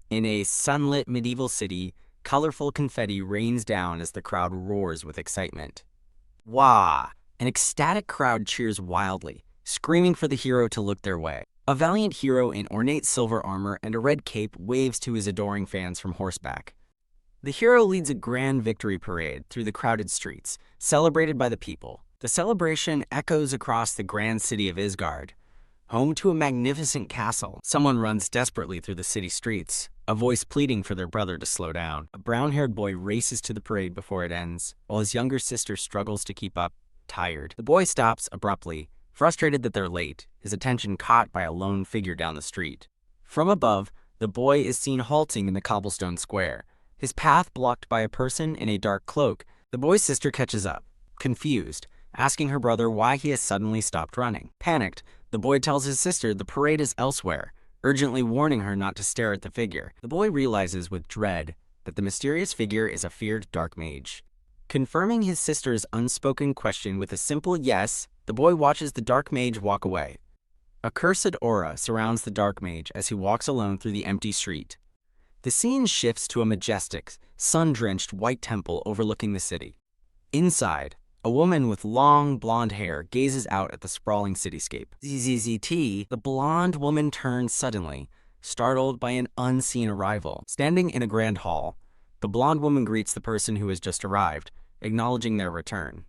In a sunlit medieval city, colorful confetti rains down as the crowd roars with excitement. Wah! An ecstatic crowd cheers wildly, screaming for the hero to look their way. A valiant hero in ornate silver armor and a red cape waves to his adoring fans from horseback. The hero leads a grand victory parade through the crowded streets, celebrated by the people. The celebration echoes across the grand city of Isgard. Home to a magnificent castle, someone runs desperately through the city streets, a voice pleading for their brother to slow down. A brown-haired boy races to the parade before it ends, while his younger sister struggles to keep up, tired. The boy stops abruptly, frustrated that they're late, his attention caught by a lone figure down the street. From above, the boy is seen halting in the cobblestone square, his path blocked by a person in a dark cloak. The boy's sister catches up, confused, asking her brother why he has suddenly stopped running. Panicked, the boy tells his sister the parade is elsewhere, urgently warning her not to stare at the figure. The boy realizes with dread that the mysterious figure is a feared dark mage. Confirming his sister's unspoken question with a simple yes, the boy watches the dark mage walk away. A cursed aura surrounds the dark mage as he walks alone through the empty street. The scene shifts to a majestic, sun-drenched white temple overlooking the city. Inside, a woman with long, blonde hair gazes out at the sprawling cityscape. ZZZT, the blonde woman turns suddenly, startled by an unseen arrival. Standing in a grand hall, the blonde woman greets the person who has just arrived, acknowledging their return.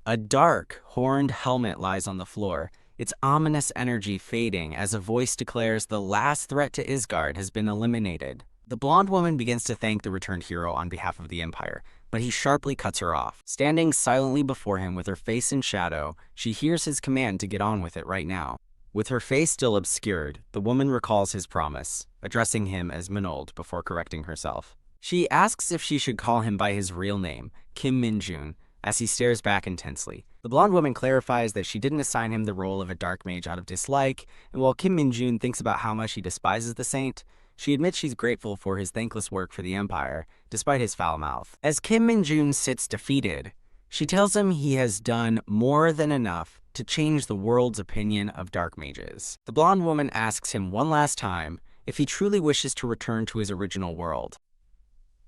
A dark, horned helmet lies on the floor, its ominous energy fading as a voice declares the last threat to Isgard has been eliminated. The blonde woman begins to thank the returned hero on behalf of the Empire, but he sharply cuts her off. Standing silently before him with her face in shadow, she hears his command to get on with it right now. With her face still obscured, the woman recalls his promise, addressing him as Minold before correcting herself. She asks if she should call him by his real name, Kim Min-jun, as he stares back intensely. The blonde woman clarifies that she didn't assign him the role of a dark mage out of dislike, and while Kim Min-jun thinks about how much he despises the saint, she admits she's grateful for his thankless work for the Empire, despite his foul mouth. As Kim Min-jun sits defeated, she tells him he has done more than enough to change the world's opinion of dark mages. The blonde woman asks him one last time if he truly wishes to return to his original world.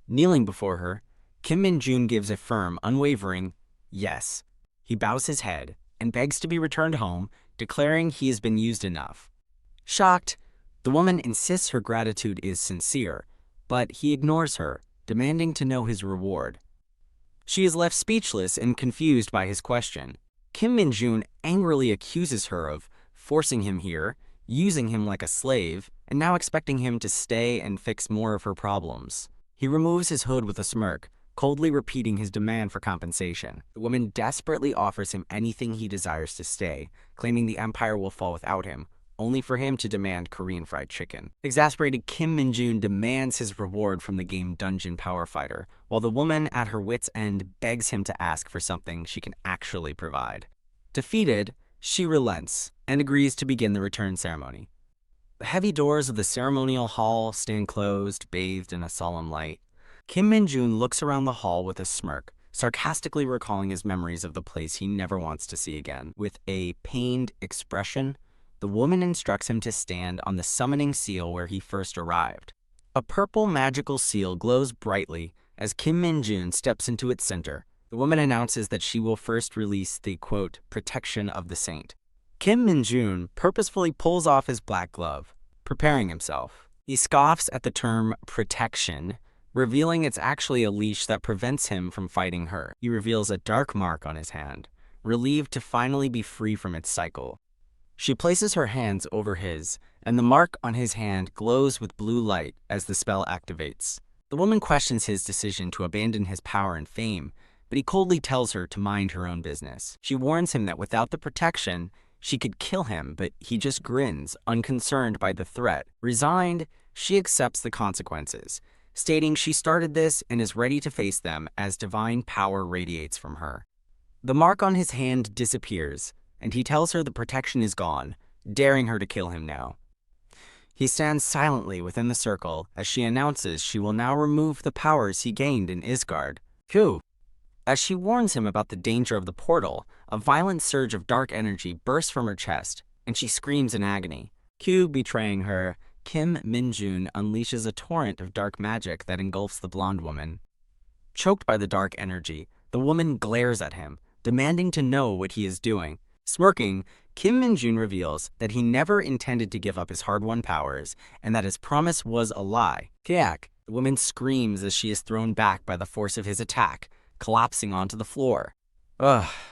Kneeling before her, Kim Min-jun gives a firm, unwavering yes. He bows his head and begs to be returned home, declaring he has been used enough. Shocked, the woman insists her gratitude is sincere, but he ignores her, demanding to know his reward. She is left speechless and confused by his question. Kim Min-jun angrily accuses her of forcing him here, using him like a slave, and now expecting him to stay and fix more of her problems. He removes his hood with a smirk, coldly repeating his demand for compensation. The woman desperately offers him anything he desires to stay, claiming the Empire will fall without him, only for him to demand Korean fried chicken. Exasperated, Kim Min-jun demands his reward from the game Dungeon Power Fighter, while the woman at her wit's end begs him to ask for something she can actually provide. Defeated, she relents and agrees to begin the return ceremony. The heavy doors of the ceremonial hall stand closed, bathed in a solemn light. Kim Min-jun looks around the hall with a smirk, sarcastically recalling his memories of the place he never wants to see again. With a pained expression, the woman instructs him to stand on the summoning seal where he first arrived. A purple magical seal glows brightly as Kim Min-jun steps into its center. The woman announces that she will first release the, quote, protection of the saint. Kim Min-jun purposefully pulls off his black glove, preparing himself. He scoffs at the term protection, revealing it's actually a leash that prevents him from fighting her. He reveals a dark mark on his hand, relieved to finally be free from its cycle. She places her hands over his, and the mark on his hand glows with blue light as the spell activates. The woman questions his decision to abandon his power and fame, but he coldly tells her to mind her own business. She warns him that without the protection, she could kill him, but he just grins, unconcerned by the threat. Resigned, she accepts the consequences, stating she started this and is ready to face them as divine power radiates from her. The mark on his hand disappears, and he tells her the protection is gone, daring her to kill him now. He stands silently within the circle as she announces she will now remove the powers he gained in Isgard. Phew! As she warns him about the danger of the portal, a violent surge of dark energy bursts from her chest, and she screams in agony. Q, betraying her, Kim Min-jun unleashes a torrent of dark magic that engulfs the blonde woman. Choked by the dark energy, the woman glares at him, demanding to know what he is doing. Smirking, Kim Min-jun reveals that he never intended to give up his hard-won powers and that his promise was a lie. Kayak, the woman screams as she is thrown back by the force of his attack, collapsing onto the floor.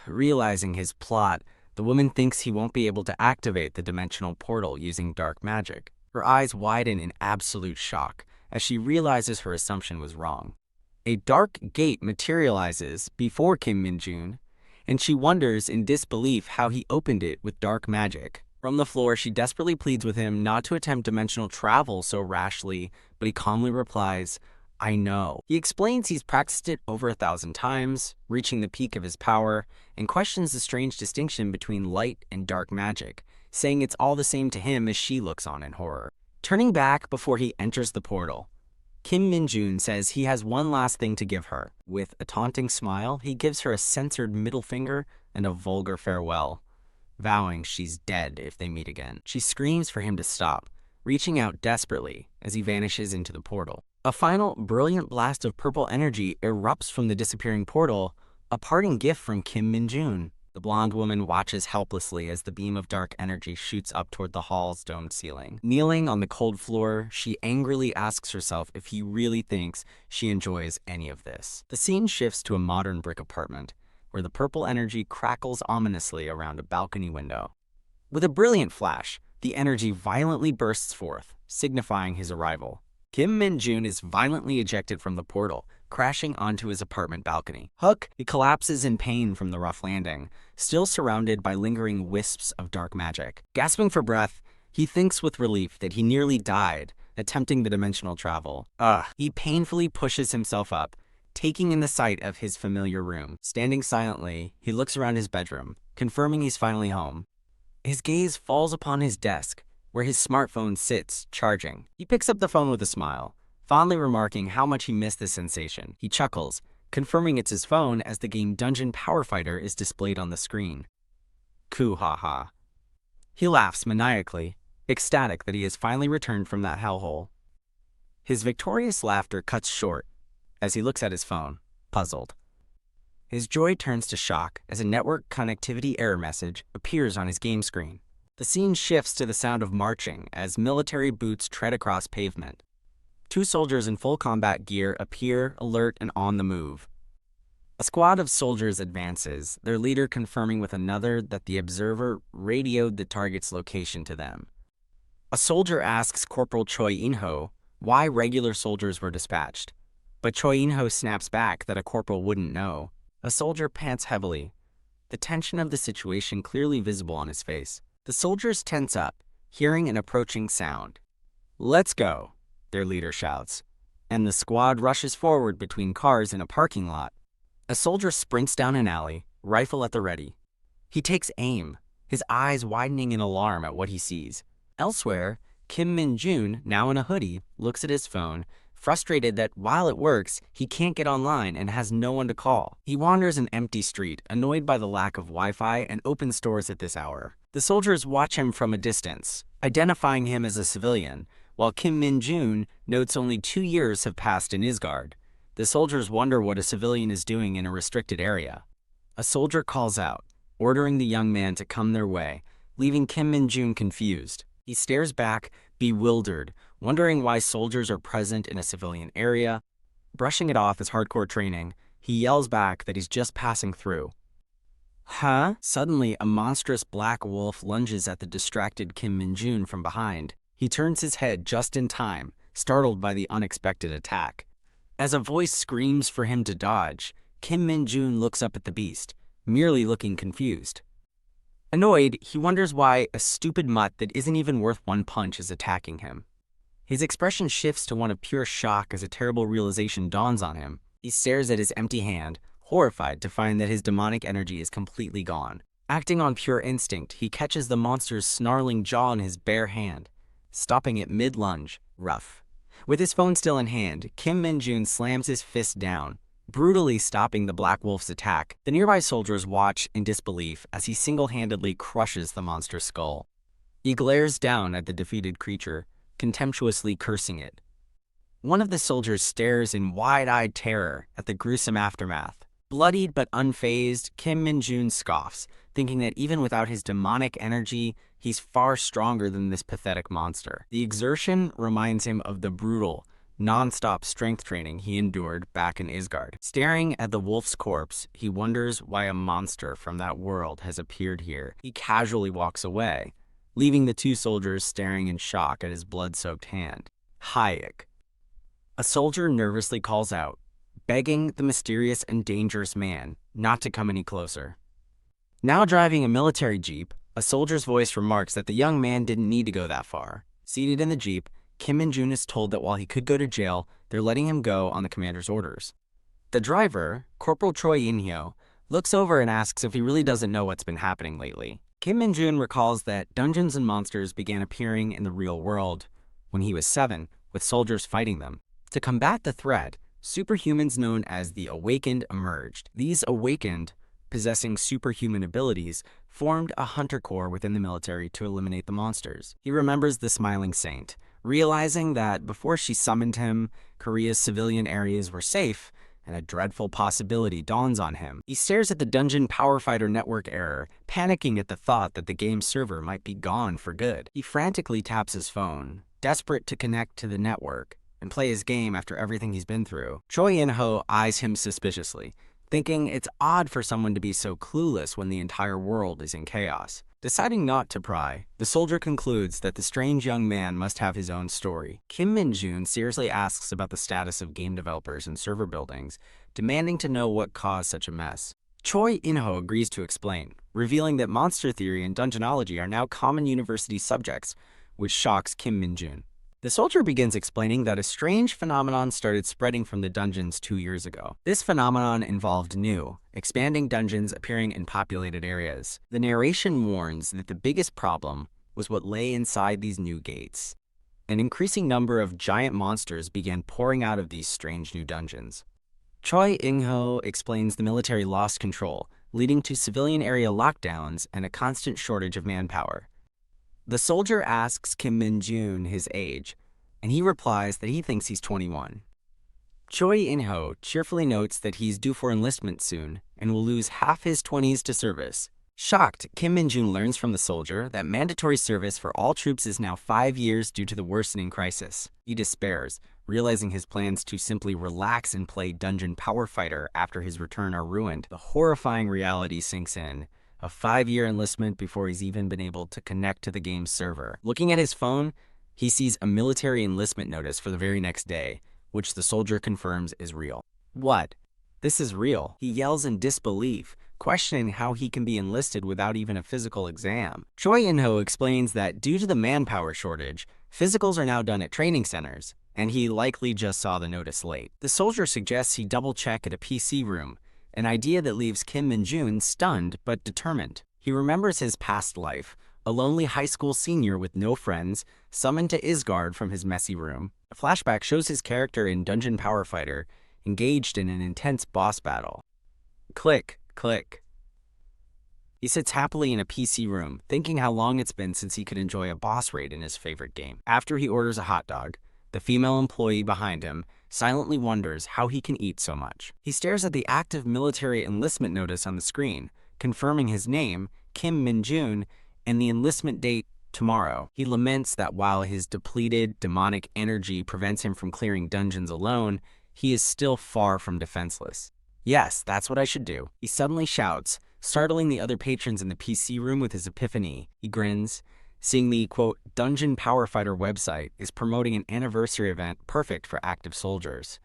Realizing his plot, the woman thinks he won't be able to activate the dimensional portal using dark magic. Her eyes widen in absolute shock as she realizes her assumption was wrong. A dark gate materializes before Kim Min-jun, and she wonders in disbelief how he opened it with dark magic. From the floor, she desperately pleads with him not to attempt dimensional travel so rashly, but he calmly replies, "I know." He explains he's practiced it over 1,000 times, reaching the peak of his power, and questions the strange distinction between light and dark magic, saying it's all the same to him as she looks on in horror. Turning back before he enters the portal, Kim Min-jun says he has one last thing to give her. With a taunting smile, he gives her a censored middle finger and a vulgar farewell, vowing she's dead if they meet again. She screams for him to stop, reaching out desperately as he vanishes into the portal. A final brilliant blast of purple energy erupts from the disappearing portal, a parting gift from Kim Min-jun. The blonde woman watches helplessly as the beam of dark energy shoots up toward the hall's domed ceiling. Kneeling on the cold floor, she angrily asks herself if he really thinks she enjoys any of this. The scene shifts to a modern brick apartment, where the purple energy crackles ominously around a balcony window. With a brilliant flash, the energy violently bursts forth, signifying his arrival. Kim Min-jun is violently ejected from the portal, crashing onto his apartment balcony. He collapses in pain from the rough landing, still surrounded by lingering wisps of dark magic. Gasping for breath, he thinks with relief that he nearly died attempting the dimensional travel. He painfully pushes himself up, taking in the sight of his familiar room. Standing silently, he looks around his bedroom, confirming he's finally home. His gaze falls upon his desk, where his smartphone sits, charging. He picks up the phone with a smile, fondly remarking how much he missed the sensation. He chuckles, confirming it's his phone as the game Dungeon Power Fighter is displayed on the screen. Coo-ha-ha. He laughs maniacally, ecstatic that he has finally returned from that hellhole. His victorious laughter cuts short as he looks at his phone, puzzled. His joy turns to shock as a network connectivity error message appears on his game screen. The scene shifts to the sound of marching as military boots tread across pavement. Two soldiers in full combat gear appear, alert and on the move. A squad of soldiers advances, their leader confirming with another that the observer radioed the target's location to them. A soldier asks Corporal Choi In-ho why regular soldiers were dispatched, but Choi In-ho snaps back that a corporal wouldn't know. A soldier pants heavily, the tension of the situation clearly visible on his face. The soldiers tense up, hearing an approaching sound. "Let's go," their leader shouts, and the squad rushes forward between cars in a parking lot. A soldier sprints down an alley, rifle at the ready. He takes aim, his eyes widening in alarm at what he sees. Elsewhere, Kim Min-jun, now in a hoodie, looks at his phone, frustrated that while it works, he can't get online and has no one to call. He wanders an empty street, annoyed by the lack of Wi-Fi and open stores at this hour. The soldiers watch him from a distance, identifying him as a civilian, while Kim Min-jun notes only 2 years have passed in Isgard. The soldiers wonder what a civilian is doing in a restricted area. A soldier calls out, ordering the young man to come their way, leaving Kim Min-jun confused. He stares back, bewildered, wondering why soldiers are present in a civilian area. Brushing it off as hardcore training, he yells back that he's just passing through. Huh? Suddenly, a monstrous black wolf lunges at the distracted Kim Min-jun from behind. He turns his head just in time, startled by the unexpected attack. As a voice screams for him to dodge, Kim Min-jun looks up at the beast, merely looking confused. Annoyed, he wonders why a stupid mutt that isn't even worth one punch is attacking him. His expression shifts to one of pure shock as a terrible realization dawns on him. He stares at his empty hand, horrified to find that his demonic energy is completely gone. Acting on pure instinct, he catches the monster's snarling jaw in his bare hand, stopping it mid-lunge, rough. With his phone still in hand, Kim Min-jun slams his fist down, brutally stopping the Black Wolf's attack. The nearby soldiers watch in disbelief as he single-handedly crushes the monster's skull. He glares down at the defeated creature, contemptuously cursing it. One of the soldiers stares in wide-eyed terror at the gruesome aftermath. Bloodied but unfazed, Kim Min-jun scoffs, thinking that even without his demonic energy, he's far stronger than this pathetic monster. The exertion reminds him of the brutal, non-stop strength training he endured back in Isgard. Staring at the wolf's corpse, he wonders why a monster from that world has appeared here. He casually walks away, leaving the two soldiers staring in shock at his blood-soaked hand. Hayek. A soldier nervously calls out, begging the mysterious and dangerous man not to come any closer. Now driving a military jeep, a soldier's voice remarks that the young man didn't need to go that far. Seated in the jeep, Kim Min-jun is told that while he could go to jail, they're letting him go on the commander's orders. The driver, Corporal Choi In-hyo, looks over and asks if he really doesn't know what's been happening lately. Kim Min-jun recalls that dungeons and monsters began appearing in the real world when he was 7, with soldiers fighting them. To combat the threat, superhumans known as the Awakened emerged. These Awakened, possessing superhuman abilities, formed a hunter corps within the military to eliminate the monsters. He remembers the Smiling Saint, realizing that before she summoned him, Korea's civilian areas were safe, and a dreadful possibility dawns on him. He stares at the Dungeon Power Fighter network error, panicking at the thought that the game's server might be gone for good. He frantically taps his phone, desperate to connect to the network and play his game after everything he's been through. Choi In-ho eyes him suspiciously, thinking it's odd for someone to be so clueless when the entire world is in chaos. Deciding not to pry, the soldier concludes that the strange young man must have his own story. Kim Min-jun seriously asks about the status of game developers and server buildings, demanding to know what caused such a mess. Choi In-ho agrees to explain, revealing that monster theory and dungeonology are now common university subjects, which shocks Kim Min-jun. The soldier begins explaining that a strange phenomenon started spreading from the dungeons 2 years ago. This phenomenon involved new, expanding dungeons appearing in populated areas. The narration warns that the biggest problem was what lay inside these new gates. An increasing number of giant monsters began pouring out of these strange new dungeons. Choi In-ho explains the military lost control, leading to civilian area lockdowns and a constant shortage of manpower. The soldier asks Kim Min-jun his age, and he replies that he thinks he's 21. Choi In-ho cheerfully notes that he's due for enlistment soon and will lose half his 20s to service. Shocked, Kim Min-jun learns from the soldier that mandatory service for all troops is now 5 years due to the worsening crisis. He despairs, realizing his plans to simply relax and play Dungeon Power Fighter after his return are ruined. The horrifying reality sinks in. A 5-year enlistment before he's even been able to connect to the game's server. Looking at his phone, he sees a military enlistment notice for the very next day, which the soldier confirms is real. What? This is real. He yells in disbelief, questioning how he can be enlisted without even a physical exam. Choi In-ho explains that due to the manpower shortage, physicals are now done at training centers, and he likely just saw the notice late. The soldier suggests he double-check at a PC room, an idea that leaves Kim Min-jun stunned but determined. He remembers his past life, a lonely high school senior with no friends, summoned to Isgard from his messy room. A flashback shows his character in Dungeon Power Fighter, engaged in an intense boss battle. Click, click. He sits happily in a PC room, thinking how long it's been since he could enjoy a boss raid in his favorite game. After he orders a hot dog, the female employee behind him silently wonders how he can eat so much. He stares at the active military enlistment notice on the screen, confirming his name, Kim Min-jun, and the enlistment date, tomorrow. He laments that while his depleted, demonic energy prevents him from clearing dungeons alone, he is still far from defenseless. Yes, that's what I should do. He suddenly shouts, startling the other patrons in the PC room with his epiphany. He grins, seeing the, quote, Dungeon Power Fighter website is promoting an anniversary event perfect for active soldiers.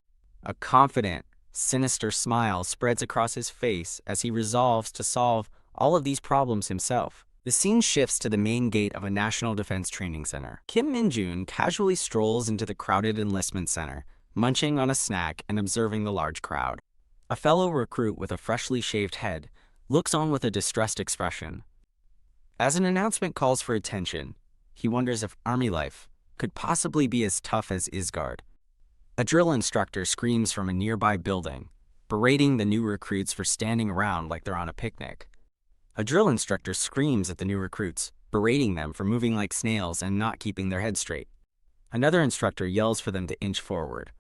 A confident, sinister smile spreads across his face as he resolves to solve all of these problems himself. The scene shifts to the main gate of a National Defense Training Center. Kim Min-jun casually strolls into the crowded enlistment center, munching on a snack and observing the large crowd. A fellow recruit with a freshly shaved head looks on with a distressed expression. As an announcement calls for attention, he wonders if army life could possibly be as tough as Isgard. A drill instructor screams from a nearby building, berating the new recruits for standing around like they're on a picnic. A drill instructor screams at the new recruits, berating them for moving like snails and not keeping their heads straight. Another instructor yells for them to inch forward,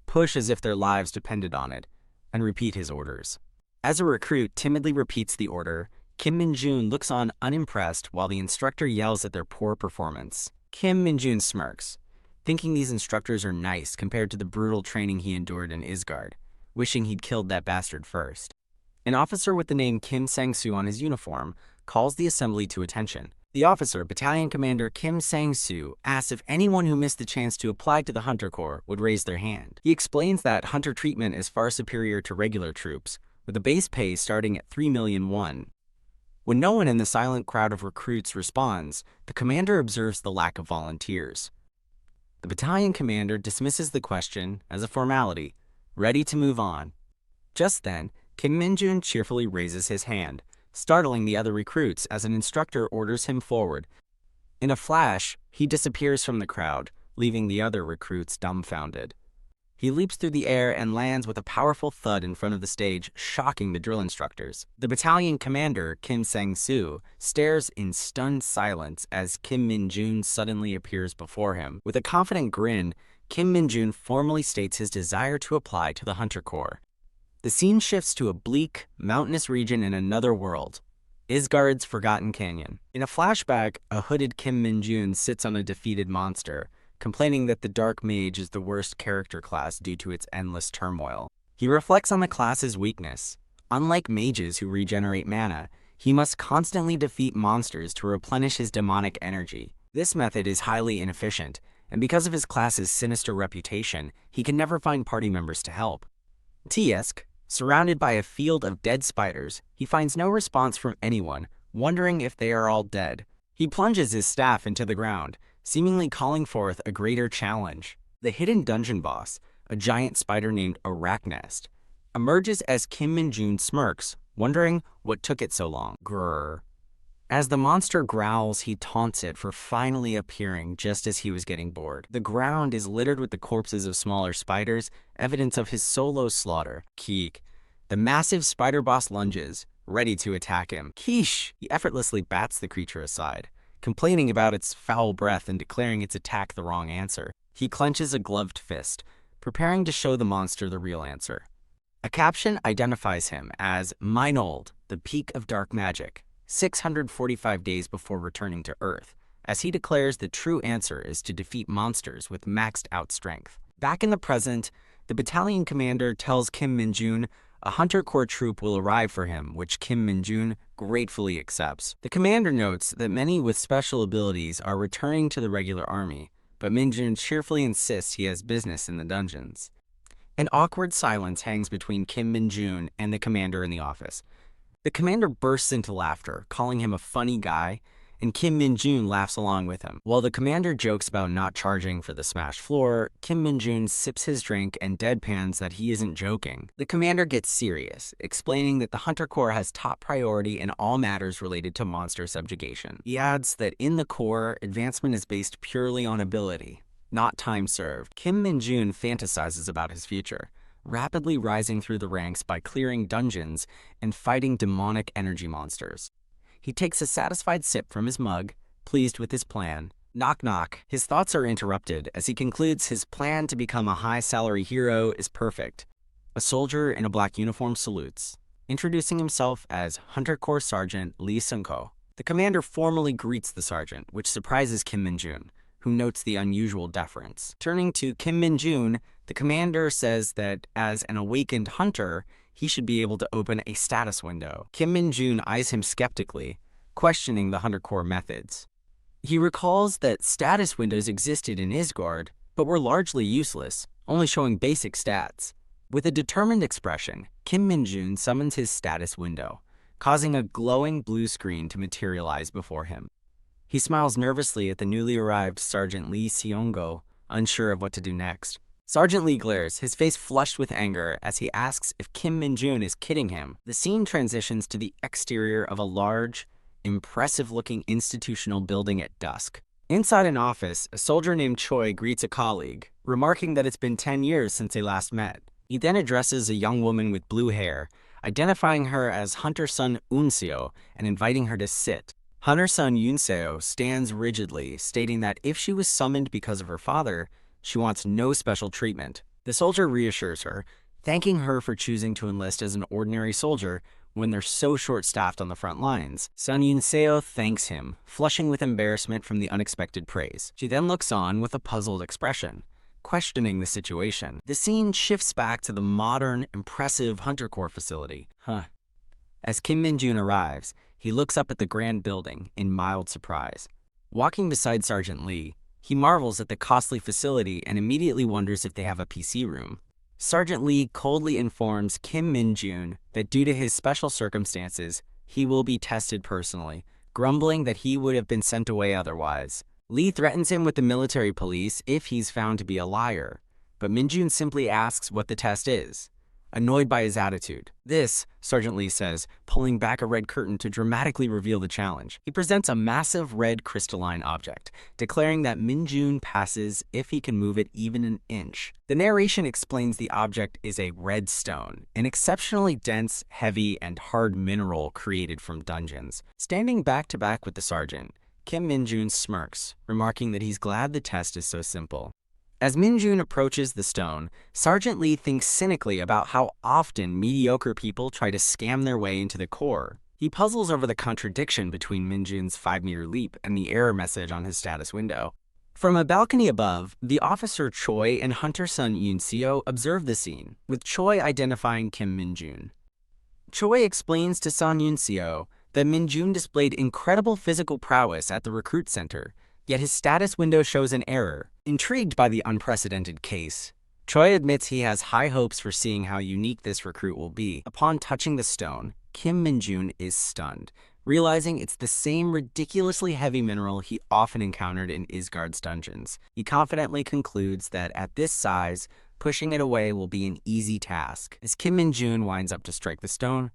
push as if their lives depended on it, and repeat his orders. As a recruit timidly repeats the order, Kim Min-jun looks on unimpressed while the instructor yells at their poor performance. Kim Min-jun smirks, thinking these instructors are nice compared to the brutal training he endured in Isgard, wishing he'd killed that bastard first. An officer with the name Kim Sang-soo on his uniform calls the assembly to attention. The officer, Battalion Commander Kim Sang-soo, asks if anyone who missed the chance to apply to the Hunter Corps would raise their hand. He explains that Hunter treatment is far superior to regular troops, with a base pay starting at 3 million won. When no one in the silent crowd of recruits responds, the commander observes the lack of volunteers. The battalion commander dismisses the question as a formality, ready to move on. Just then, Kim Min-jun cheerfully raises his hand, startling the other recruits as an instructor orders him forward. In a flash, he disappears from the crowd, leaving the other recruits dumbfounded. He leaps through the air and lands with a powerful thud in front of the stage, shocking the drill instructors. The battalion commander, Kim Sang-soo, stares in stunned silence as Kim Min-jun suddenly appears before him. With a confident grin, Kim Min-jun formally states his desire to apply to the Hunter Corps. The scene shifts to a bleak, mountainous region in another world, Isgard's Forgotten Canyon. In a flashback, a hooded Kim Min-jun sits on a defeated monster, complaining that the Dark Mage is the worst character class due to its endless turmoil. He reflects on the class's weakness. Unlike mages who regenerate mana, he must constantly defeat monsters to replenish his demonic energy. This method is highly inefficient, and because of his class's sinister reputation, he can never find party members to help. Tiesk, surrounded by a field of dead spiders, he finds no response from anyone, wondering if they are all dead. He plunges his staff into the ground, seemingly calling forth a greater challenge. The hidden dungeon boss, a giant spider named Arachnest, emerges as Kim Min-jun smirks, wondering what took it so long. Grrr. As the monster growls, he taunts it for finally appearing just as he was getting bored. The ground is littered with the corpses of smaller spiders, evidence of his solo slaughter. Keek. The massive spider boss lunges, ready to attack him. Quiche! He effortlessly bats the creature aside, complaining about its foul breath and declaring its attack the wrong answer. He clenches a gloved fist, preparing to show the monster the real answer. A caption identifies him as Meinold, the peak of dark magic, 645 days before returning to Earth, as he declares the true answer is to defeat monsters with maxed out strength. Back in the present, the battalion commander tells Kim Min-jun a Hunter Corps troop will arrive for him, which Kim Min-jun gratefully accepts. The commander notes that many with special abilities are returning to the regular army, but Min-jun cheerfully insists he has business in the dungeons. An awkward silence hangs between Kim Min-jun and the commander in the office. The commander bursts into laughter, calling him a funny guy, and Kim Min-jun laughs along with him. While the commander jokes about not charging for the smashed floor, Kim Min-jun sips his drink and deadpans that he isn't joking. The commander gets serious, explaining that the Hunter Corps has top priority in all matters related to monster subjugation. He adds that in the Corps, advancement is based purely on ability, not time served. Kim Min-jun fantasizes about his future, rapidly rising through the ranks by clearing dungeons and fighting demonic energy monsters. He takes a satisfied sip from his mug, pleased with his plan. Knock knock. His thoughts are interrupted as he concludes his plan to become a high-salary hero is perfect. A soldier in a black uniform salutes, introducing himself as Hunter Corps Sergeant Lee Seung-ko. The commander formally greets the sergeant, which surprises Kim Min-jun, who notes the unusual deference. Turning to Kim Min-jun, the commander says that as an awakened hunter, he should be able to open a status window. Kim Min-jun eyes him skeptically, questioning the Hunter Corps methods. He recalls that status windows existed in Isgard, but were largely useless, only showing basic stats. With a determined expression, Kim Min-jun summons his status window, causing a glowing blue screen to materialize before him. He smiles nervously at the newly arrived Sergeant Lee Seung-go, unsure of what to do next. Sergeant Lee glares, his face flushed with anger, as he asks if Kim Min-jun is kidding him. The scene transitions to the exterior of a large, impressive-looking institutional building at dusk. Inside an office, a soldier named Choi greets a colleague, remarking that it's been 10 years since they last met. He then addresses a young woman with blue hair, identifying her as Hunter Son Unseo and inviting her to sit. Hunter Sun Yunseo stands rigidly, stating that if she was summoned because of her father, she wants no special treatment. The soldier reassures her, thanking her for choosing to enlist as an ordinary soldier when they're so short-staffed on the front lines. Sun Yunseo thanks him, flushing with embarrassment from the unexpected praise. She then looks on with a puzzled expression, questioning the situation. The scene shifts back to the modern, impressive Hunter Corps facility. As Kim Min-jun arrives, he looks up at the grand building in mild surprise. Walking beside Sergeant Lee, he marvels at the costly facility and immediately wonders if they have a PC room. Sergeant Lee coldly informs Kim Min-jun that due to his special circumstances, he will be tested personally, grumbling that he would have been sent away otherwise. Lee threatens him with the military police if he's found to be a liar, but Min-jun simply asks what the test is, annoyed by his attitude. This, Sergeant Lee says, pulling back a red curtain to dramatically reveal the challenge. He presents a massive red crystalline object, declaring that Min-jun passes if he can move it even an inch. The narration explains the object is a red stone, an exceptionally dense, heavy, and hard mineral created from dungeons. Standing back to back with the sergeant, Kim Min-jun smirks, remarking that he's glad the test is so simple. As Min-jun approaches the stone, Sergeant Lee thinks cynically about how often mediocre people try to scam their way into the Corps. He puzzles over the contradiction between Min-jun's 5-meter leap and the error message on his status window. From a balcony above, the officer Choi and Hunter Sun Yunseo observe the scene, with Choi identifying Kim Min-jun. Choi explains to Sun Yunseo that Min-jun displayed incredible physical prowess at the recruit center, yet his status window shows an error. Intrigued by the unprecedented case, Choi admits he has high hopes for seeing how unique this recruit will be. Upon touching the stone, Kim Min-jun is stunned, realizing it's the same ridiculously heavy mineral he often encountered in Isgard's dungeons. He confidently concludes that at this size, pushing it away will be an easy task. As Kim Min-jun winds up to strike the stone,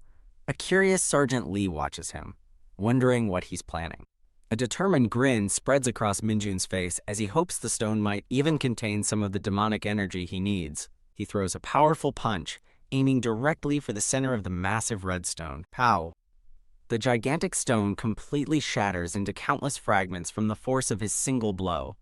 a curious Sergeant Lee watches him, wondering what he's planning. A determined grin spreads across Min-jun's face as he hopes the stone might even contain some of the demonic energy he needs. He throws a powerful punch, aiming directly for the center of the massive red stone. Pow! The gigantic stone completely shatters into countless fragments from the force of his single blow.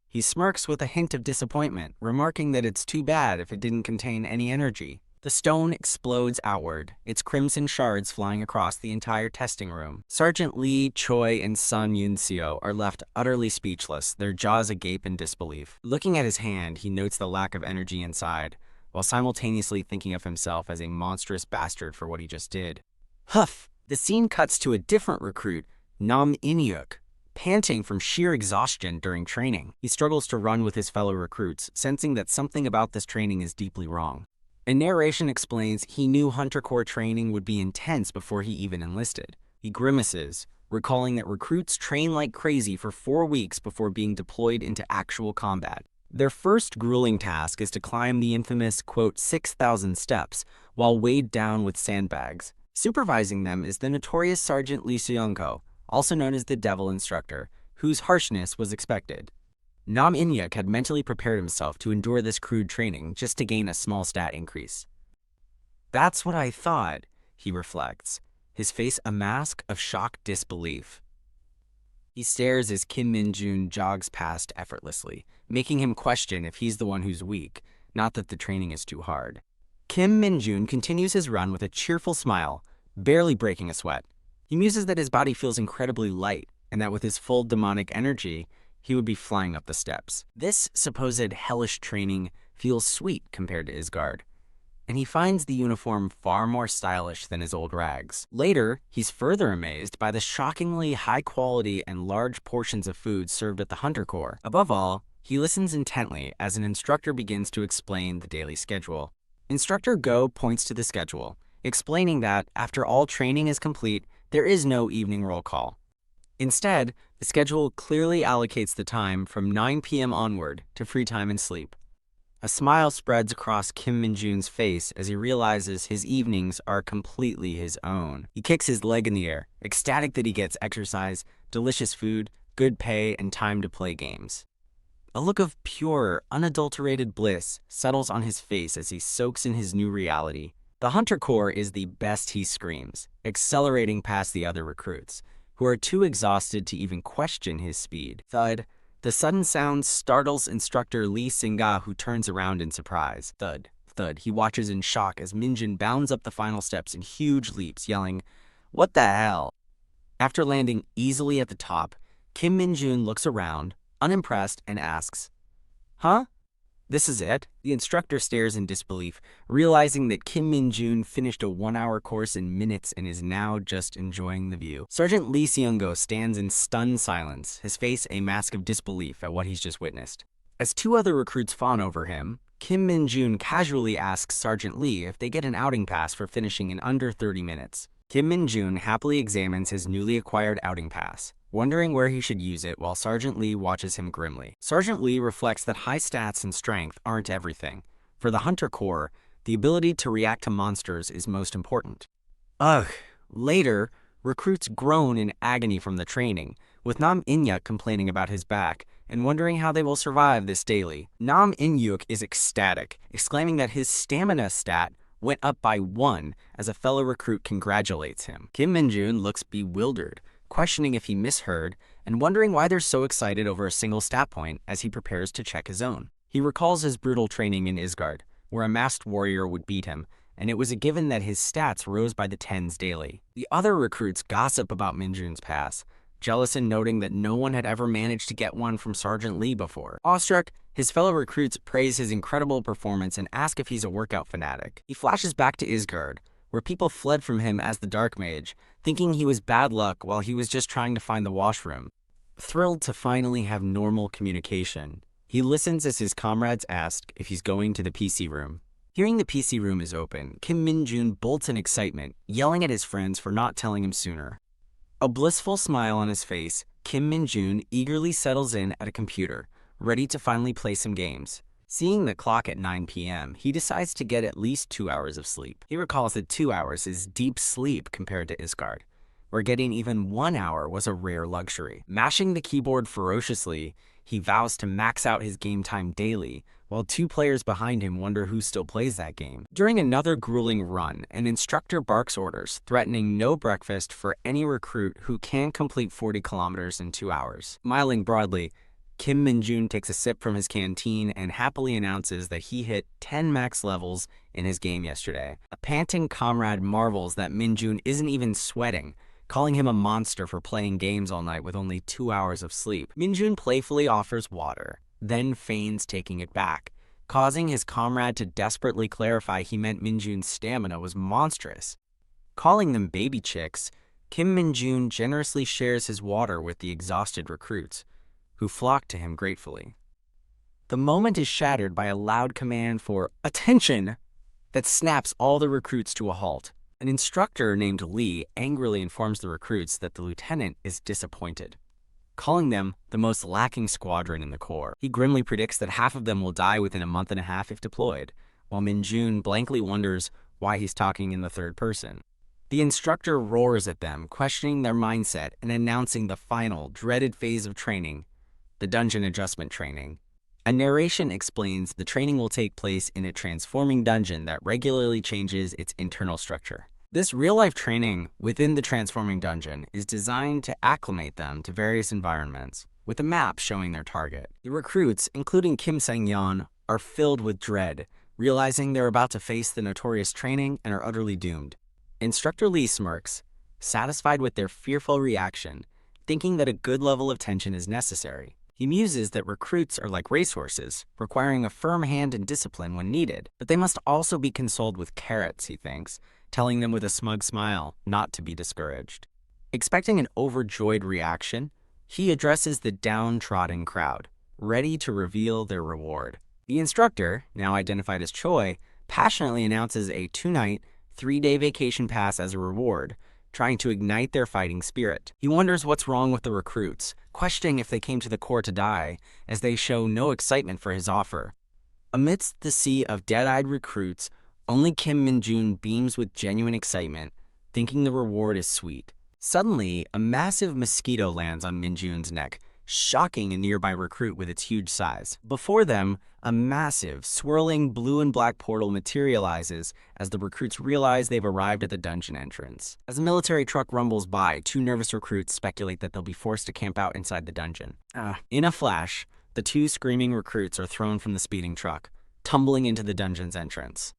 He smirks with a hint of disappointment, remarking that it's too bad if it didn't contain any energy. The stone explodes outward, its crimson shards flying across the entire testing room. Sergeant Lee, Choi, and Sun Yunseo are left utterly speechless, their jaws agape in disbelief. Looking at his hand, he notes the lack of energy inside, while simultaneously thinking of himself as a monstrous bastard for what he just did. Huff! The scene cuts to a different recruit, Nam In-hyuk, panting from sheer exhaustion during training. He struggles to run with his fellow recruits, sensing that something about this training is deeply wrong. A narration explains he knew Hunter Corps training would be intense before he even enlisted. He grimaces, recalling that recruits train like crazy for 4 weeks before being deployed into actual combat. Their first grueling task is to climb the infamous, quote, 6,000 steps while weighed down with sandbags. Supervising them is the notorious Sergeant Lee Seung-ko, also known as the Devil Instructor, whose harshness was expected. Nam In-hyuk had mentally prepared himself to endure this crude training just to gain a small stat increase. That's what I thought, he reflects, his face a mask of shocked disbelief. He stares as Kim Min-jun jogs past effortlessly, making him question if he's the one who's weak, not that the training is too hard. Kim Min-jun continues his run with a cheerful smile, barely breaking a sweat. He muses that his body feels incredibly light, and that with his full demonic energy, he would be flying up the steps. This supposed hellish training feels sweet compared to Isgard, and he finds the uniform far more stylish than his old rags. Later, he's further amazed by the shockingly high quality and large portions of food served at the Hunter Corps. Above all, he listens intently as an instructor begins to explain the daily schedule. Instructor Go points to the schedule, explaining that after all training is complete, there is no evening roll call. Instead, the schedule clearly allocates the time from 9 p.m. onward to free time and sleep. A smile spreads across Kim Min-jun's face as he realizes his evenings are completely his own. He kicks his leg in the air, ecstatic that he gets exercise, delicious food, good pay, and time to play games. A look of pure, unadulterated bliss settles on his face as he soaks in his new reality. The Hunter Corps is the best, he screams, accelerating past the other recruits, who who are too exhausted to even question his speed. Thud. The sudden sound startles instructor Lee Singa, who turns around in surprise. Thud. Thud. He watches in shock as Minjun bounds up the final steps in huge leaps, yelling, "What the hell?" After landing easily at the top, Kim Minjun looks around, unimpressed, and asks, "Huh? This is it?" The instructor stares in disbelief, realizing that Kim Minjun finished a 1-hour course in minutes and is now just enjoying the view. Sergeant Lee Seung-go stands in stunned silence, his face a mask of disbelief at what he's just witnessed. As 2 other recruits fawn over him, Kim Minjun casually asks Sergeant Lee if they get an outing pass for finishing in under 30 minutes. Kim Minjun happily examines his newly acquired outing pass, wondering where he should use it while Sergeant Lee watches him grimly. Sergeant Lee reflects that high stats and strength aren't everything. For the Hunter Corps, the ability to react to monsters is most important. Ugh. Later, recruits groan in agony from the training, with Nam Inyuk complaining about his back and wondering how they will survive this daily. Nam Inyuk is ecstatic, exclaiming that his stamina stat went up by 1 as a fellow recruit congratulates him. Kim Minjun looks bewildered, questioning if he misheard and wondering why they're so excited over a single stat point as he prepares to check his own. He recalls his brutal training in Isgard, where a masked warrior would beat him, and it was a given that his stats rose by the tens daily. The other recruits gossip about Minjun's pass, jealous and noting that no one had ever managed to get one from Sergeant Lee before. Awestruck, his fellow recruits praise his incredible performance and ask if he's a workout fanatic. He flashes back to Isgard, where people fled from him as the Dark Mage, thinking he was bad luck while he was just trying to find the washroom. Thrilled to finally have normal communication, he listens as his comrades ask if he's going to the PC room. Hearing the PC room is open, Kim Minjun bolts in excitement, yelling at his friends for not telling him sooner. A blissful smile on his face, Kim Minjun eagerly settles in at a computer, ready to finally play some games. Seeing the clock at 9 p.m., he decides to get at least 2 hours of sleep. He recalls that 2 hours is deep sleep compared to Isgard, where getting even 1 hour was a rare luxury. Mashing the keyboard ferociously, he vows to max out his game time daily, while 2 players behind him wonder who still plays that game. During another grueling run, an instructor barks orders, threatening no breakfast for any recruit who can't complete 40 kilometers in 2 hours. Smiling broadly, Kim Minjun takes a sip from his canteen and happily announces that he hit 10 max levels in his game yesterday. A panting comrade marvels that Minjun isn't even sweating, calling him a monster for playing games all night with only 2 hours of sleep. Minjun playfully offers water, then feigns taking it back, causing his comrade to desperately clarify he meant Minjun's stamina was monstrous. Calling them baby chicks, Kim Minjun generously shares his water with the exhausted recruits, who flock to him gratefully. The moment is shattered by a loud command for attention that snaps all the recruits to a halt. An instructor named Lee angrily informs the recruits that the lieutenant is disappointed, calling them the most lacking squadron in the Corps. He grimly predicts that half of them will die within a month and a half if deployed, while Minjun blankly wonders why he's talking in the third person. The instructor roars at them, questioning their mindset and announcing the final, dreaded phase of training, the dungeon adjustment training. A narration explains the training will take place in a transforming dungeon that regularly changes its internal structure. This real-life training within the transforming dungeon is designed to acclimate them to various environments, with a map showing their target. The recruits, including Kim Sang-yeon, are filled with dread, realizing they're about to face the notorious training and are utterly doomed. Instructor Lee smirks, satisfied with their fearful reaction, thinking that a good level of tension is necessary. He muses that recruits are like racehorses, requiring a firm hand and discipline when needed, but they must also be consoled with carrots, he thinks, telling them with a smug smile not to be discouraged. Expecting an overjoyed reaction, he addresses the downtrodden crowd, ready to reveal their reward. The instructor, now identified as Choi, passionately announces a 2-night, 3-day vacation pass as a reward, trying to ignite their fighting spirit. He wonders what's wrong with the recruits, questioning if they came to the Corps to die, as they show no excitement for his offer. Amidst the sea of dead-eyed recruits, only Kim Minjun beams with genuine excitement, thinking the reward is sweet. Suddenly, a massive mosquito lands on Minjun's neck, shocking a nearby recruit with its huge size. Before them, a massive, swirling blue and black portal materializes as the recruits realize they've arrived at the dungeon entrance. As a military truck rumbles by, two nervous recruits speculate that they'll be forced to camp out inside the dungeon. In a flash, the two screaming recruits are thrown from the speeding truck, tumbling into the dungeon's entrance.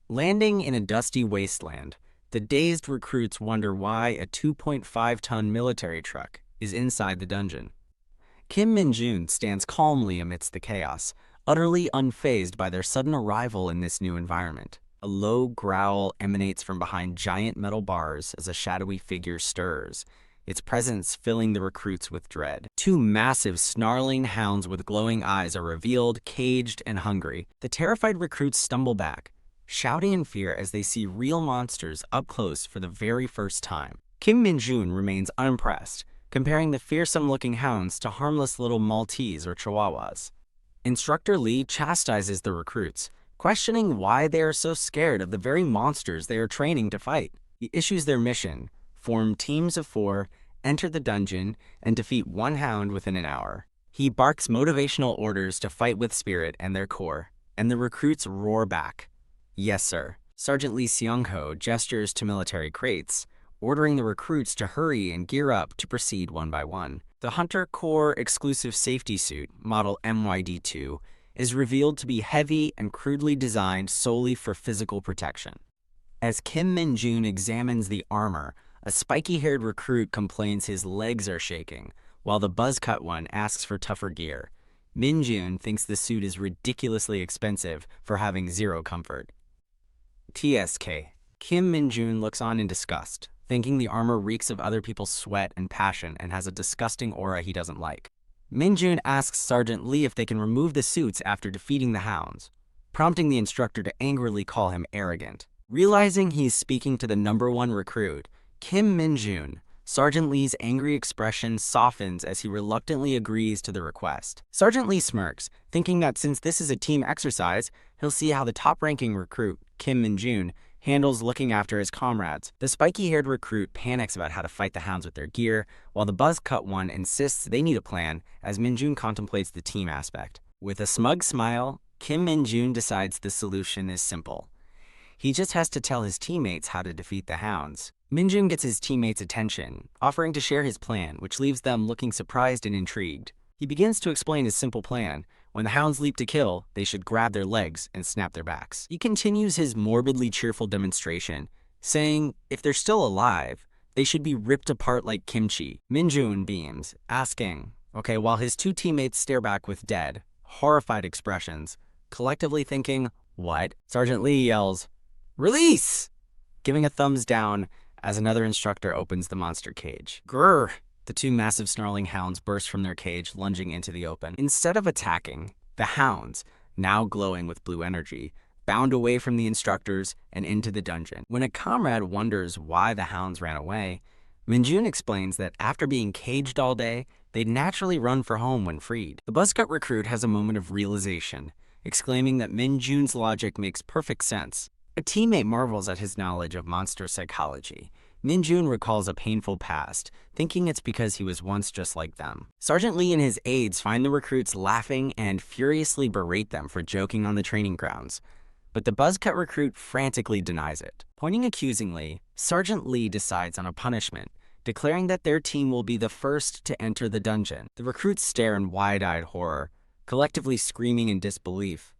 Landing in a dusty wasteland, the dazed recruits wonder why a 2.5-ton military truck is inside the dungeon. Kim Min-jun stands calmly amidst the chaos, utterly unfazed by their sudden arrival in this new environment. A low growl emanates from behind giant metal bars as a shadowy figure stirs, its presence filling the recruits with dread. Two massive, snarling hounds with glowing eyes are revealed, caged and hungry. The terrified recruits stumble back, shouting in fear as they see real monsters up close for the very first time. Kim Min-jun remains unimpressed, comparing the fearsome-looking hounds to harmless little Maltese or Chihuahuas. Instructor Lee chastises the recruits, questioning why they are so scared of the very monsters they are training to fight. He issues their mission: form teams of 4, enter the dungeon, and defeat one hound within an hour. He barks motivational orders to fight with spirit and their core, and the recruits roar back. Yes, sir. Sergeant Lee Seung-ho gestures to military crates, ordering the recruits to hurry and gear up to proceed one by one. The Hunter Corps exclusive safety suit, model MYD-2, is revealed to be heavy and crudely designed solely for physical protection. As Kim Min-jun examines the armor, a spiky-haired recruit complains his legs are shaking, while the buzz-cut one asks for tougher gear. Min-jun thinks the suit is ridiculously expensive for having zero comfort. TSK. Kim Min-jun looks on in disgust, thinking the armor reeks of other people's sweat and passion and has a disgusting aura he doesn't like. Min-jun asks Sergeant Lee if they can remove the suits after defeating the hounds, prompting the instructor to angrily call him arrogant. Realizing he's speaking to the #1 recruit, Kim Min-jun, Sergeant Lee's angry expression softens as he reluctantly agrees to the request. Sergeant Lee smirks, thinking that since this is a team exercise, he'll see how the top-ranking recruit, Kim Min-jun, handles looking after his comrades. The spiky-haired recruit panics about how to fight the hounds with their gear, while the buzz-cut one insists they need a plan as Min-jun contemplates the team aspect. With a smug smile, Kim Min-jun decides the solution is simple. He just has to tell his teammates how to defeat the hounds. Min-jun gets his teammates' attention, offering to share his plan, which leaves them looking surprised and intrigued. He begins to explain his simple plan. When the hounds leap to kill, they should grab their legs and snap their backs. He continues his morbidly cheerful demonstration, saying if they're still alive, they should be ripped apart like kimchi. Min-jun beams, asking, okay, while his two teammates stare back with dead, horrified expressions, collectively thinking, what? Sergeant Lee yells, "Release!" giving a thumbs down as another instructor opens the monster cage. Grrr! The two massive snarling hounds burst from their cage, lunging into the open. Instead of attacking, the hounds, now glowing with blue energy, bound away from the instructors and into the dungeon. When a comrade wonders why the hounds ran away, Min-jun explains that after being caged all day, they'd naturally run for home when freed. The buzzcut recruit has a moment of realization, exclaiming that Min-jun's logic makes perfect sense. A teammate marvels at his knowledge of monster psychology. Min-jun recalls a painful past, thinking it's because he was once just like them. Sergeant Lee and his aides find the recruits laughing and furiously berate them for joking on the training grounds, but the buzzcut recruit frantically denies it. Pointing accusingly, Sergeant Lee decides on a punishment, declaring that their team will be the first to enter the dungeon. The recruits stare in wide-eyed horror, collectively screaming in disbelief.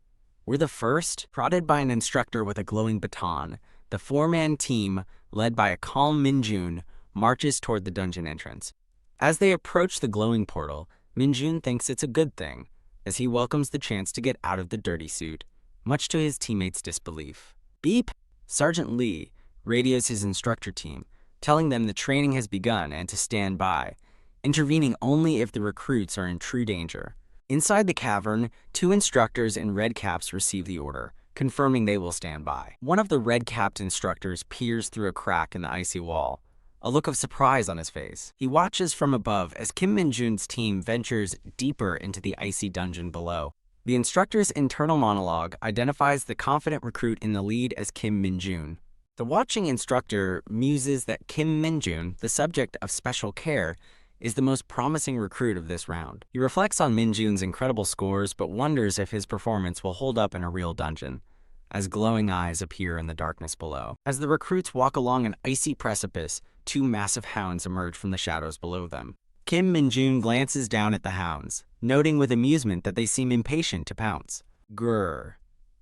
We're the first? Prodded by an instructor with a glowing baton, the 4-man team, led by a calm Min-jun, marches toward the dungeon entrance. As they approach the glowing portal, Min-jun thinks it's a good thing, as he welcomes the chance to get out of the dirty suit, much to his teammates' disbelief. Beep! Sergeant Lee radios his instructor team, telling them the training has begun and to stand by, intervening only if the recruits are in true danger. Inside the cavern, 2 instructors in red caps receive the order, confirming they will stand by. One of the red-capped instructors peers through a crack in the icy wall, a look of surprise on his face. He watches from above as Kim Min-jun's team ventures deeper into the icy dungeon below. The instructor's internal monologue identifies the confident recruit in the lead as Kim Min-jun. The watching instructor muses that Kim Min-jun, the subject of special care, is the most promising recruit of this round. He reflects on Minjun's incredible scores but wonders if his performance will hold up in a real dungeon, as glowing eyes appear in the darkness below. As the recruits walk along an icy precipice, two massive hounds emerge from the shadows below them. Kim Minjun glances down at the hounds, noting with amusement that they seem impatient to pounce. Grrr.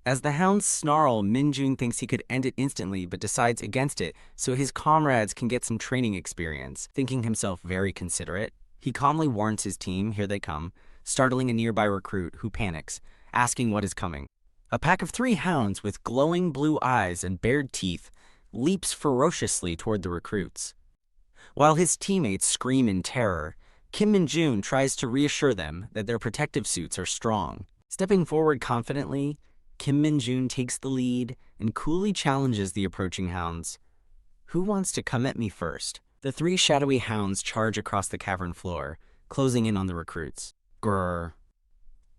As the hounds snarl, Minjun thinks he could end it instantly but decides against it so his comrades can get some training experience. Thinking himself very considerate, he calmly warns his team, here they come, startling a nearby recruit who panics, asking what is coming. A pack of 3 hounds with glowing blue eyes and bared teeth leaps ferociously toward the recruits. While his teammates scream in terror, Kim Minjun tries to reassure them that their protective suits are strong. Stepping forward confidently, Kim Minjun takes the lead and coolly challenges the approaching hounds. Who wants to come at me first? The 3 shadowy hounds charge across the cavern floor, closing in on the recruits. Grrr.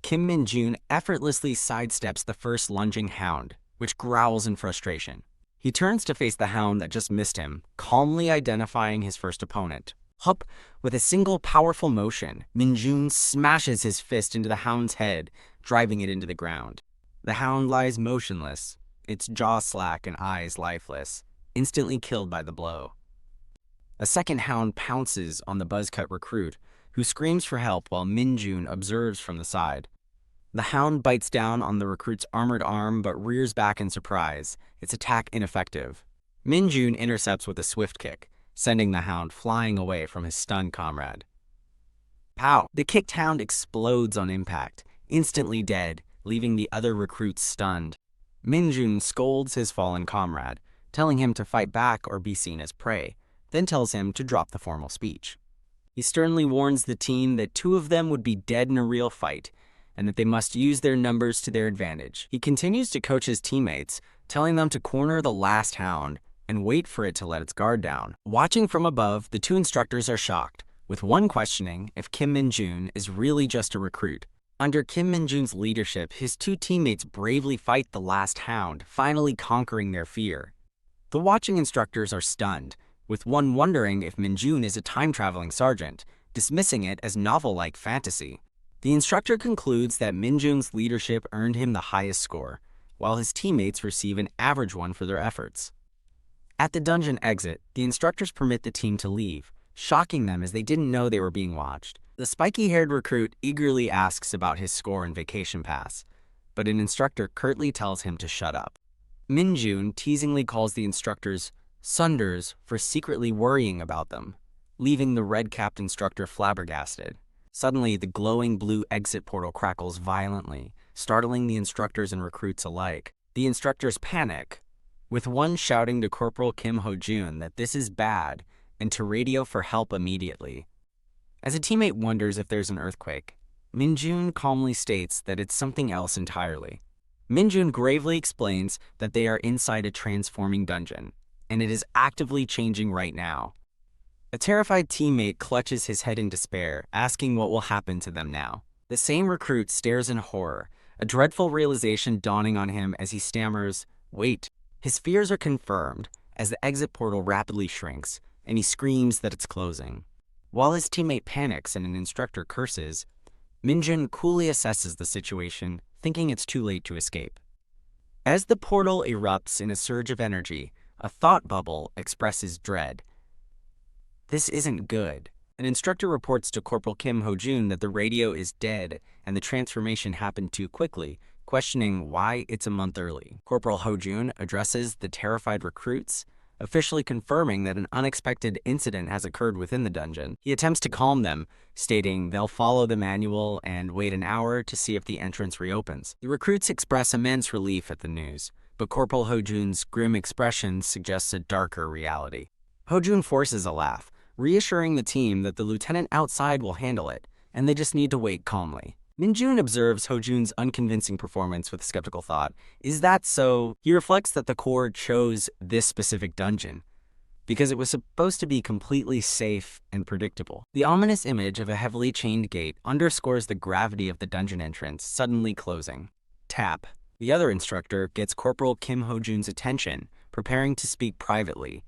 Kim Minjun effortlessly sidesteps the first lunging hound, which growls in frustration. He turns to face the hound that just missed him, calmly identifying his first opponent. Hup! With a single powerful motion, Minjun smashes his fist into the hound's head, driving it into the ground. The hound lies motionless, its jaw slack and eyes lifeless, instantly killed by the blow. A second hound pounces on the buzzcut recruit, who screams for help while Minjun observes from the side. The hound bites down on the recruit's armored arm but rears back in surprise, its attack ineffective. Minjun intercepts with a swift kick, sending the hound flying away from his stunned comrade. Pow! The kicked hound explodes on impact, instantly dead, leaving the other recruits stunned. Minjun scolds his fallen comrade, telling him to fight back or be seen as prey, then tells him to drop the formal speech. He sternly warns the team that 2 of them would be dead in a real fight, and that they must use their numbers to their advantage. He continues to coach his teammates, telling them to corner the last hound and wait for it to let its guard down. Watching from above, the 2 instructors are shocked, with one questioning if Kim Minjun is really just a recruit. Under Kim Minjun's leadership, his 2 teammates bravely fight the last hound, finally conquering their fear. The watching instructors are stunned, with one wondering if Minjun is a time-traveling sergeant, dismissing it as novel-like fantasy. The instructor concludes that Minjun's leadership earned him the highest score, while his teammates receive an average one for their efforts. At the dungeon exit, the instructors permit the team to leave, shocking them as they didn't know they were being watched. The spiky-haired recruit eagerly asks about his score and vacation pass, but an instructor curtly tells him to shut up. Minjun teasingly calls the instructors Sunders for secretly worrying about them, leaving the red-capped instructor flabbergasted. Suddenly, the glowing blue exit portal crackles violently, startling the instructors and recruits alike. The instructors panic, with one shouting to Corporal Kim Ho-jun that this is bad and to radio for help immediately. As a teammate wonders if there's an earthquake, Minjun calmly states that it's something else entirely. Minjun gravely explains that they are inside a transforming dungeon, and it is actively changing right now. A terrified teammate clutches his head in despair, asking what will happen to them now. The same recruit stares in horror, a dreadful realization dawning on him as he stammers, "Wait." His fears are confirmed as the exit portal rapidly shrinks, and he screams that it's closing. While his teammate panics and an instructor curses, Minjun coolly assesses the situation, thinking it's too late to escape. As the portal erupts in a surge of energy, a thought bubble expresses dread. This isn't good. An instructor reports to Corporal Kim Ho-jun that the radio is dead and the transformation happened too quickly, questioning why it's a month early. Corporal Ho-jun addresses the terrified recruits, officially confirming that an unexpected incident has occurred within the dungeon. He attempts to calm them, stating they'll follow the manual and wait an hour to see if the entrance reopens. The recruits express immense relief at the news, but Corporal Ho-jun's grim expression suggests a darker reality. Ho-jun forces a laugh, reassuring the team that the lieutenant outside will handle it, and they just need to wait calmly. Minjun observes Ho-jun's unconvincing performance with a skeptical thought. Is that so? He reflects that the Corps chose this specific dungeon because it was supposed to be completely safe and predictable. The ominous image of a heavily chained gate underscores the gravity of the dungeon entrance suddenly closing. Tap. The other instructor gets Corporal Kim Ho-jun's attention, preparing to speak privately.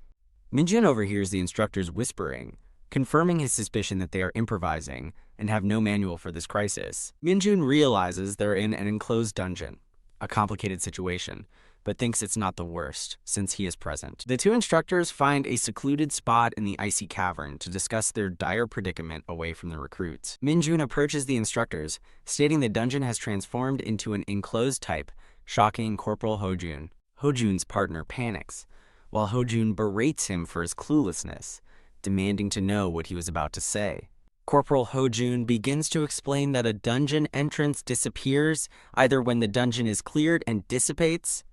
Minjun overhears the instructors whispering, confirming his suspicion that they are improvising and have no manual for this crisis. Minjun realizes they're in an enclosed dungeon, a complicated situation, but thinks it's not the worst, since he is present. The two instructors find a secluded spot in the icy cavern to discuss their dire predicament away from the recruits. Minjun approaches the instructors, stating the dungeon has transformed into an enclosed type, shocking Corporal Hojun. Hojun's partner panics, while Hojun berates him for his cluelessness, demanding to know what he was about to say. Corporal Hojun begins to explain that a dungeon entrance disappears either when the dungeon is cleared and dissipates,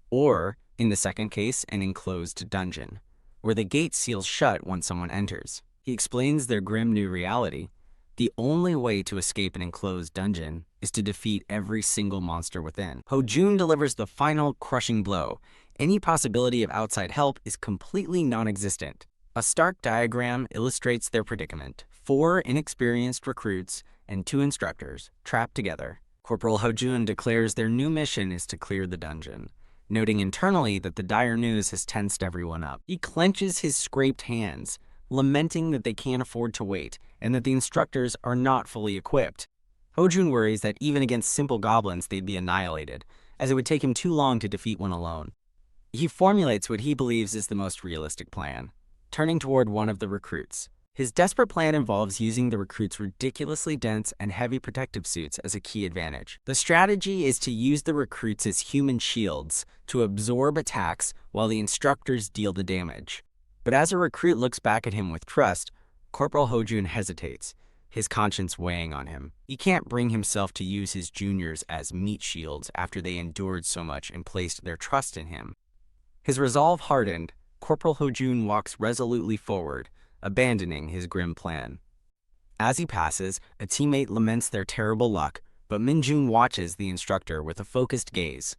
or, in the second case, an enclosed dungeon, where the gate seals shut once someone enters. He explains their grim new reality. The only way to escape an enclosed dungeon is to defeat every single monster within. Hojun delivers the final crushing blow. Any possibility of outside help is completely non-existent. A stark diagram illustrates their predicament. 4 inexperienced recruits and 2 instructors trapped together. Corporal Hojun declares their new mission is to clear the dungeon, noting internally that the dire news has tensed everyone up. He clenches his scraped hands, lamenting that they can't afford to wait and that the instructors are not fully equipped. Hojun worries that even against simple goblins they'd be annihilated, as it would take him too long to defeat one alone. He formulates what he believes is the most realistic plan, turning toward one of the recruits. His desperate plan involves using the recruit's ridiculously dense and heavy protective suits as a key advantage. The strategy is to use the recruits as human shields to absorb attacks while the instructors deal the damage. But as a recruit looks back at him with trust, Corporal Hojun hesitates, his conscience weighing on him. He can't bring himself to use his juniors as meat shields after they endured so much and placed their trust in him. His resolve hardened, Corporal Hojun walks resolutely forward, abandoning his grim plan. As he passes, a teammate laments their terrible luck, but Minjun watches the instructor with a focused gaze.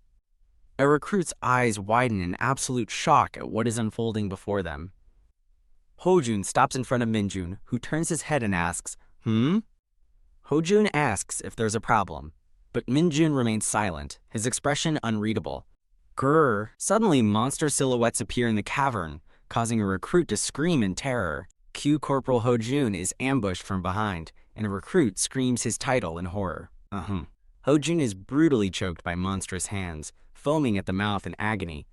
A recruit's eyes widen in absolute shock at what is unfolding before them. Hojun stops in front of Minjun, who turns his head and asks, Hojun asks if there's a problem, but Minjun remains silent, his expression unreadable. Grrr! Suddenly, monster silhouettes appear in the cavern, causing a recruit to scream in terror. Corporal Hojun is ambushed from behind, and a recruit screams his title in horror. Hojun is brutally choked by monstrous hands, foaming at the mouth in agony.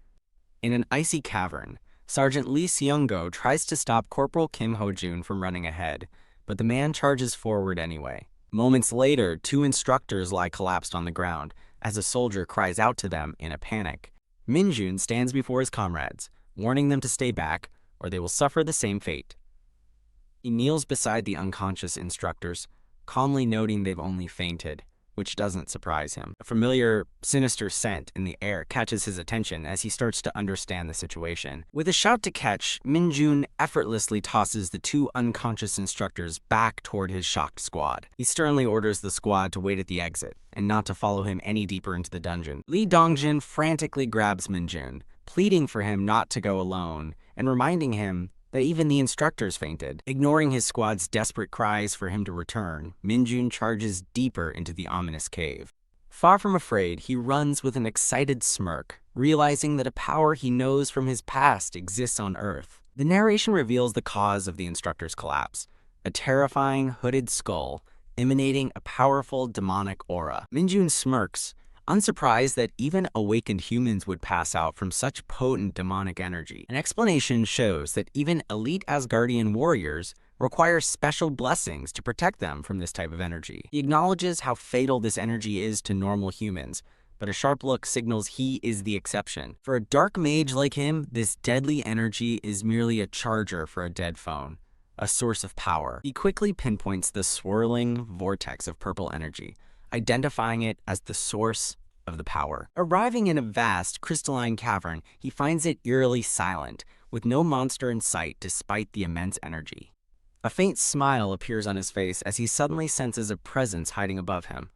In an icy cavern, Sergeant Lee Seung-go tries to stop Corporal Kim Hojun from running ahead, but the man charges forward anyway. Moments later, 2 instructors lie collapsed on the ground, as a soldier cries out to them in a panic. Minjun stands before his comrades, warning them to stay back, or they will suffer the same fate. He kneels beside the unconscious instructors, calmly noting they've only fainted, which doesn't surprise him. A familiar, sinister scent in the air catches his attention as he starts to understand the situation. With a shout to catch, Minjun effortlessly tosses the 2 unconscious instructors back toward his shocked squad. He sternly orders the squad to wait at the exit, and not to follow him any deeper into the dungeon. Lee Dongjin frantically grabs Minjun, pleading for him not to go alone, and reminding him that even the instructors fainted. Ignoring his squad's desperate cries for him to return, Minjun charges deeper into the ominous cave. Far from afraid, he runs with an excited smirk, realizing that a power he knows from his past exists on Earth. The narration reveals the cause of the instructor's collapse, a terrifying hooded skull emanating a powerful demonic aura. Minjun smirks, unsurprised that even awakened humans would pass out from such potent demonic energy. An explanation shows that even elite Asgardian warriors require special blessings to protect them from this type of energy. He acknowledges how fatal this energy is to normal humans, but a sharp look signals he is the exception. For a dark mage like him, this deadly energy is merely a charger for a dead phone, a source of power. He quickly pinpoints the swirling vortex of purple energy, identifying it as the source of the power. Arriving in a vast, crystalline cavern, he finds it eerily silent, with no monster in sight despite the immense energy. A faint smile appears on his face as he suddenly senses a presence hiding above him.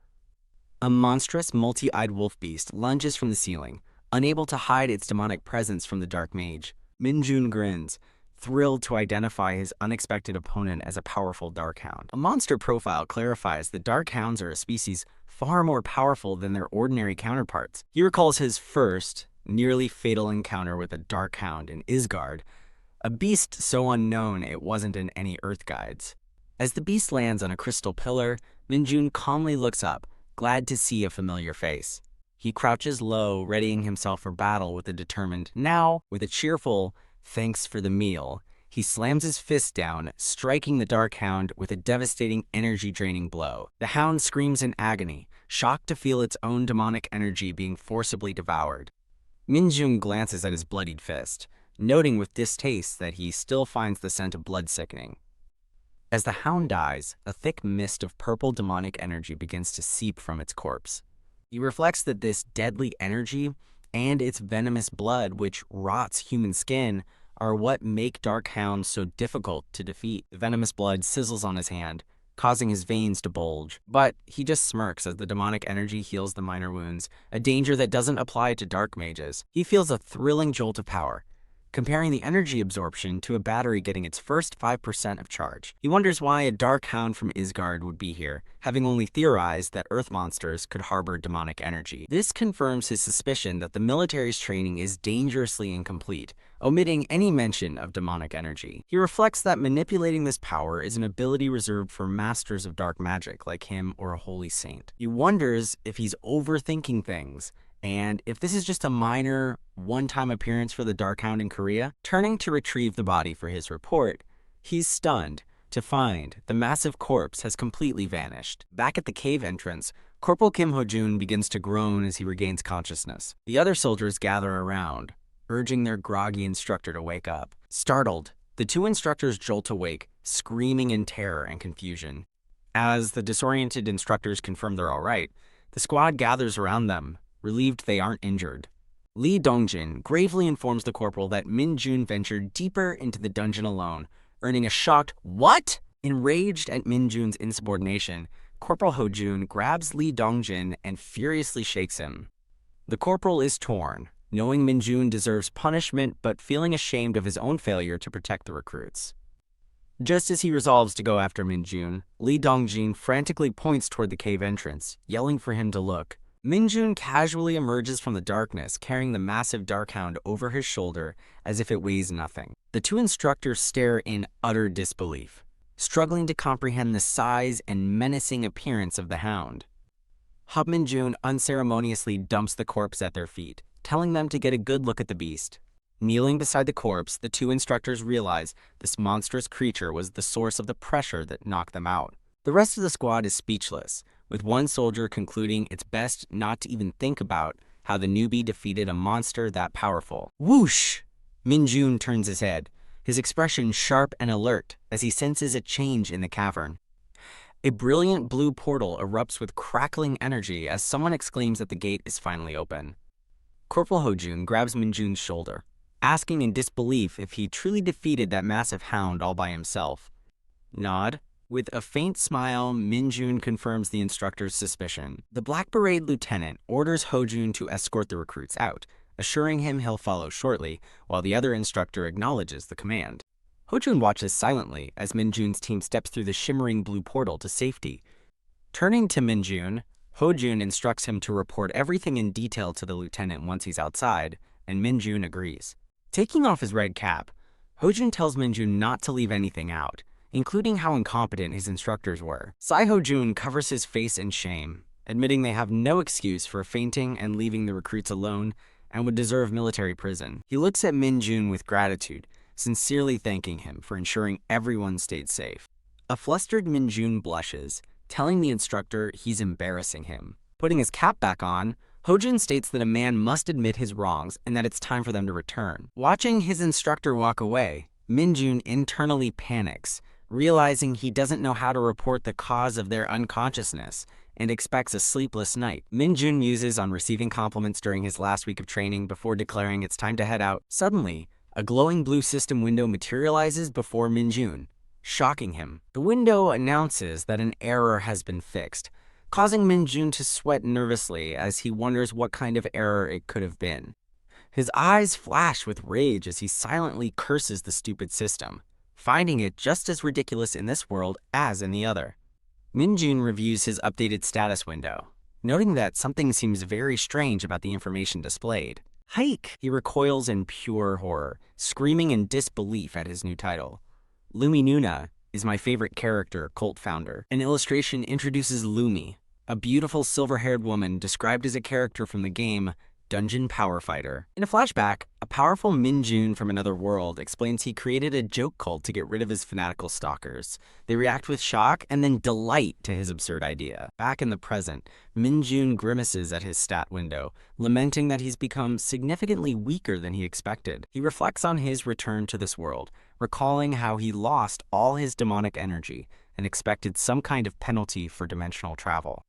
A monstrous, multi-eyed wolf beast lunges from the ceiling, unable to hide its demonic presence from the dark mage. Minjun grins, thrilled to identify his unexpected opponent as a powerful darkhound. A monster profile clarifies that darkhounds are a species far more powerful than their ordinary counterparts. He recalls his first, nearly fatal encounter with a darkhound in Isgard, a beast so unknown it wasn't in any Earth guides. As the beast lands on a crystal pillar, Minjun calmly looks up, glad to see a familiar face. He crouches low, readying himself for battle with a determined "now." With a cheerful "thanks for the meal," he slams his fist down, striking the Dark Hound with a devastating energy-draining blow. The hound screams in agony, shocked to feel its own demonic energy being forcibly devoured. Minjun glances at his bloodied fist, noting with distaste that he still finds the scent of blood sickening. As the hound dies, a thick mist of purple demonic energy begins to seep from its corpse. He reflects that this deadly energy and its venomous blood, which rots human skin, are what make dark hounds so difficult to defeat. The venomous blood sizzles on his hand, causing his veins to bulge. But he just smirks as the demonic energy heals the minor wounds, a danger that doesn't apply to dark mages. He feels a thrilling jolt of power, comparing the energy absorption to a battery getting its first 5% of charge. He wonders why a dark hound from Isgard would be here, having only theorized that earth monsters could harbor demonic energy. This confirms his suspicion that the military's training is dangerously incomplete, omitting any mention of demonic energy. He reflects that manipulating this power is an ability reserved for masters of dark magic like him or a holy saint. He wonders if he's overthinking things, and if this is just a minor, one-time appearance for the Dark Hound in Korea. Turning to retrieve the body for his report, he's stunned to find the massive corpse has completely vanished. Back at the cave entrance, Corporal Kim Ho-jun begins to groan as he regains consciousness. The other soldiers gather around, urging their groggy instructor to wake up. Startled, the two instructors jolt awake, screaming in terror and confusion. As the disoriented instructors confirm they're all right, the squad gathers around them, relieved they aren't injured. Lee Dongjin gravely informs the corporal that Minjun ventured deeper into the dungeon alone, earning a shocked "What?" Enraged at Minjun's insubordination, Corporal Ho-jun grabs Lee Dongjin and furiously shakes him. The corporal is torn, knowing Minjun deserves punishment but feeling ashamed of his own failure to protect the recruits. Just as he resolves to go after Minjun, Lee Dongjin frantically points toward the cave entrance, yelling for him to look. Minjun casually emerges from the darkness, carrying the massive dark hound over his shoulder as if it weighs nothing. The two instructors stare in utter disbelief, struggling to comprehend the size and menacing appearance of the hound. Minjun unceremoniously dumps the corpse at their feet, telling them to get a good look at the beast. Kneeling beside the corpse, the two instructors realize this monstrous creature was the source of the pressure that knocked them out. The rest of the squad is speechless, with one soldier concluding it's best not to even think about how the newbie defeated a monster that powerful. Whoosh! Minjun turns his head, his expression sharp and alert as he senses a change in the cavern. A brilliant blue portal erupts with crackling energy as someone exclaims that the gate is finally open. Corporal Ho-jun grabs Minjun's shoulder, asking in disbelief if he truly defeated that massive hound all by himself. Nod. With a faint smile, Minjun confirms the instructor's suspicion. The Black Beret lieutenant orders Ho-jun to escort the recruits out, assuring him he'll follow shortly, while the other instructor acknowledges the command. Ho-jun watches silently as Minjun's team steps through the shimmering blue portal to safety. Turning to Minjun, Ho-jun instructs him to report everything in detail to the lieutenant once he's outside, and Minjun agrees. Taking off his red cap, Ho-jun tells Minjun not to leave anything out, including how incompetent his instructors were. Ho-jun covers his face in shame, admitting they have no excuse for fainting and leaving the recruits alone and would deserve military prison. He looks at Minjun with gratitude, sincerely thanking him for ensuring everyone stayed safe. A flustered Minjun blushes, telling the instructor he's embarrassing him. Putting his cap back on, Ho-jun states that a man must admit his wrongs and that it's time for them to return. Watching his instructor walk away, Minjun internally panics, realizing he doesn't know how to report the cause of their unconsciousness and expects a sleepless night. Minjun muses on receiving compliments during his last week of training before declaring it's time to head out. Suddenly, a glowing blue system window materializes before Minjun, shocking him. The window announces that an error has been fixed, causing Minjun to sweat nervously as he wonders what kind of error it could have been. His eyes flash with rage as he silently curses the stupid system, finding it just as ridiculous in this world as in the other. Minjun reviews his updated status window, noting that something seems very strange about the information displayed. Hike! He recoils in pure horror, screaming in disbelief at his new title. Lumi Nuna is my favorite character, cult founder. An illustration introduces Lumi, a beautiful silver-haired woman described as a character from the game Dungeon Power Fighter. In a flashback, a powerful Minjun from another world explains he created a joke cult to get rid of his fanatical stalkers. They react with shock and then delight to his absurd idea. Back in the present, Minjun grimaces at his stat window, lamenting that he's become significantly weaker than he expected. He reflects on his return to this world, recalling how he lost all his demonic energy and expected some kind of penalty for dimensional travel.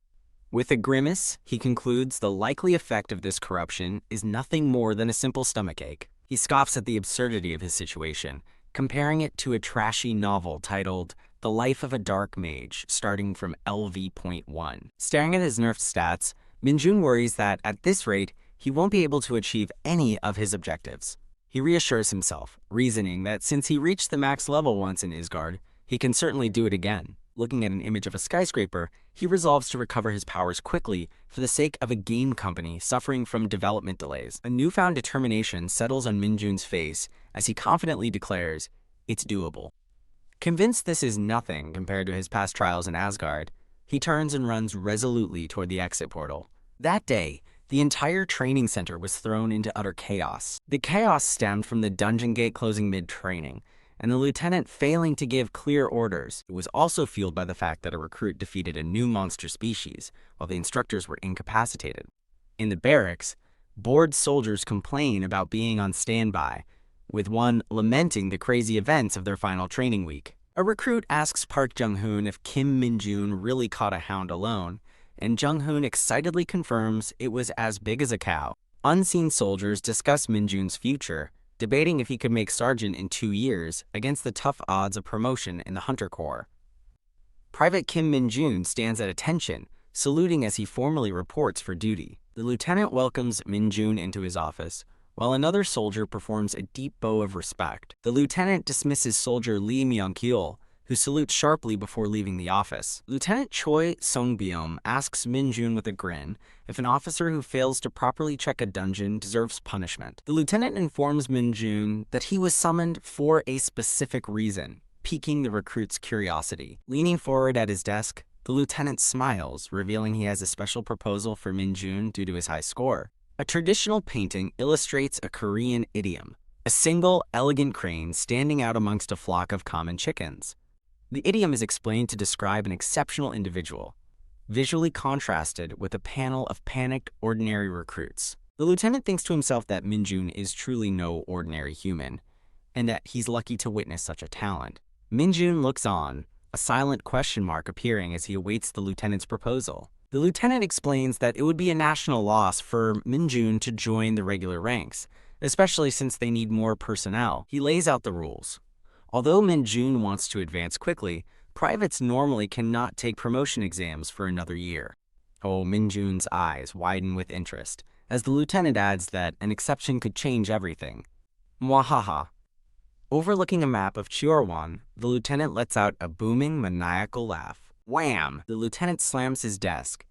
With a grimace, he concludes the likely effect of this corruption is nothing more than a simple stomachache. He scoffs at the absurdity of his situation, comparing it to a trashy novel titled The Life of a Dark Mage, starting from LV.1. Staring at his nerfed stats, Minjun worries that, at this rate, he won't be able to achieve any of his objectives. He reassures himself, reasoning that since he reached the max level once in Isgard, he can certainly do it again. Looking at an image of a skyscraper, he resolves to recover his powers quickly for the sake of a game company suffering from development delays. A newfound determination settles on Minjun's face as he confidently declares, "It's doable." Convinced this is nothing compared to his past trials in Asgard, he turns and runs resolutely toward the exit portal. That day, the entire training center was thrown into utter chaos. The chaos stemmed from the dungeon gate closing mid-training, and the lieutenant failing to give clear orders. It was also fueled by the fact that a recruit defeated a new monster species, while the instructors were incapacitated. In the barracks, bored soldiers complain about being on standby, with one lamenting the crazy events of their final training week. A recruit asks Park Jung-hoon if Kim Min-joon really caught a hound alone, and Jung-hoon excitedly confirms it was as big as a cow. Unseen soldiers discuss Min-joon's future, debating if he could make sergeant in 2 years against the tough odds of promotion in the Hunter Corps. Private Kim Min-joon stands at attention, saluting as he formally reports for duty. The lieutenant welcomes Min-joon into his office, while another soldier performs a deep bow of respect. The lieutenant dismisses soldier Lee Myung-kyul, who salutes sharply before leaving the office. Lieutenant Choi Sung-byum asks Min-joon with a grin if an officer who fails to properly check a dungeon deserves punishment. The lieutenant informs Min-joon that he was summoned for a specific reason, piquing the recruit's curiosity. Leaning forward at his desk, the lieutenant smiles, revealing he has a special proposal for Min-joon due to his high score. A traditional painting illustrates a Korean idiom, a single, elegant crane standing out amongst a flock of common chickens. The idiom is explained to describe an exceptional individual, visually contrasted with a panel of panicked, ordinary recruits. The lieutenant thinks to himself that Min-joon is truly no ordinary human, and that he's lucky to witness such a talent. Min-joon looks on, a silent question mark appearing as he awaits the lieutenant's proposal. The lieutenant explains that it would be a national loss for Min-joon to join the regular ranks, especially since they need more personnel. He lays out the rules. Although Min-joon wants to advance quickly, privates normally cannot take promotion exams for another year. Oh, Min-joon's eyes widen with interest, as the lieutenant adds that an exception could change everything. Mwahaha. Overlooking a map of Cheorwan, the lieutenant lets out a booming, maniacal laugh. Wham! The lieutenant slams his desk,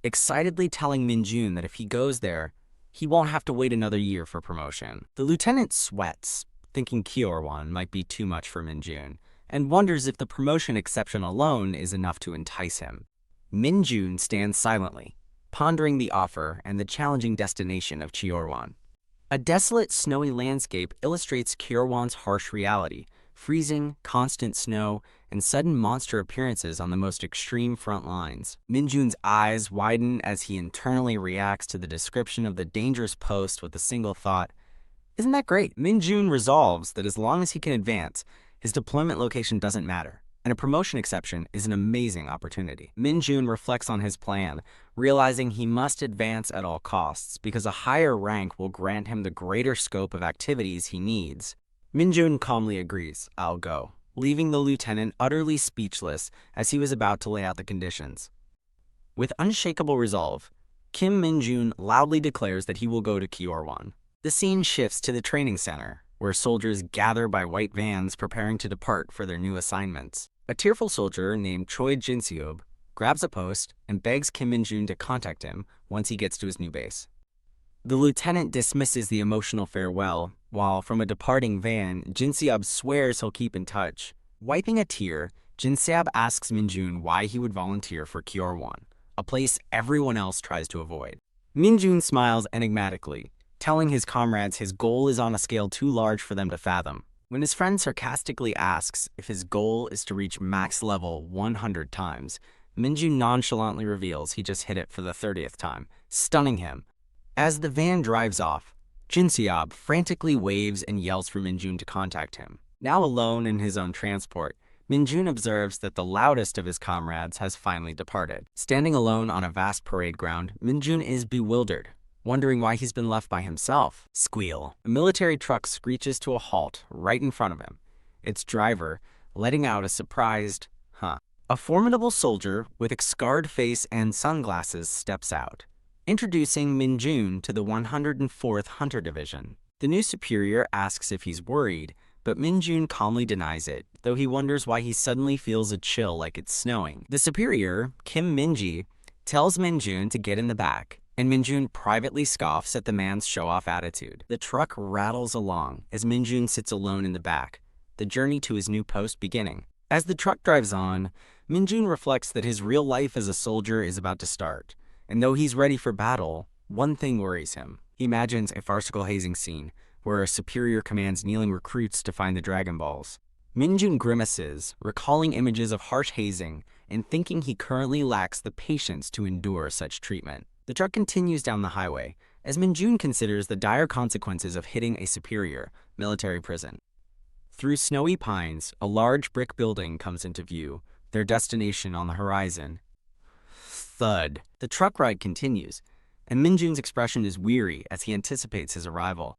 excitedly telling Min-joon that if he goes there, he won't have to wait another year for promotion. The lieutenant sweats, thinking Cheorwan might be too much for Min-joon, and wonders if the promotion exception alone is enough to entice him. Min-joon stands silently, pondering the offer and the challenging destination of Cheorwan. A desolate, snowy landscape illustrates Cheorwan's harsh reality: freezing, constant snow, and sudden monster appearances on the most extreme front lines. Min-joon's eyes widen as he internally reacts to the description of the dangerous post with a single thought: isn't that great? Min-joon resolves that as long as he can advance, his deployment location doesn't matter, and a promotion exception is an amazing opportunity. Min-joon reflects on his plan, realizing he must advance at all costs because a higher rank will grant him the greater scope of activities he needs. Min-joon calmly agrees, "I'll go," leaving the lieutenant utterly speechless as he was about to lay out the conditions. With unshakable resolve, Kim Min-joon loudly declares that he will go to Cheorwan. The scene shifts to the training center, where soldiers gather by white vans preparing to depart for their new assignments. A tearful soldier named Choi Jin-seob grabs a post and begs Kim Min-joon to contact him once he gets to his new base. The lieutenant dismisses the emotional farewell, while from a departing van, Jinseob swears he'll keep in touch. Wiping a tear, Jinseob asks Minjun why he would volunteer for Kyorwon, a place everyone else tries to avoid. Minjun smiles enigmatically, telling his comrades his goal is on a scale too large for them to fathom. When his friend sarcastically asks if his goal is to reach max level 100 times, Minjun nonchalantly reveals he just hit it for the 30th time, stunning him. As the van drives off, Jinseob frantically waves and yells for Minjun to contact him. Now alone in his own transport, Minjun observes that the loudest of his comrades has finally departed. Standing alone on a vast parade ground, Minjun is bewildered, wondering why he's been left by himself. Squeal. A military truck screeches to a halt right in front of him, its driver letting out a surprised, huh. A formidable soldier with a scarred face and sunglasses steps out, introducing Minjun to the 104th Hunter Division. The new superior asks if he's worried, but Minjun calmly denies it, though he wonders why he suddenly feels a chill like it's snowing. The superior, Kim Minji, tells Minjun to get in the back, and Minjun privately scoffs at the man's show-off attitude. The truck rattles along as Minjun sits alone in the back, the journey to his new post beginning. As the truck drives on, Minjun reflects that his real life as a soldier is about to start, and though he's ready for battle, one thing worries him. He imagines a farcical hazing scene, where a superior commands kneeling recruits to find the Dragon Balls. Minjun grimaces, recalling images of harsh hazing, and thinking he currently lacks the patience to endure such treatment. The truck continues down the highway, as Minjun considers the dire consequences of hitting a superior military prison. Through snowy pines, a large brick building comes into view, their destination on the horizon. Thud. The truck ride continues, and Minjun's expression is weary as he anticipates his arrival.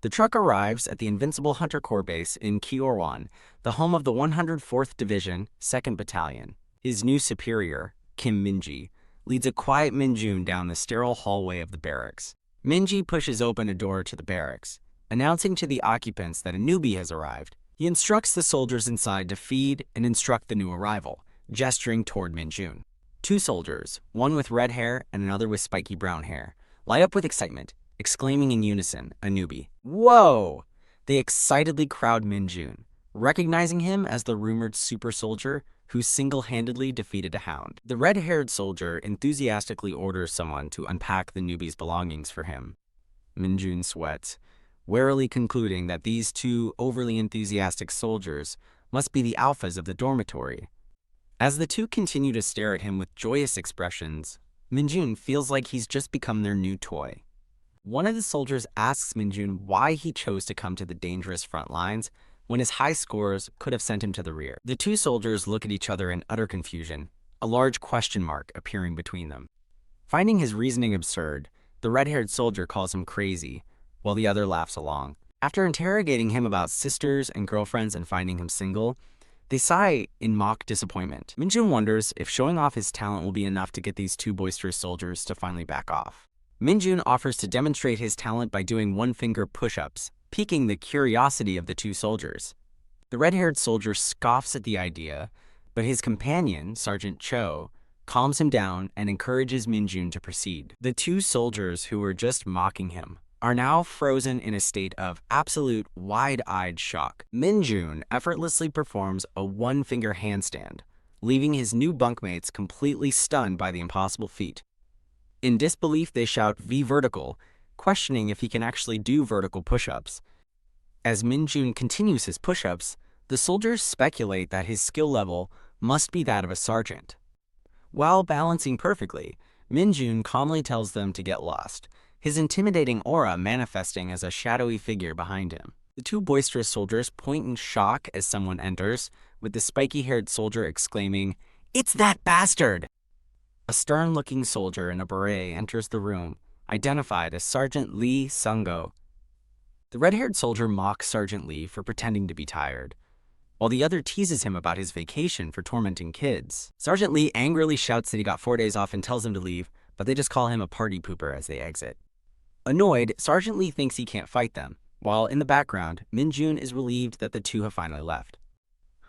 The truck arrives at the Invincible Hunter Corps base in Kyorwon, the home of the 104th Division, 2nd Battalion. His new superior, Kim Minji, leads a quiet Minjun down the sterile hallway of the barracks. Minji pushes open a door to the barracks, announcing to the occupants that a newbie has arrived. He instructs the soldiers inside to feed and instruct the new arrival, gesturing toward Minjun. Two soldiers, one with red hair and another with spiky brown hair, light up with excitement, exclaiming in unison, a newbie. Whoa! They excitedly crowd Minjun, recognizing him as the rumored super soldier who single-handedly defeated a hound. The red-haired soldier enthusiastically orders someone to unpack the newbie's belongings for him. Minjun sweats, warily concluding that these two overly enthusiastic soldiers must be the alphas of the dormitory. As the two continue to stare at him with joyous expressions, Minjun feels like he's just become their new toy. One of the soldiers asks Minjun why he chose to come to the dangerous front lines when his high scores could have sent him to the rear. The two soldiers look at each other in utter confusion, a large question mark appearing between them. Finding his reasoning absurd, the red-haired soldier calls him crazy, while the other laughs along. After interrogating him about sisters and girlfriends and finding him single, they sigh in mock disappointment. Minjun wonders if showing off his talent will be enough to get these two boisterous soldiers to finally back off. Minjun offers to demonstrate his talent by doing one-finger push-ups, piquing the curiosity of the two soldiers. The red-haired soldier scoffs at the idea, but his companion, Sergeant Cho, calms him down and encourages Minjun to proceed. The two soldiers who were just mocking him are now frozen in a state of absolute wide-eyed shock. Minjun effortlessly performs a one-finger handstand, leaving his new bunkmates completely stunned by the impossible feat. In disbelief, they shout "V vertical," questioning if he can actually do vertical push-ups. As Minjun continues his push-ups, the soldiers speculate that his skill level must be that of a sergeant. While balancing perfectly, Minjun calmly tells them to get lost, his intimidating aura manifesting as a shadowy figure behind him. The two boisterous soldiers point in shock as someone enters, with the spiky-haired soldier exclaiming, "It's that bastard!" A stern-looking soldier in a beret enters the room, identified as Sergeant Lee Sungo. The red-haired soldier mocks Sergeant Lee for pretending to be tired, while the other teases him about his vacation for tormenting kids. Sergeant Lee angrily shouts that he got 4 days off and tells him to leave, but they just call him a party pooper as they exit. Annoyed, Sergeant Lee thinks he can't fight them, while in the background, Minjun is relieved that the two have finally left.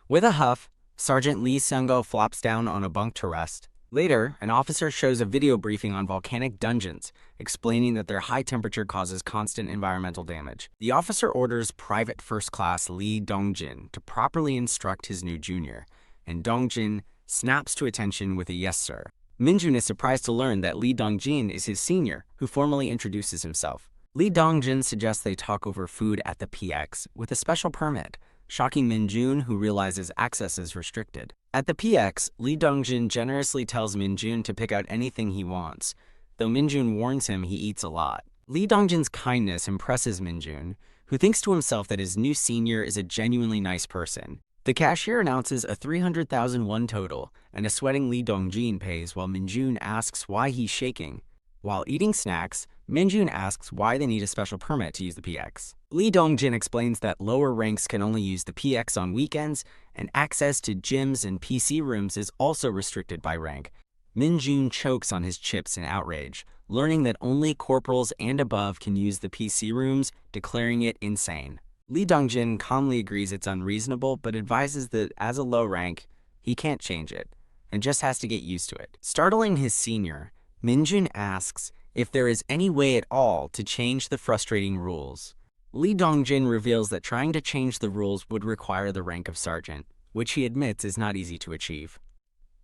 With a huff, Sergeant Lee Sungo flops down on a bunk to rest, Later, an officer shows a video briefing on volcanic dungeons, explaining that their high temperature causes constant environmental damage. The officer orders Private First Class Lee Dongjin to properly instruct his new junior, and Dongjin snaps to attention with a yes sir. Minjun is surprised to learn that Lee Dongjin is his senior, who formally introduces himself. Lee Dongjin suggests they talk over food at the PX with a special permit, shocking Minjun, who realizes access is restricted. At the PX, Lee Dongjin generously tells Minjun to pick out anything he wants, though Minjun warns him he eats a lot. Lee Dongjin's kindness impresses Minjun, who thinks to himself that his new senior is a genuinely nice person. The cashier announces a 300,000 won total, and a sweating Lee Dongjin pays while Minjun asks why he's shaking. While eating snacks, Minjun asks why they need a special permit to use the PX. Lee Dongjin explains that lower ranks can only use the PX on weekends, and access to gyms and PC rooms is also restricted by rank. Minjun chokes on his chips in outrage, learning that only corporals and above can use the PC rooms, declaring it insane. Lee Dongjin calmly agrees it's unreasonable, but advises that as a low rank, he can't change it, and just has to get used to it. Startling his senior, Minjun asks if there is any way at all to change the frustrating rules. Lee Dongjin reveals that trying to change the rules would require the rank of sergeant, which he admits is not easy to achieve.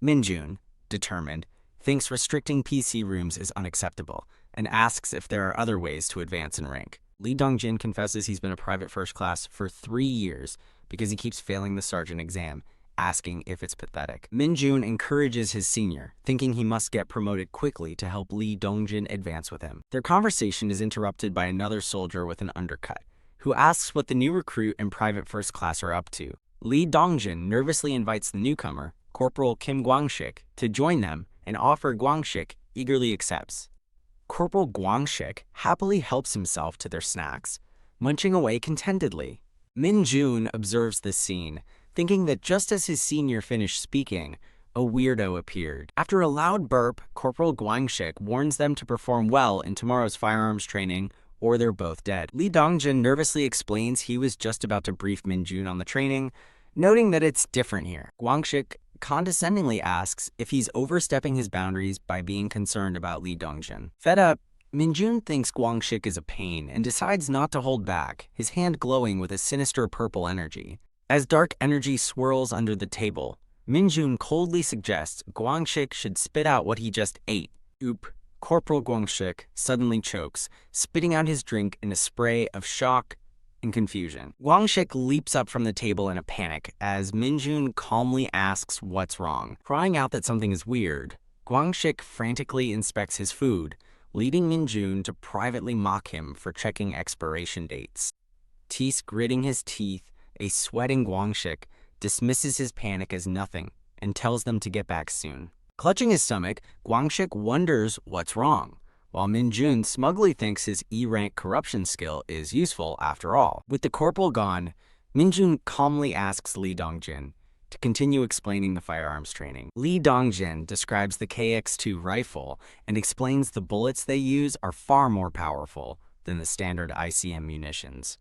Minjun, determined, thinks restricting PC rooms is unacceptable, and asks if there are other ways to advance in rank. Lee Dongjin confesses he's been a private first class for 3 years because he keeps failing the sergeant exam, asking if it's pathetic. Minjun encourages his senior, thinking he must get promoted quickly to help Lee Dongjin advance with him. Their conversation is interrupted by another soldier with an undercut, who asks what the new recruit and private first class are up to. Lee Dongjin nervously invites the newcomer, Corporal Kim Gwangshik, to join them, and offer Gwangshik eagerly accepts. Corporal Gwangshik happily helps himself to their snacks, munching away contentedly. Minjun observes this scene, thinking that just as his senior finished speaking, a weirdo appeared. After a loud burp, Corporal Gwangshik warns them to perform well in tomorrow's firearms training, or they're both dead. Lee Dongjin nervously explains he was just about to brief Minjun on the training, noting that it's different here. Gwangshik condescendingly asks if he's overstepping his boundaries by being concerned about Lee Dongjin. Fed up, Minjun thinks Gwangshik is a pain and decides not to hold back, his hand glowing with a sinister purple energy. As dark energy swirls under the table, Minjun coldly suggests Gwangshik should spit out what he just ate. Oop. Corporal Gwangshik suddenly chokes, spitting out his drink in a spray of shock and confusion. Gwangshik leaps up from the table in a panic as Minjun calmly asks what's wrong. Crying out that something is weird, Gwangshik frantically inspects his food, leading Minjun to privately mock him for checking expiration dates. Teeth gritting his teeth, a sweating Gwangshik dismisses his panic as nothing and tells them to get back soon. Clutching his stomach, Gwangshik wonders what's wrong, while Minjun smugly thinks his E-rank corruption skill is useful after all. With the corporal gone, Minjun calmly asks Lee Dongjin to continue explaining the firearms training. Lee Dongjin describes the KX-2 rifle and explains the bullets they use are far more powerful than the standard ICM munitions.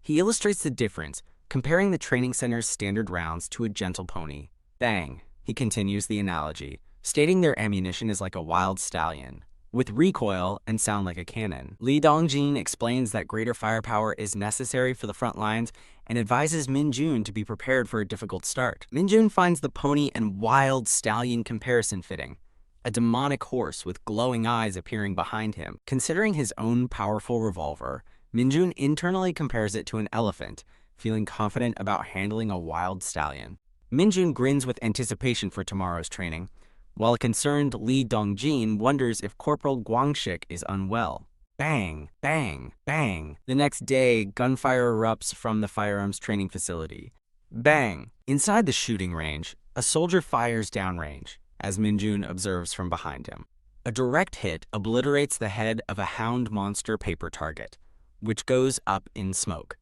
He illustrates the difference, comparing the training center's standard rounds to a gentle pony. Bang, he continues the analogy, stating their ammunition is like a wild stallion, with recoil and sound like a cannon. Lee Dongjin explains that greater firepower is necessary for the front lines and advises Minjun to be prepared for a difficult start. Minjun finds the pony and wild stallion comparison fitting, a demonic horse with glowing eyes appearing behind him. Considering his own powerful revolver, Minjun internally compares it to an elephant, feeling confident about handling a wild stallion. Minjun grins with anticipation for tomorrow's training, while a concerned Lee Dongjin wonders if Corporal Gwangshik is unwell. Bang, bang, bang. The next day, gunfire erupts from the firearms training facility. Bang. Inside the shooting range, a soldier fires downrange, as Minjun observes from behind him. A direct hit obliterates the head of a hound monster paper target, which goes up in smoke.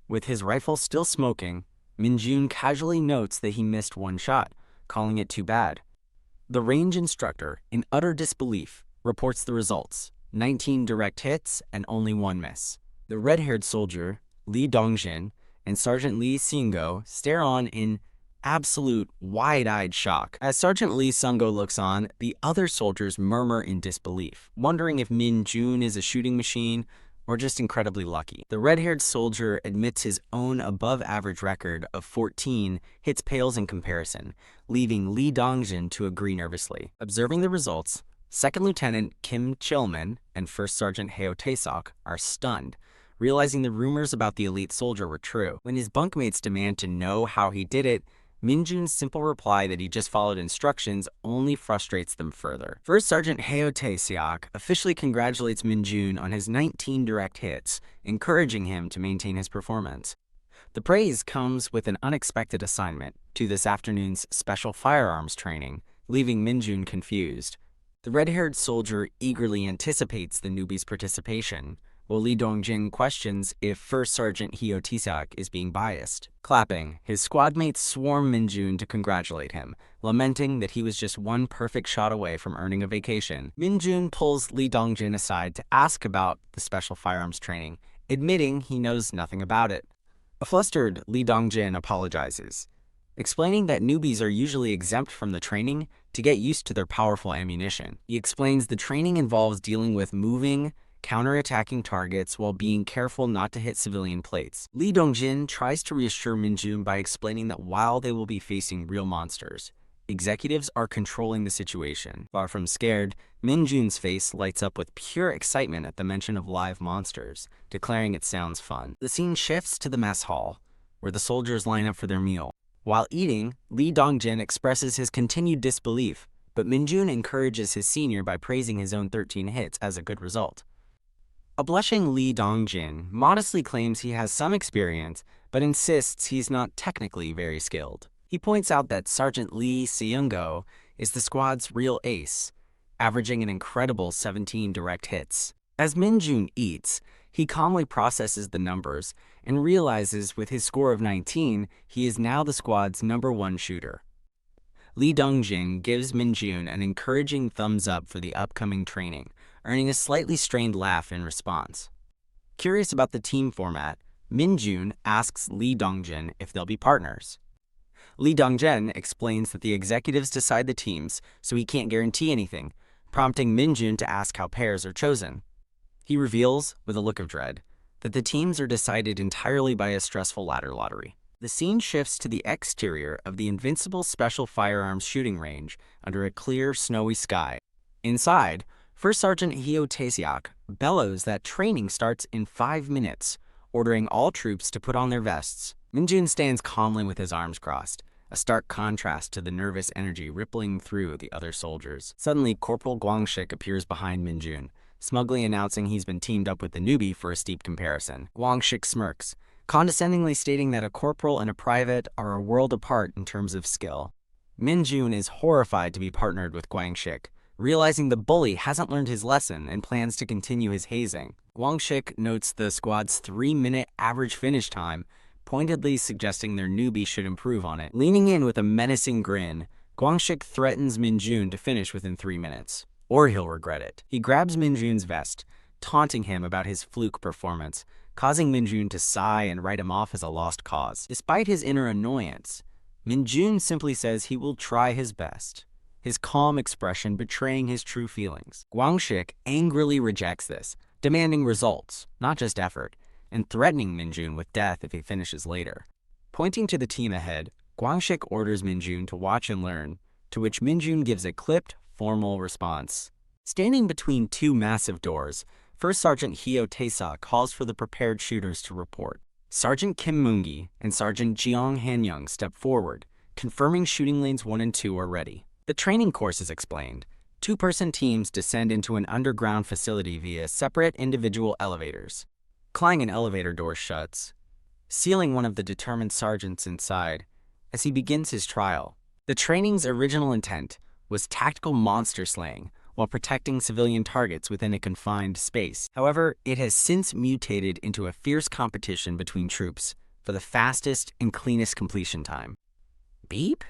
With his rifle still smoking, Minjun casually notes that he missed one shot, calling it too bad. The range instructor, in utter disbelief, reports the results: 19 direct hits and only 1 miss. The red-haired soldier, Lee Dongjin, and Sergeant Lee Singo stare on in absolute wide-eyed shock. As Sergeant Lee Sungo looks on, the other soldiers murmur in disbelief, wondering if Min Jun is a shooting machine or just incredibly lucky. The red-haired soldier admits his own above-average record of 14 hits pales in comparison, leaving Lee Dongjin to agree nervously. Observing the results, Second Lieutenant Kim Chilman and First Sergeant Heo Taesok are stunned, realizing the rumors about the elite soldier were true. When his bunkmates demand to know how he did it, Minjun's simple reply that he just followed instructions only frustrates them further. First Sergeant Heo Tae-seok officially congratulates Minjun on his 19 direct hits, encouraging him to maintain his performance. The praise comes with an unexpected assignment to this afternoon's special firearms training, leaving Minjun confused. The red-haired soldier eagerly anticipates the newbie's participation, while Lee Dongjin questions if First Sergeant Heo Tae-seok is being biased. Clapping, his squad mates swarm Minjun to congratulate him, lamenting that he was just one perfect shot away from earning a vacation. Minjun pulls Lee Dongjin aside to ask about the special firearms training, admitting he knows nothing about it. A flustered Lee Dongjin apologizes, explaining that newbies are usually exempt from the training to get used to their powerful ammunition. He explains the training involves dealing with moving, counter-attacking targets while being careful not to hit civilian plates. Lee Dongjin tries to reassure Minjun by explaining that while they will be facing real monsters, executives are controlling the situation. Far from scared, Minjun's face lights up with pure excitement at the mention of live monsters, declaring it sounds fun. The scene shifts to the mess hall, where the soldiers line up for their meal. While eating, Lee Dongjin expresses his continued disbelief, but Minjun encourages his senior by praising his own 13 hits as a good result. A blushing Lee Dongjin modestly claims he has some experience, but insists he's not technically very skilled. He points out that Sergeant Lee Seung-go is the squad's real ace, averaging an incredible 17 direct hits. As Minjun eats, he calmly processes the numbers and realizes with his score of 19, he is now the squad's #1 shooter. Lee Dongjin gives Minjun an encouraging thumbs up for the upcoming training, earning a slightly strained laugh in response. Curious about the team format, Minjun asks Lee Dongjin if they'll be partners. Lee Dongjin explains that the executives decide the teams, so he can't guarantee anything, prompting Minjun to ask how pairs are chosen. He reveals, with a look of dread, that the teams are decided entirely by a stressful ladder lottery. The scene shifts to the exterior of the invincible special firearms shooting range under a clear, snowy sky. Inside, First Sergeant Heo Tae-seok bellows that training starts in 5 minutes, ordering all troops to put on their vests. Minjun stands calmly with his arms crossed, a stark contrast to the nervous energy rippling through the other soldiers. Suddenly, Corporal Gwangshik appears behind Minjun, smugly announcing he's been teamed up with the newbie for a steep comparison. Gwangshik smirks, condescendingly stating that a corporal and a private are a world apart in terms of skill. Minjun is horrified to be partnered with Gwangshik, realizing the bully hasn't learned his lesson and plans to continue his hazing. Gwangshik notes the squad's 3-minute average finish time, pointedly suggesting their newbie should improve on it. Leaning in with a menacing grin, Gwangshik threatens Minjun to finish within 3 minutes, or he'll regret it. He grabs Minjun's vest, taunting him about his fluke performance, causing Minjun to sigh and write him off as a lost cause. Despite his inner annoyance, Minjun simply says he will try his best, his calm expression betraying his true feelings. Gwangshik angrily rejects this, demanding results, not just effort, and threatening Minjun with death if he finishes later. Pointing to the team ahead, Gwangshik orders Minjun to watch and learn, to which Minjun gives a clipped, formal response. Standing between 2 massive doors, First Sergeant Heo Tae-seok calls for the prepared shooters to report. Sergeant Kim Moongi and Sergeant Jeong Han-young step forward, confirming shooting lanes 1 and 2 are ready. The training course is explained. 2-person teams descend into an underground facility via separate individual elevators. Clang an elevator door shuts, sealing one of the determined sergeants inside as he begins his trial. The training's original intent was tactical monster slaying while protecting civilian targets within a confined space. However, it has since mutated into a fierce competition between troops for the fastest and cleanest completion time. Beep?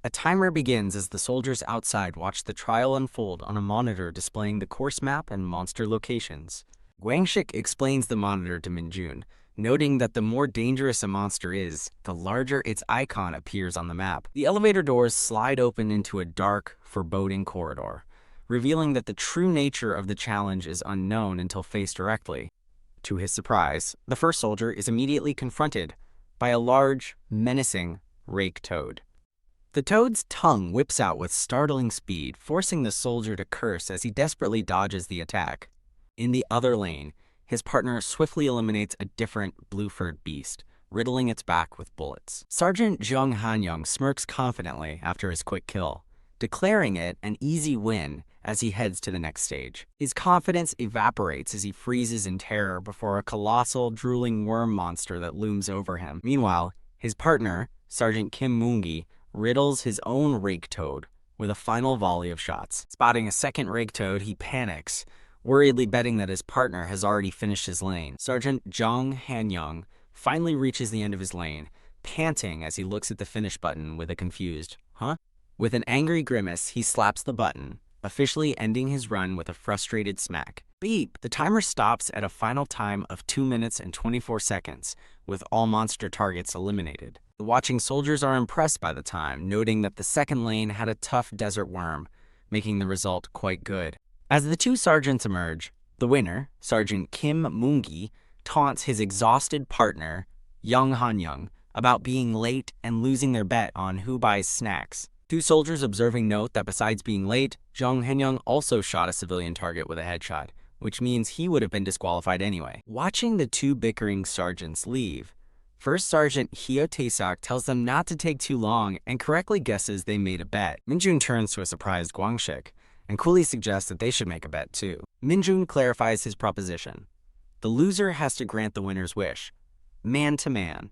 A timer begins as the soldiers outside watch the trial unfold on a monitor displaying the course map and monster locations. Gwangshik explains the monitor to Minjun, noting that the more dangerous a monster is, the larger its icon appears on the map. The elevator doors slide open into a dark, foreboding corridor, revealing that the true nature of the challenge is unknown until faced directly. To his surprise, the first soldier is immediately confronted by a large, menacing rake toad. The toad's tongue whips out with startling speed, forcing the soldier to curse as he desperately dodges the attack. In the other lane, his partner swiftly eliminates a different blue-furred beast, riddling its back with bullets. Sergeant Jung Hanyang smirks confidently after his quick kill, declaring it an easy win as he heads to the next stage. His confidence evaporates as he freezes in terror before a colossal, drooling worm monster that looms over him. Meanwhile, his partner, Sergeant Kim Moongi, riddles his own rake toad with a final volley of shots. Spotting a second rake toad, he panics, worriedly betting that his partner has already finished his lane. Sergeant Jung Hanyang finally reaches the end of his lane, panting as he looks at the finish button with a confused, "Huh?" With an angry grimace, he slaps the button, officially ending his run with a frustrated smack. Beep! The timer stops at a final time of 2 minutes and 24 seconds, with all monster targets eliminated. The watching soldiers are impressed by the time, noting that the second lane had a tough desert worm, making the result quite good. As the two sergeants emerge, the winner, Sergeant Kim Moongi, taunts his exhausted partner, Jung Hanyang, about being late and losing their bet on who buys snacks. Two soldiers observing note that besides being late, Jung Hanyang also shot a civilian target with a headshot, which means he would have been disqualified anyway. Watching the two bickering sergeants leave, First Sergeant Hyo Tae-sok tells them not to take too long and correctly guesses they made a bet. Minjun turns to a surprised Gwangshik and coolly suggests that they should make a bet too. Minjun clarifies his proposition. The loser has to grant the winner's wish, man to man.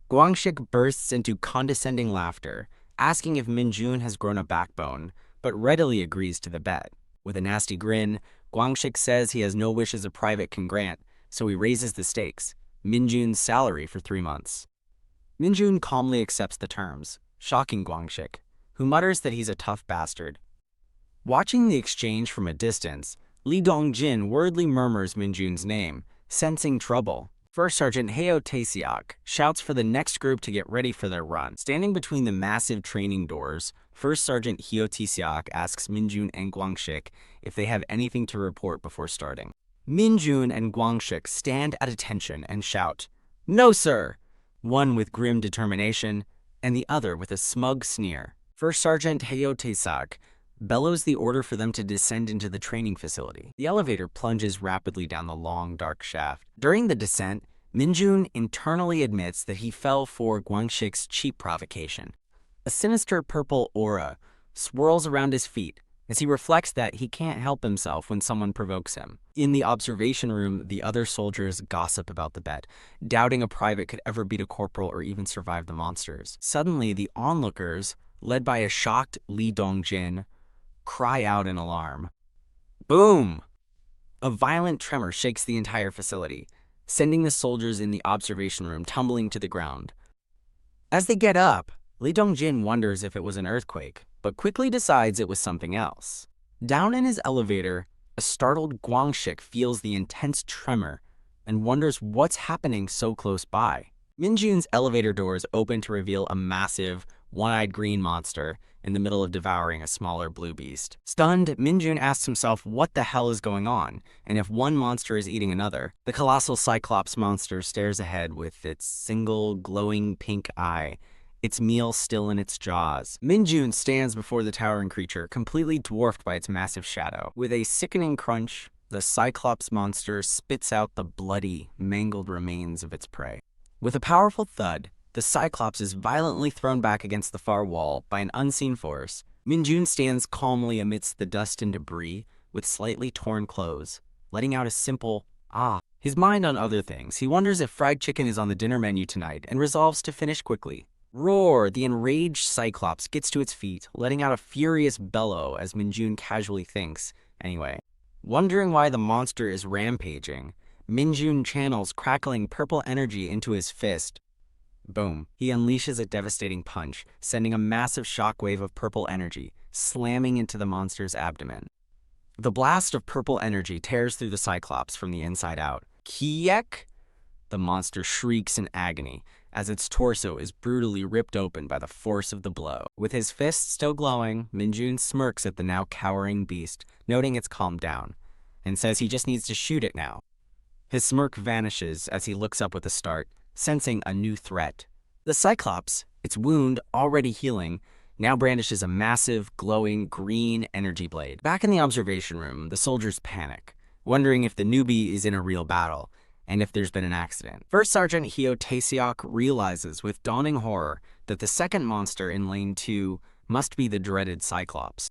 Gwangshik bursts into condescending laughter, asking if Minjun has grown a backbone, but readily agrees to the bet. With a nasty grin, Gwangshik says he has no wishes a private can grant, so he raises the stakes, Minjun's salary for 3 months. Minjun calmly accepts the terms, shocking Gwangshik, who mutters that he's a tough bastard. Watching the exchange from a distance, Lee Dong-jin wordly murmurs Minjun's name, sensing trouble. First Sergeant Hyo Tae-seok shouts for the next group to get ready for their run. Standing between the massive training doors, First Sergeant Hyo Tae-seok asks Minjun and Gwangshik if they have anything to report before starting. Minjun and Gwangshik stand at attention and shout, "No, sir!" one with grim determination and the other with a smug sneer. First Sergeant Hyo Tae-seok bellows the order for them to descend into the training facility. The elevator plunges rapidly down the long, dark shaft. During the descent, Minjun internally admits that he fell for Gwangshik's cheap provocation. A sinister purple aura swirls around his feet as he reflects that he can't help himself when someone provokes him. In the observation room, the other soldiers gossip about the bet, doubting a private could ever beat a corporal or even survive the monsters. Suddenly, the onlookers, led by a shocked Lee Dong-jin, cry out in alarm. Boom! A violent tremor shakes the entire facility, sending the soldiers in the observation room tumbling to the ground. As they get up, Lee Dong-jin wonders if it was an earthquake, but quickly decides it was something else. Down in his elevator, a startled Gwangshik feels the intense tremor and wonders what's happening so close by. Minjun's elevator doors open to reveal a massive, one-eyed green monster in the middle of devouring a smaller blue beast. Stunned, Minjun asks himself what the hell is going on, and if one monster is eating another. The colossal Cyclops monster stares ahead with its single glowing pink eye, its meal still in its jaws. Minjun stands before the towering creature, completely dwarfed by its massive shadow. With a sickening crunch, the Cyclops monster spits out the bloody, mangled remains of its prey. With a powerful thud, the Cyclops is violently thrown back against the far wall by an unseen force. Minjun stands calmly amidst the dust and debris with slightly torn clothes, letting out a simple, "ah." His mind on other things, he wonders if fried chicken is on the dinner menu tonight and resolves to finish quickly. Roar! The enraged Cyclops gets to its feet, letting out a furious bellow as Minjun casually thinks, anyway. Wondering why the monster is rampaging, Minjun channels crackling purple energy into his fist. Boom. He unleashes a devastating punch, sending a massive shockwave of purple energy, slamming into the monster's abdomen. The blast of purple energy tears through the Cyclops from the inside out. Kiek! The monster shrieks in agony as its torso is brutally ripped open by the force of the blow. With his fist still glowing, Minjun smirks at the now cowering beast, noting it's calmed down, and says he just needs to shoot it now. His smirk vanishes as he looks up with a start, sensing a new threat. The Cyclops, its wound already healing, now brandishes a massive, glowing, green energy blade. Back in the observation room, the soldiers panic, wondering if the newbie is in a real battle, and if there's been an accident. First Sergeant Hyo Tae-seok realizes with dawning horror that the second monster in Lane 2 must be the dreaded Cyclops.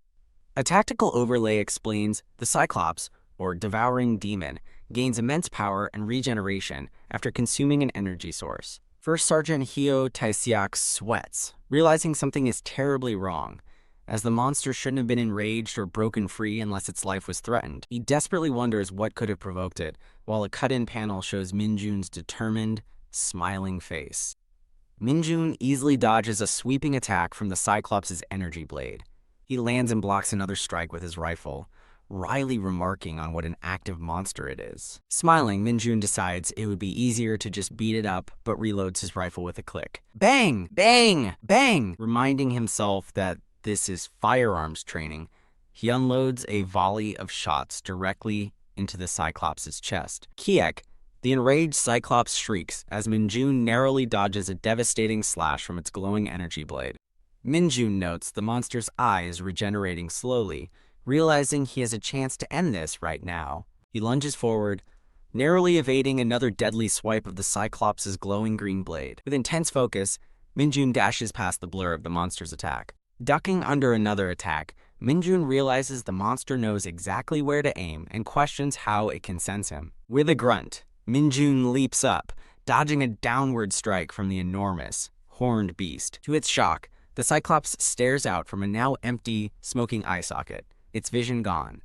A tactical overlay explains the Cyclops, or devouring demon, gains immense power and regeneration after consuming an energy source. First Sergeant Hyo Tae-seok sweats, realizing something is terribly wrong, as the monster shouldn't have been enraged or broken free unless its life was threatened. He desperately wonders what could have provoked it, while a cut-in panel shows Minjun's determined, smiling face. Minjun easily dodges a sweeping attack from the Cyclops' energy blade. He lands and blocks another strike with his rifle, wryly remarking on what an active monster it is. Smiling, Minjun decides it would be easier to just beat it up, but reloads his rifle with a click. Bang! Bang! Bang! Reminding himself that this is firearms training, he unloads a volley of shots directly into the Cyclops' chest. Kiek, the enraged Cyclops, shrieks as Minjun narrowly dodges a devastating slash from its glowing energy blade. Minjun notes the monster's eye is regenerating slowly, realizing he has a chance to end this right now. He lunges forward, narrowly evading another deadly swipe of the Cyclops' glowing green blade. With intense focus, Minjun dashes past the blur of the monster's attack. Ducking under another attack, Minjun realizes the monster knows exactly where to aim and questions how it can sense him. With a grunt, Minjun leaps up, dodging a downward strike from the enormous, horned beast. To its shock, the Cyclops stares out from a now empty, smoking eye socket, its vision gone.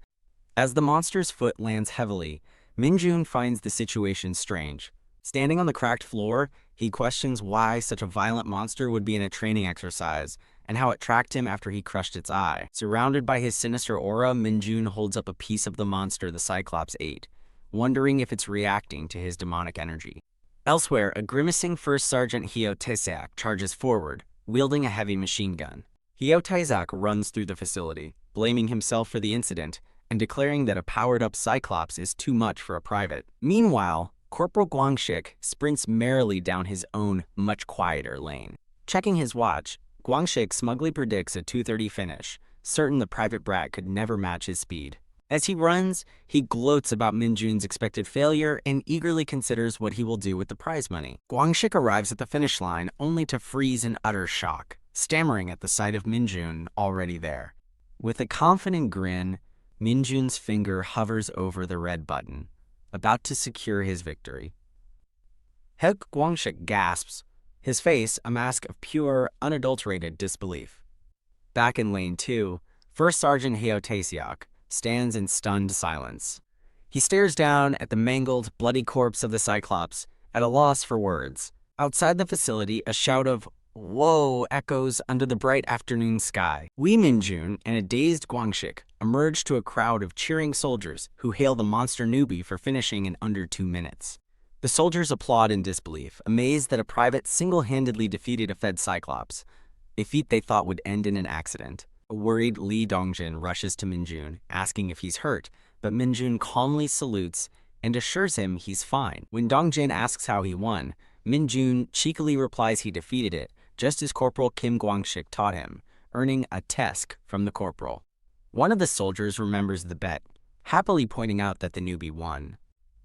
As the monster's foot lands heavily, Minjun finds the situation strange. Standing on the cracked floor, he questions why such a violent monster would be in a training exercise, and how it tracked him after he crushed its eye. Surrounded by his sinister aura, Minjun holds up a piece of the monster the Cyclops ate, wondering if it's reacting to his demonic energy. Elsewhere, a grimacing First Sergeant Hyo Tae-seok charges forward, wielding a heavy machine gun. Hyo Tae-seok runs through the facility, blaming himself for the incident, and declaring that a powered-up Cyclops is too much for a private. Meanwhile, Corporal Gwangshik sprints merrily down his own, much quieter lane. Checking his watch, Gwangshik smugly predicts a 2:30 finish, certain the private brat could never match his speed. As he runs, he gloats about Minjun's expected failure and eagerly considers what he will do with the prize money. Gwangshik arrives at the finish line only to freeze in utter shock, stammering at the sight of Minjun already there. With a confident grin, Minjun's finger hovers over the red button, about to secure his victory. Heuk Gwangshik gasps, his face a mask of pure, unadulterated disbelief. Back in Lane 2, First Sergeant Hyo Tae-seok stands in stunned silence. He stares down at the mangled, bloody corpse of the Cyclops, at a loss for words. Outside the facility, a shout of "Whoa!" echoes under the bright afternoon sky. Wee Minjun and a dazed Gwangshik emerge to a crowd of cheering soldiers who hail the monster newbie for finishing in under 2 minutes. The soldiers applaud in disbelief, amazed that a private single-handedly defeated a fed Cyclops, a feat they thought would end in an accident. A worried Lee Dongjin rushes to Minjun, asking if he's hurt, but Minjun calmly salutes and assures him he's fine. When Dongjin asks how he won, Minjun cheekily replies he defeated it, just as Corporal Kim Gwangshik taught him, earning a tesk from the corporal. One of the soldiers remembers the bet, happily pointing out that the newbie won.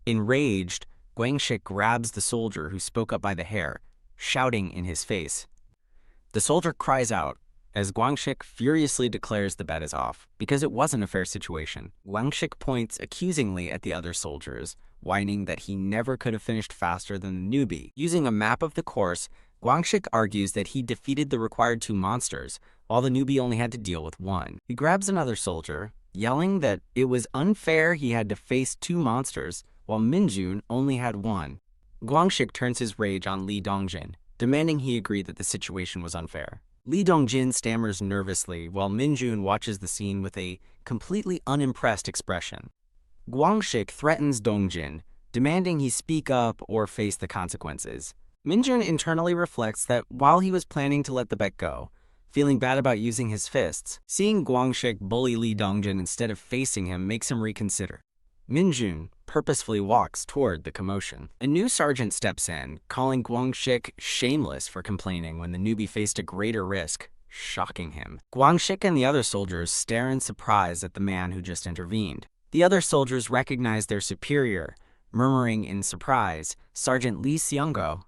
Enraged, Gwangshik grabs the soldier who spoke up by the hair, shouting in his face. The soldier cries out, as Gwangshik furiously declares the bet is off, because it wasn't a fair situation. Gwangshik points accusingly at the other soldiers, whining that he never could have finished faster than the newbie. Using a map of the course, Gwangshik argues that he defeated the required 2 monsters, while the newbie only had to deal with 1. He grabs another soldier, yelling that it was unfair he had to face 2 monsters, while Minjun only had 1. Gwangshik turns his rage on Lee Dongjin, demanding he agree that the situation was unfair. Lee Dongjin stammers nervously while Minjun watches the scene with a completely unimpressed expression. Gwangshik threatens Dongjin, demanding he speak up or face the consequences. Minjun internally reflects that while he was planning to let the bet go, feeling bad about using his fists, seeing Guangxik bully Li Dongjin instead of facing him makes him reconsider. Minjun purposefully walks toward the commotion. A new sergeant steps in, calling Guangxik shameless for complaining when the newbie faced a greater risk, shocking him. Guangxik and the other soldiers stare in surprise at the man who just intervened. The other soldiers recognize their superior, murmuring in surprise, "Sergeant Li Xionggo."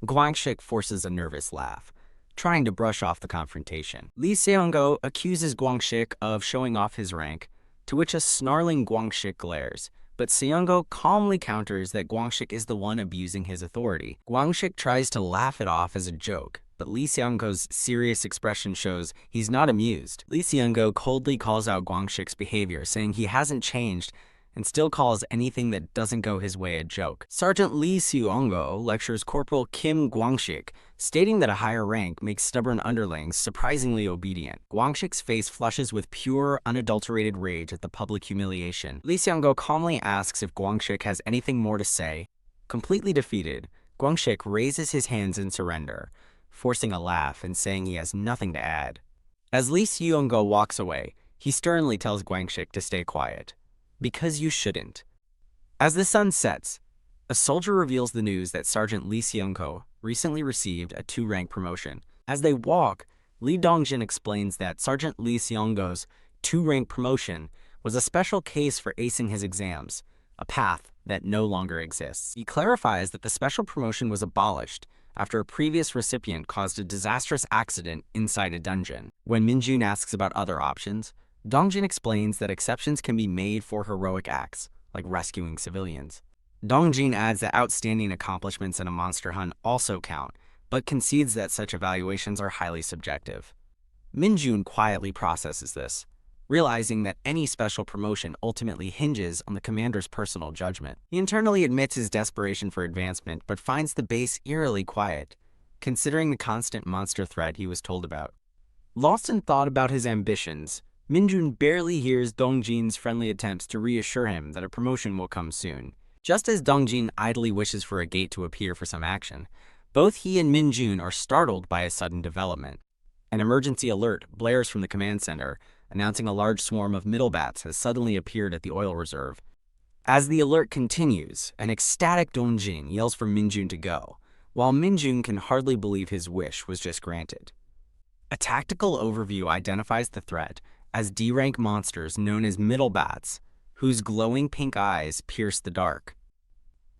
Guangxik forces a nervous laugh, trying to brush off the confrontation. Li Xionggo accuses Guangxik of showing off his rank, to which a snarling Guangxik glares, but Xionggo calmly counters that Guangxik is the one abusing his authority. Guangxik tries to laugh it off as a joke, but Li Xionggo's serious expression shows he's not amused. Li Xionggo coldly calls out Guangxik's behavior, saying he hasn't changed and still calls anything that doesn't go his way a joke. Sergeant Li Xionggo lectures Corporal Kim Guangxik, stating that a higher rank makes stubborn underlings surprisingly obedient. Guangxik's face flushes with pure, unadulterated rage at the public humiliation. Li Xionggo calmly asks if Guangxik has anything more to say. Completely defeated, Guangxik raises his hands in surrender, forcing a laugh and saying he has nothing to add. As Li Xionggo walks away, he sternly tells Guangxik to stay quiet. Because you shouldn't. As the sun sets, a soldier reveals the news that Sergeant Li Xionggo recently received a 2-rank promotion. As they walk, Li Dongjin explains that Sergeant Li Xionggo's 2-rank promotion was a special case for acing his exams, a path that no longer exists. He clarifies that the special promotion was abolished after a previous recipient caused a disastrous accident inside a dungeon. When Minjun asks about other options, Dongjin explains that exceptions can be made for heroic acts, like rescuing civilians. Dongjin adds that outstanding accomplishments in a monster hunt also count, but concedes that such evaluations are highly subjective. Minjun quietly processes this, realizing that any special promotion ultimately hinges on the commander's personal judgment. He internally admits his desperation for advancement, but finds the base eerily quiet, considering the constant monster threat he was told about. Lost in thought about his ambitions, Minjun barely hears Dongjin's friendly attempts to reassure him that a promotion will come soon. Just as Dongjin idly wishes for a gate to appear for some action, both he and Minjun are startled by a sudden development. An emergency alert blares from the command center, announcing a large swarm of middle bats has suddenly appeared at the oil reserve. As the alert continues, an ecstatic Dongjin yells for Minjun to go, while Minjun can hardly believe his wish was just granted. A tactical overview identifies the threat as D-rank monsters known as middle bats, whose glowing pink eyes pierce the dark.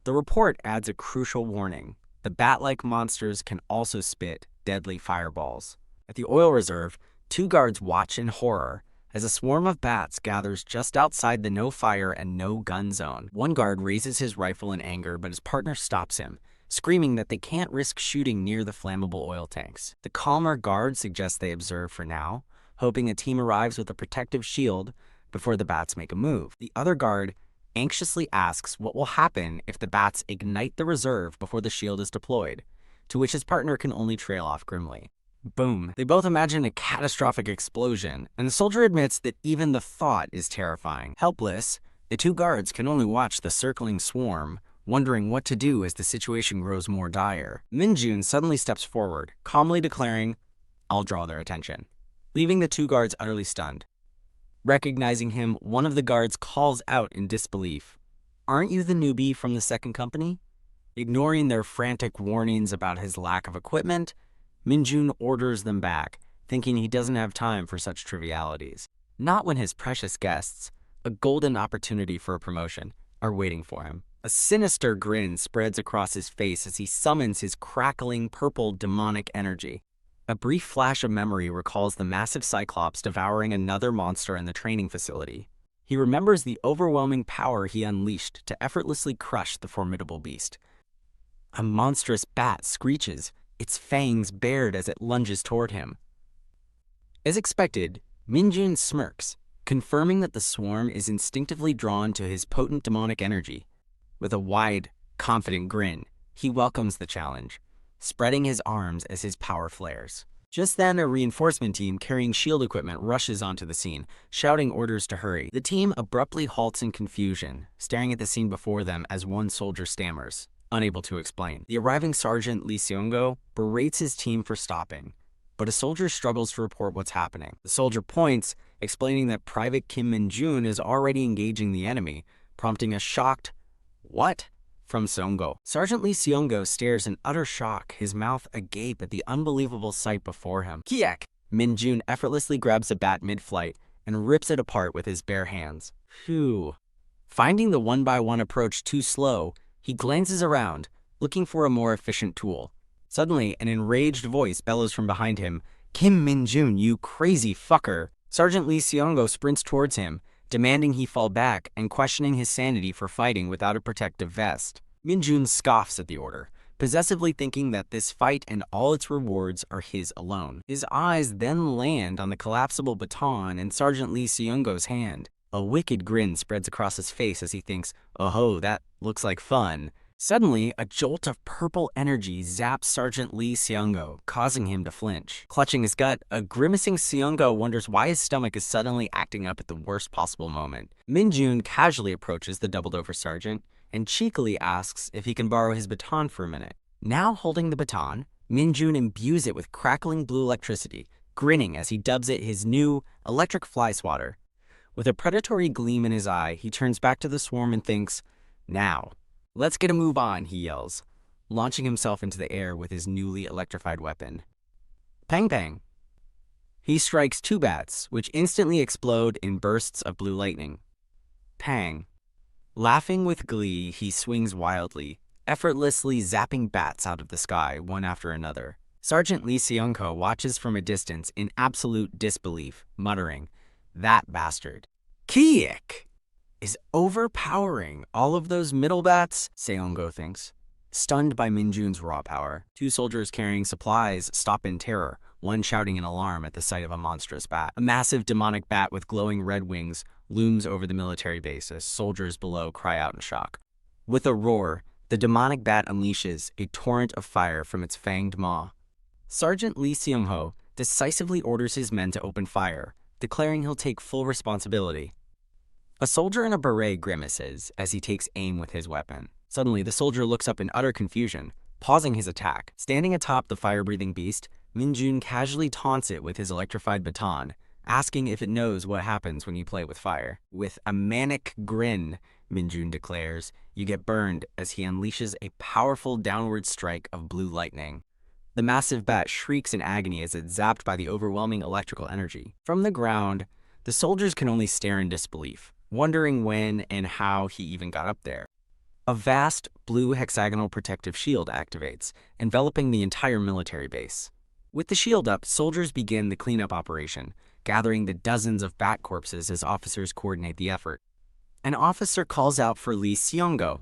The report adds a crucial warning. The bat-like monsters can also spit deadly fireballs. At the oil reserve, 2 guards watch in horror as a swarm of bats gathers just outside the no-fire and no-gun zone. One guard raises his rifle in anger, but his partner stops him, screaming that they can't risk shooting near the flammable oil tanks. The calmer guard suggests they observe for now, hoping a team arrives with a protective shield before the bats make a move. The other guard anxiously asks what will happen if the bats ignite the reserve before the shield is deployed, to which his partner can only trail off grimly. Boom. They both imagine a catastrophic explosion, and the soldier admits that even the thought is terrifying. Helpless, the 2 guards can only watch the circling swarm, wondering what to do as the situation grows more dire. Minjun suddenly steps forward, calmly declaring, "I'll draw their attention," leaving the 2 guards utterly stunned. Recognizing him, one of the guards calls out in disbelief, "Aren't you the newbie from the 2nd company?" Ignoring their frantic warnings about his lack of equipment, Minjun orders them back, thinking he doesn't have time for such trivialities. Not when his precious guests, a golden opportunity for a promotion, are waiting for him. A sinister grin spreads across his face as he summons his crackling purple demonic energy. A brief flash of memory recalls the massive Cyclops devouring another monster in the training facility. He remembers the overwhelming power he unleashed to effortlessly crush the formidable beast. A monstrous bat screeches, its fangs bared as it lunges toward him. As expected, Minjun smirks, confirming that the swarm is instinctively drawn to his potent demonic energy. With a wide, confident grin, he welcomes the challenge, spreading his arms as his power flares. Just then, a reinforcement team carrying shield equipment rushes onto the scene, shouting orders to hurry. The team abruptly halts in confusion, staring at the scene before them as one soldier stammers, unable to explain. The arriving Sergeant Lee Seong-go berates his team for stopping, but a soldier struggles to report what's happening. The soldier points, explaining that Private Kim Min-jun is already engaging the enemy, prompting a shocked, "What?" from Seong-go. Sergeant Lee Seong-go stares in utter shock, his mouth agape at the unbelievable sight before him. "Kiek!" Min-jun effortlessly grabs a bat mid-flight and rips it apart with his bare hands. Phew. Finding the one-by-one approach too slow, he glances around, looking for a more efficient tool. Suddenly, an enraged voice bellows from behind him, "Kim Min-jun, you crazy fucker!" Sergeant Lee Seong-go sprints towards him, demanding he fall back and questioning his sanity for fighting without a protective vest. Min-jun scoffs at the order, possessively thinking that this fight and all its rewards are his alone. His eyes then land on the collapsible baton in Sergeant Lee Seong-go's hand. A wicked grin spreads across his face as he thinks, "Oh, that looks like fun." Suddenly, a jolt of purple energy zaps Sergeant Lee Seong-go, causing him to flinch. Clutching his gut, a grimacing Seong-go wonders why his stomach is suddenly acting up at the worst possible moment. Min-jun casually approaches the doubled-over sergeant and cheekily asks if he can borrow his baton for a minute. Now holding the baton, Min-jun imbues it with crackling blue electricity, grinning as he dubs it his new electric fly swatter. With a predatory gleam in his eye, he turns back to the swarm and thinks, "Now, let's get a move on," he yells, launching himself into the air with his newly electrified weapon. Pang pang. He strikes 2 bats, which instantly explode in bursts of blue lightning. Pang. Laughing with glee, he swings wildly, effortlessly zapping bats out of the sky, one after another. Sergeant Lee Seong-go watches from a distance in absolute disbelief, muttering, "That bastard, Kiek, is overpowering all of those middle bats," Seong-go thinks. Stunned by Min-jun's raw power, 2 soldiers carrying supplies stop in terror, one shouting in alarm at the sight of a monstrous bat. A massive demonic bat with glowing red wings looms over the military base as soldiers below cry out in shock. With a roar, the demonic bat unleashes a torrent of fire from its fanged maw. Sergeant Lee Seong-go decisively orders his men to open fire, declaring he'll take full responsibility. A soldier in a beret grimaces as he takes aim with his weapon. Suddenly, the soldier looks up in utter confusion, pausing his attack. Standing atop the fire-breathing beast, Min-jun casually taunts it with his electrified baton, asking if it knows what happens when you play with fire. With a manic grin, Min-jun declares, "You get burned," as he unleashes a powerful downward strike of blue lightning. The massive bat shrieks in agony as it's zapped by the overwhelming electrical energy. From the ground, the soldiers can only stare in disbelief, wondering when and how he even got up there. A vast blue hexagonal protective shield activates, enveloping the entire military base. With the shield up, soldiers begin the cleanup operation, gathering the dozens of bat corpses as officers coordinate the effort. An officer calls out for Lee Seong-go.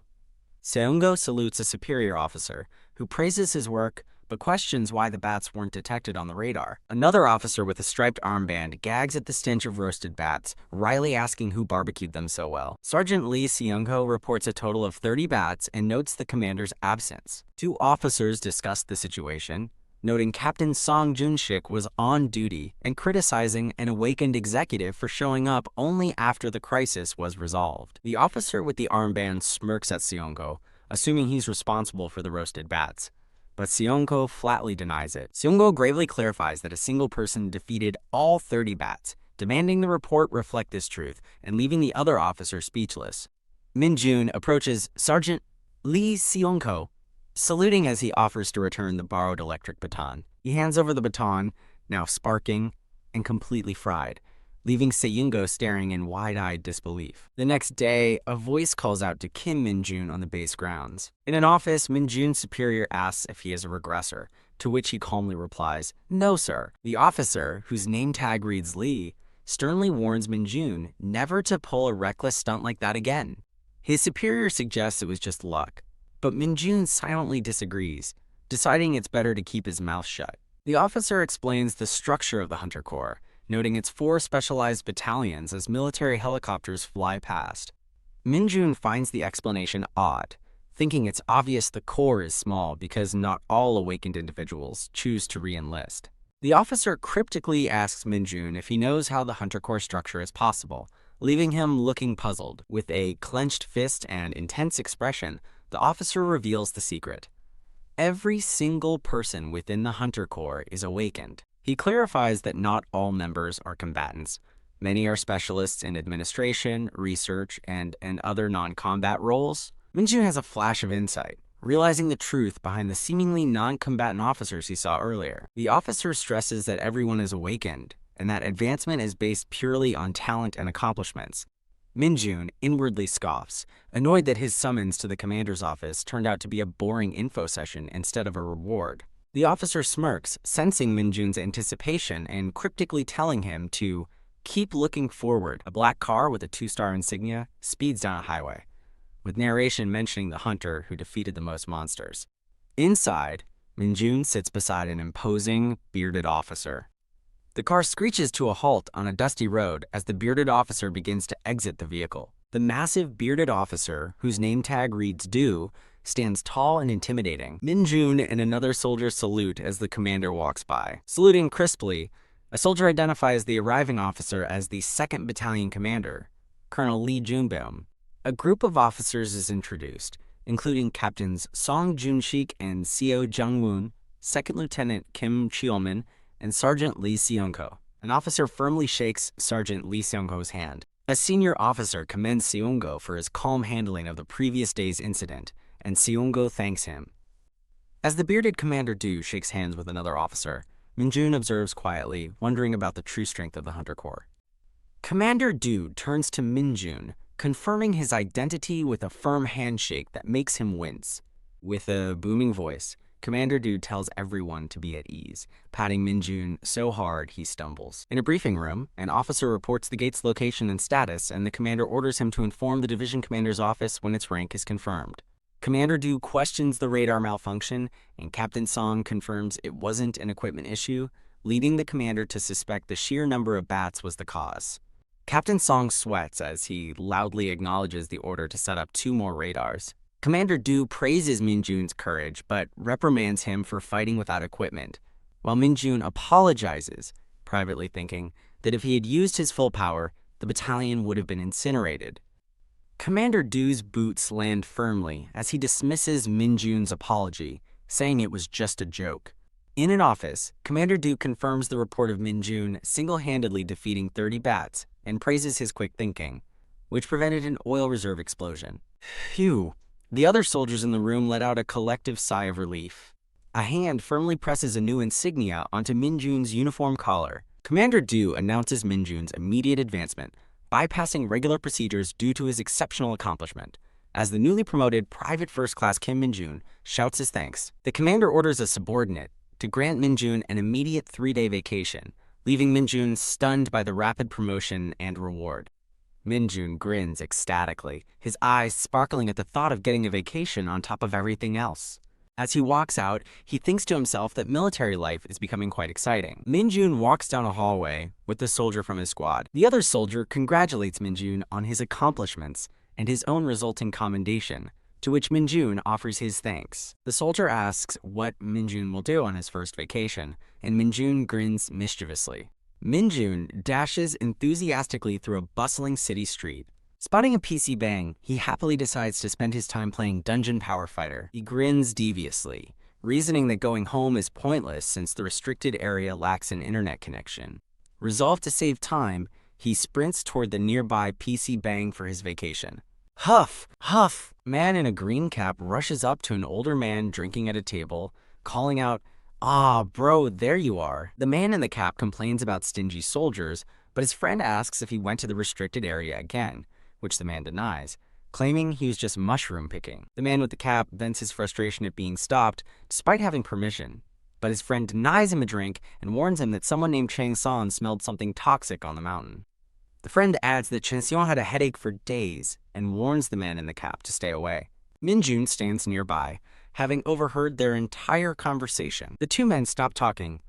Seong-go salutes a superior officer, who praises his work but questions why the bats weren't detected on the radar. Another officer with a striped armband gags at the stench of roasted bats, wryly asking who barbecued them so well. Sergeant Lee Seong-go reports a total of 30 bats and notes the commander's absence. 2 officers discuss the situation, noting Captain Song Jun-shik was on duty and criticizing an awakened executive for showing up only after the crisis was resolved. The officer with the armband smirks at Seong-go, assuming he's responsible for the roasted bats. But Seong-go flatly denies it. Seong-go gravely clarifies that a single person defeated all 30 bats, demanding the report reflect this truth and leaving the other officer speechless. Min-jun approaches Sergeant Lee Seong-go, saluting as he offers to return the borrowed electric baton. He hands over the baton, now sparking and completely fried, leaving Seong-go staring in wide-eyed disbelief. The next day, a voice calls out to Kim Min-jun on the base grounds. In an office, Min-jun's superior asks if he is a regressor, to which he calmly replies, "No, sir." The officer, whose name tag reads Lee, sternly warns Min-jun never to pull a reckless stunt like that again. His superior suggests it was just luck, but Min-jun silently disagrees, deciding it's better to keep his mouth shut. The officer explains the structure of the Hunter Corps, noting its 4 specialized battalions as military helicopters fly past. Min-jun finds the explanation odd, thinking it's obvious the Corps is small because not all awakened individuals choose to re-enlist. The officer cryptically asks Minjun if he knows how the Hunter Corps structure is possible, leaving him looking puzzled. With a clenched fist and intense expression, the officer reveals the secret. Every single person within the Hunter Corps is awakened. He clarifies that not all members are combatants. Many are specialists in administration, research, and other non-combat roles. Minjun has a flash of insight, realizing the truth behind the seemingly non-combatant officers he saw earlier. The officer stresses that everyone is awakened, and that advancement is based purely on talent and accomplishments. Minjun inwardly scoffs, annoyed that his summons to the commander's office turned out to be a boring info session instead of a reward. The officer smirks, sensing Minjun's anticipation and cryptically telling him to keep looking forward. A black car with a 2-star insignia speeds down a highway, with narration mentioning the hunter who defeated the most monsters. Inside, Minjun sits beside an imposing, bearded officer. The car screeches to a halt on a dusty road as the bearded officer begins to exit the vehicle. The massive bearded officer, whose name tag reads Do, stands tall and intimidating. Minjun and another soldier salute as the commander walks by. Saluting crisply, a soldier identifies the arriving officer as the 2nd Battalion commander, Colonel Lee Junbeom. A group of officers is introduced, including Captains Song Junshik and Seo Jungwoon, 2nd Lieutenant Kim Cheolmin, and Sergeant Lee Seungho. An officer firmly shakes Sergeant Lee Seungho's hand. A senior officer commends Seungho for his calm handling of the previous day's incident, and Seungho thanks him. As the bearded Commander Du shakes hands with another officer, Minjun observes quietly, wondering about the true strength of the Hunter Corps. Commander Du turns to Minjun, confirming his identity with a firm handshake that makes him wince. With a booming voice, Commander Du tells everyone to be at ease, patting Minjun so hard he stumbles. In a briefing room, an officer reports the gate's location and status, and the commander orders him to inform the division commander's office when its rank is confirmed. Commander Du questions the radar malfunction, and Captain Song confirms it wasn't an equipment issue, leading the commander to suspect the sheer number of bats was the cause. Captain Song sweats as he loudly acknowledges the order to set up 2 more radars. Commander Du praises Minjun's courage, but reprimands him for fighting without equipment, while Minjun apologizes, privately thinking that if he had used his full power, the battalion would have been incinerated. Commander Du's boots land firmly as he dismisses Minjun's apology, saying it was just a joke. In an office, Commander Du confirms the report of Minjun single-handedly defeating 30 bats and praises his quick thinking, which prevented an oil reserve explosion. Phew. The other soldiers in the room let out a collective sigh of relief. A hand firmly presses a new insignia onto Minjun's uniform collar. Commander Du announces Minjun's immediate advancement, bypassing regular procedures due to his exceptional accomplishment. As the newly promoted Private First Class Kim Minjun shouts his thanks, the commander orders a subordinate to grant Minjun an immediate 3-day vacation, leaving Minjun stunned by the rapid promotion and reward. Minjun grins ecstatically, his eyes sparkling at the thought of getting a vacation on top of everything else. As he walks out, he thinks to himself that military life is becoming quite exciting. Minjun walks down a hallway with the soldier from his squad. The other soldier congratulates Minjun on his accomplishments and his own resulting commendation, to which Minjun offers his thanks. The soldier asks what Minjun will do on his first vacation, and Minjun grins mischievously. Minjun dashes enthusiastically through a bustling city street. Spotting a PC bang, he happily decides to spend his time playing Dungeon Power Fighter. He grins deviously, reasoning that going home is pointless since the restricted area lacks an internet connection. Resolved to save time, he sprints toward the nearby PC bang for his vacation. Huff! Huff! Man in a green cap rushes up to an older man drinking at a table, calling out, "Ah, bro, there you are." The man in the cap complains about stingy soldiers, but his friend asks if he went to the restricted area again, which the man denies, claiming he was just mushroom picking. The man with the cap vents his frustration at being stopped, despite having permission, but his friend denies him a drink and warns him that someone named Chang Son smelled something toxic on the mountain. The friend adds that Chen Xiong had a headache for days and warns the man in the cap to stay away. Minjun stands nearby, having overheard their entire conversation. The 2 men stop talking,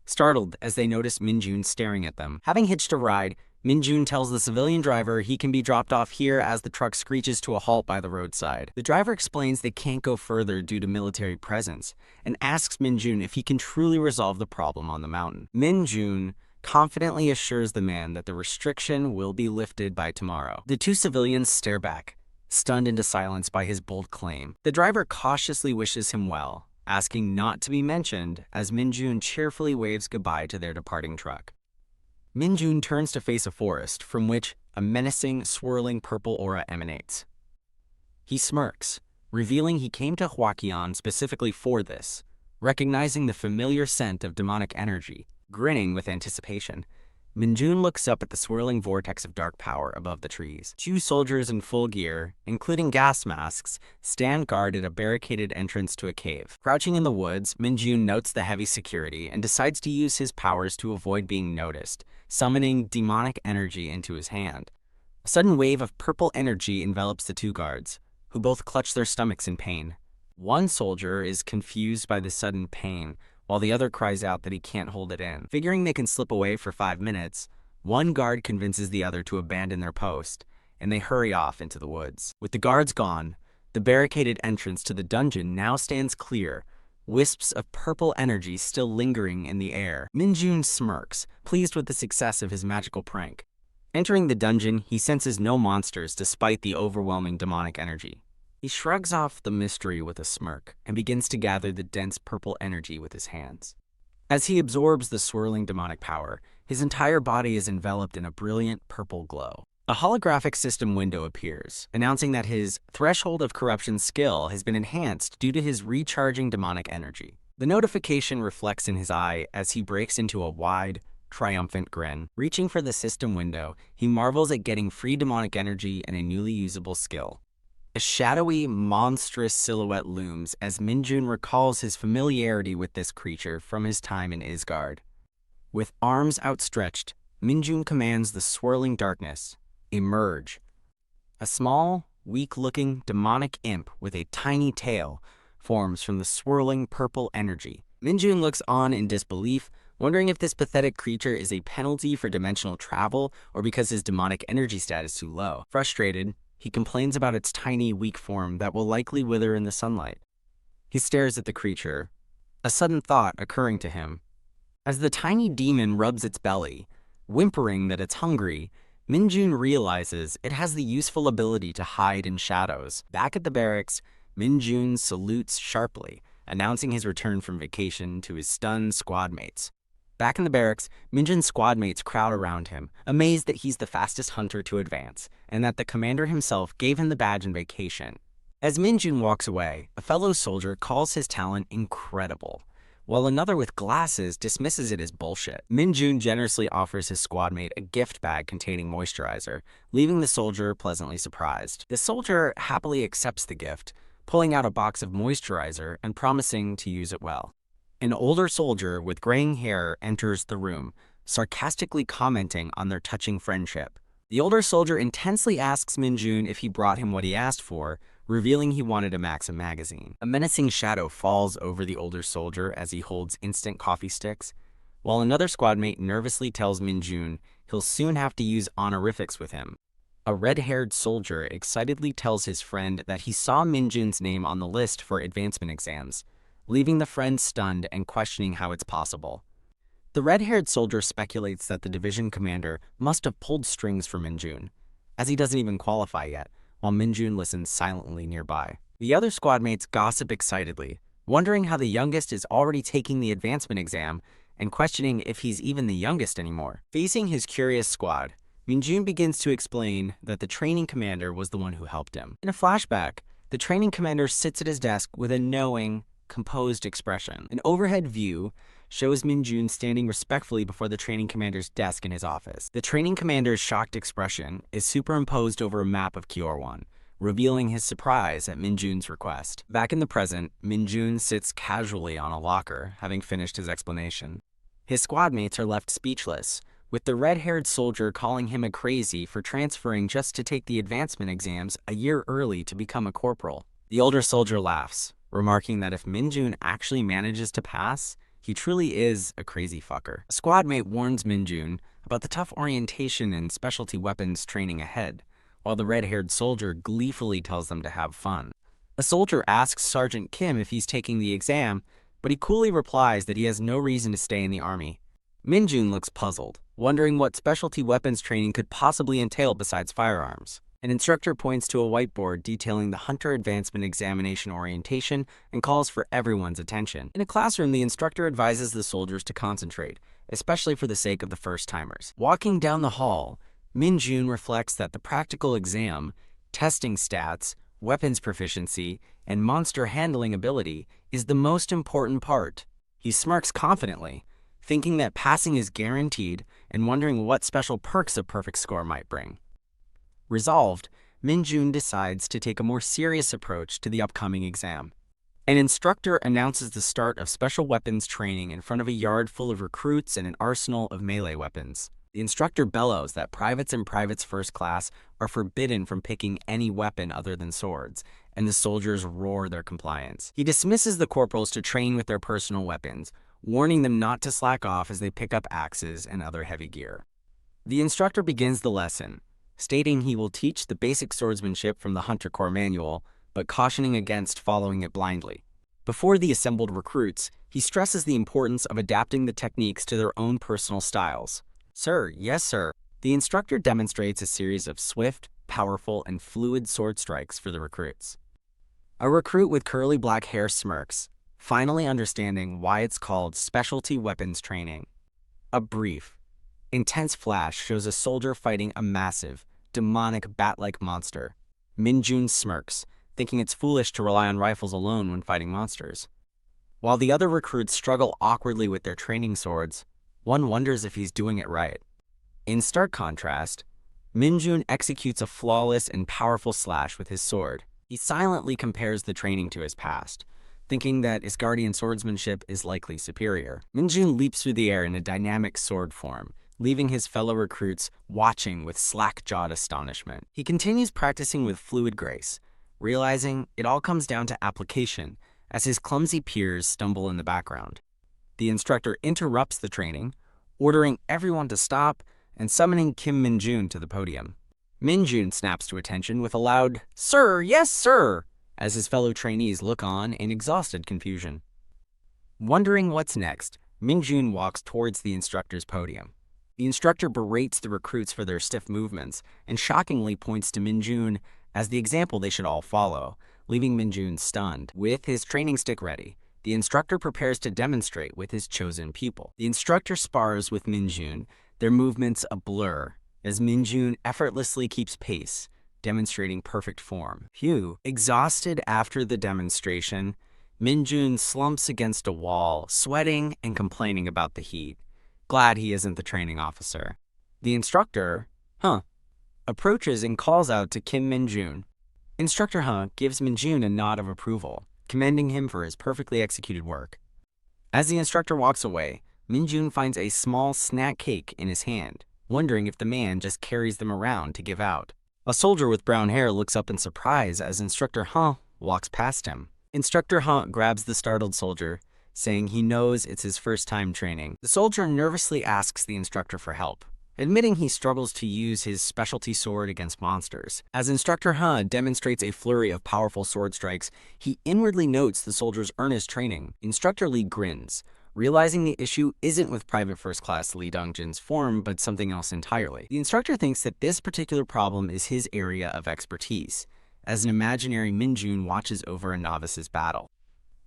startled as they notice Minjun staring at them. Having hitched a ride, Minjun tells the civilian driver he can be dropped off here as the truck screeches to a halt by the roadside. The driver explains they can't go further due to military presence and asks Minjun if he can truly resolve the problem on the mountain. Minjun confidently assures the man that the restriction will be lifted by tomorrow. The two civilians stare back, stunned into silence by his bold claim. The driver cautiously wishes him well, asking not to be mentioned as Minjun cheerfully waves goodbye to their departing truck. Minjun turns to face a forest from which a menacing, swirling purple aura emanates. He smirks, revealing he came to Hwakion specifically for this, recognizing the familiar scent of demonic energy. Grinning with anticipation, Minjun looks up at the swirling vortex of dark power above the trees. Two soldiers in full gear, including gas masks, stand guard at a barricaded entrance to a cave. Crouching in the woods, Minjun notes the heavy security and decides to use his powers to avoid being noticed, summoning demonic energy into his hand. A sudden wave of purple energy envelops the two guards, who both clutch their stomachs in pain. One soldier is confused by the sudden pain, while the other cries out that he can't hold it in. Figuring they can slip away for 5 minutes, one guard convinces the other to abandon their post, and they hurry off into the woods. With the guards gone, the barricaded entrance to the dungeon now stands clear, wisps of purple energy still lingering in the air. Minjun smirks, pleased with the success of his magical prank. Entering the dungeon, he senses no monsters despite the overwhelming demonic energy. He shrugs off the mystery with a smirk and begins to gather the dense purple energy with his hands. As he absorbs the swirling demonic power, his entire body is enveloped in a brilliant purple glow. A holographic system window appears, announcing that his threshold of corruption skill has been enhanced due to his recharging demonic energy. The notification reflects in his eye as he breaks into a wide, triumphant grin. Reaching for the system window, he marvels at getting free demonic energy and a newly usable skill. A shadowy, monstrous silhouette looms as Minjun recalls his familiarity with this creature from his time in Isgard. With arms outstretched, Minjun commands the swirling darkness, emerge. A small, weak-looking demonic imp with a tiny tail forms from the swirling purple energy. Minjun looks on in disbelief, wondering if this pathetic creature is a penalty for dimensional travel or because his demonic energy stat is too low. Frustrated, he complains about its tiny, weak form that will likely wither in the sunlight. He stares at the creature, a sudden thought occurring to him. As the tiny demon rubs its belly, whimpering that it's hungry, Minjun realizes it has the useful ability to hide in shadows. Back at the barracks, Minjun salutes sharply, announcing his return from vacation to his stunned squad mates. Back in the barracks, Minjun's squad mates crowd around him, amazed that he's the fastest hunter to advance, and that the commander himself gave him the badge in vacation. As Minjun walks away, a fellow soldier calls his talent incredible, while another with glasses dismisses it as bullshit. Minjun generously offers his squad mate a gift bag containing moisturizer, leaving the soldier pleasantly surprised. The soldier happily accepts the gift, pulling out a box of moisturizer and promising to use it well. An older soldier with graying hair enters the room, sarcastically commenting on their touching friendship. The older soldier intensely asks Minjun if he brought him what he asked for, revealing he wanted a Maxim magazine. A menacing shadow falls over the older soldier as he holds instant coffee sticks, while another squad mate nervously tells Minjun he'll soon have to use honorifics with him. A red-haired soldier excitedly tells his friend that he saw Minjun's name on the list for advancement exams, leaving the friend stunned and questioning how it's possible. The red-haired soldier speculates that the division commander must have pulled strings for Minjun, as he doesn't even qualify yet, while Minjun listens silently nearby. The other squad mates gossip excitedly, wondering how the youngest is already taking the advancement exam and questioning if he's even the youngest anymore. Facing his curious squad, Minjun begins to explain that the training commander was the one who helped him. In a flashback, the training commander sits at his desk with a knowing, composed expression. An overhead view shows Minjun standing respectfully before the training commander's desk in his office. The training commander's shocked expression is superimposed over a map of Kyorwan, revealing his surprise at Minjun's request. Back in the present, Minjun sits casually on a locker, having finished his explanation. His squad mates are left speechless, with the red-haired soldier calling him a crazy for transferring just to take the advancement exams a year early to become a corporal. The older soldier laughs, remarking that if Minjun actually manages to pass, He truly is a crazy fucker. A squad mate warns Minjun about the tough orientation and specialty weapons training ahead, while the red-haired soldier gleefully tells them to have fun. A soldier asks Sergeant Kim if he's taking the exam, but he coolly replies that he has no reason to stay in the army. Minjun looks puzzled, wondering what specialty weapons training could possibly entail besides firearms. An instructor points to a whiteboard detailing the Hunter Advancement Examination orientation and calls for everyone's attention. In a classroom, the instructor advises the soldiers to concentrate, especially for the sake of the first-timers. Walking down the hall, Minjun reflects that the practical exam, testing stats, weapons proficiency, and monster handling ability is the most important part. He smirks confidently, thinking that passing is guaranteed and wondering what special perks a perfect score might bring. Resolved, Minjun decides to take a more serious approach to the upcoming exam. An instructor announces the start of special weapons training in front of a yard full of recruits and an arsenal of melee weapons. The instructor bellows that privates and privates first class are forbidden from picking any weapon other than swords, and the soldiers roar their compliance. He dismisses the corporals to train with their personal weapons, warning them not to slack off as they pick up axes and other heavy gear. The instructor begins the lesson, stating he will teach the basic swordsmanship from the Hunter Corps manual, but cautioning against following it blindly. Before the assembled recruits, he stresses the importance of adapting the techniques to their own personal styles. "Sir, yes sir." The instructor demonstrates a series of swift, powerful, and fluid sword strikes for the recruits. A recruit with curly black hair smirks, finally understanding why it's called specialty weapons training. A brief, intense flash shows a soldier fighting a massive, demonic bat-like monster. Minjun smirks, thinking it's foolish to rely on rifles alone when fighting monsters. While the other recruits struggle awkwardly with their training swords, one wonders if he's doing it right. In stark contrast, Minjun executes a flawless and powerful slash with his sword. He silently compares the training to his past, thinking that Asgardian swordsmanship is likely superior. Minjun leaps through the air in a dynamic sword form, leaving his fellow recruits watching with slack-jawed astonishment. He continues practicing with fluid grace, realizing it all comes down to application as his clumsy peers stumble in the background. The instructor interrupts the training, ordering everyone to stop and summoning Kim Minjun to the podium. Minjun snaps to attention with a loud, "Sir, yes, sir," as his fellow trainees look on in exhausted confusion. Wondering what's next, Minjun walks towards the instructor's podium. The instructor berates the recruits for their stiff movements and shockingly points to Minjun as the example they should all follow, leaving Minjun stunned. With his training stick ready, the instructor prepares to demonstrate with his chosen pupil. The instructor spars with Minjun, their movements a blur, as Minjun effortlessly keeps pace, demonstrating perfect form. Phew. Exhausted after the demonstration, Minjun slumps against a wall, sweating and complaining about the heat. Glad he isn't the training officer. The instructor, approaches and calls out to Kim Minjun. Instructor gives Minjun a nod of approval, commending him for his perfectly executed work. As the instructor walks away, Minjun finds a small snack cake in his hand, wondering if the man just carries them around to give out. A soldier with brown hair looks up in surprise as Instructor walks past him. Instructor grabs the startled soldier, saying he knows it's his first time training. The soldier nervously asks the instructor for help, admitting he struggles to use his specialty sword against monsters. As Instructor demonstrates a flurry of powerful sword strikes, he inwardly notes the soldier's earnest training. Instructor Lee grins, realizing the issue isn't with Private First Class Lee Dongjin's form, but something else entirely. The instructor thinks that this particular problem is his area of expertise, as an imaginary Minjun watches over a novice's battle.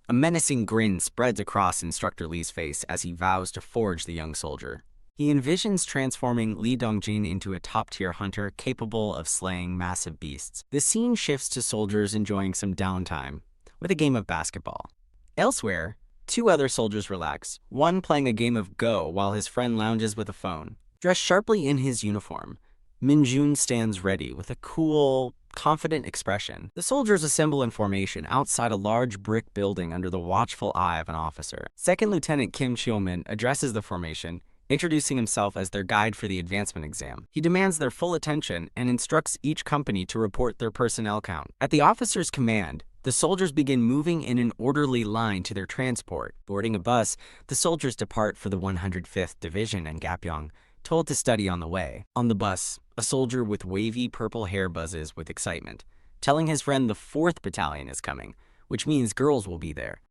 A menacing grin spreads across Instructor Lee's face as he vows to forge the young soldier. He envisions transforming Lee Dongjin into a top-tier hunter capable of slaying massive beasts. The scene shifts to soldiers enjoying some downtime, with a game of basketball. Elsewhere, two other soldiers relax, one playing a game of Go while his friend lounges with a phone. Dressed sharply in his uniform, Minjun stands ready with a cool, confident expression. The soldiers assemble in formation outside a large brick building under the watchful eye of an officer. Second Lieutenant Kim Cheolmin addresses the formation, introducing himself as their guide for the advancement exam. He demands their full attention and instructs each company to report their personnel count. At the officer's command, The soldiers begin moving in an orderly line to their transport. Boarding a bus, the soldiers depart for the 105th Division in Gapyeong, told to study on the way. On the bus, a soldier with wavy purple hair buzzes with excitement, telling his friend the 4th Battalion is coming, which means girls will be there.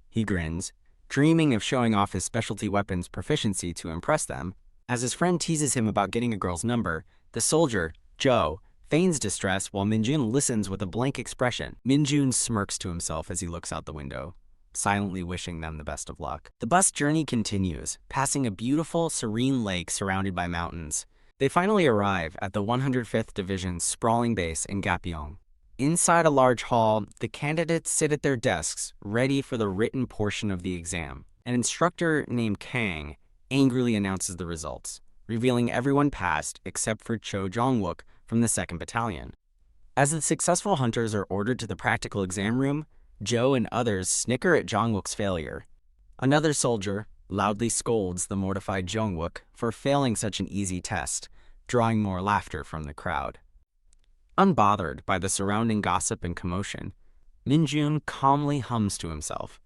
He grins, dreaming of showing off his specialty weapons proficiency to impress them. As his friend teases him about getting a girl's number, the soldier, Joe, feigns distress while Minjun listens with a blank expression. Minjun smirks to himself as he looks out the window, silently wishing them the best of luck. The bus journey continues, passing a beautiful, serene lake surrounded by mountains. They finally arrive at the 105th Division's sprawling base in Gapyeong. Inside a large hall, the candidates sit at their desks, ready for the written portion of the exam. An instructor named Kang angrily announces the results, revealing everyone passed except for Cho Jong-wook from the 2nd Battalion. As the successful hunters are ordered to the practical exam room, Joe and others snicker at Jong-wook's failure. Another soldier loudly scolds the mortified Jong-wook for failing such an easy test, drawing more laughter from the crowd. Unbothered by the surrounding gossip and commotion, Minjun calmly hums to himself.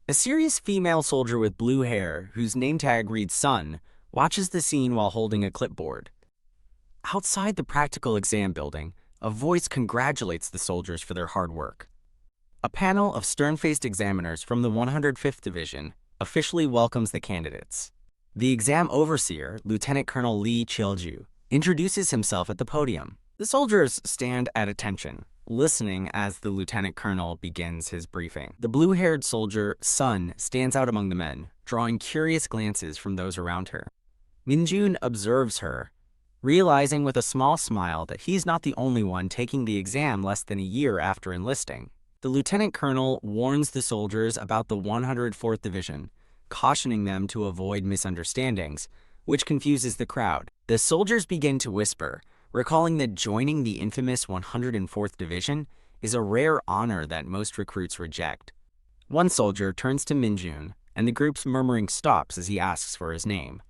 A serious female soldier with blue hair, whose name tag reads Sun, watches the scene while holding a clipboard. Outside the practical exam building, a voice congratulates the soldiers for their hard work. A panel of stern-faced examiners from the 105th Division officially welcomes the candidates. The exam overseer, Lieutenant Colonel Lee Cheolju, introduces himself at the podium. The soldiers stand at attention, listening as the lieutenant colonel begins his briefing. The blue-haired soldier, Sun, stands out among the men, drawing curious glances from those around her. Minjun observes her, realizing with a small smile that he's not the only one taking the exam less than a year after enlisting. The lieutenant colonel warns the soldiers about the 104th Division, cautioning them to avoid misunderstandings, which confuses the crowd. The soldiers begin to whisper, recalling that joining the infamous 104th Division is a rare honor that most recruits reject. One soldier turns to Minjun, and the group's murmuring stops as he asks for his name.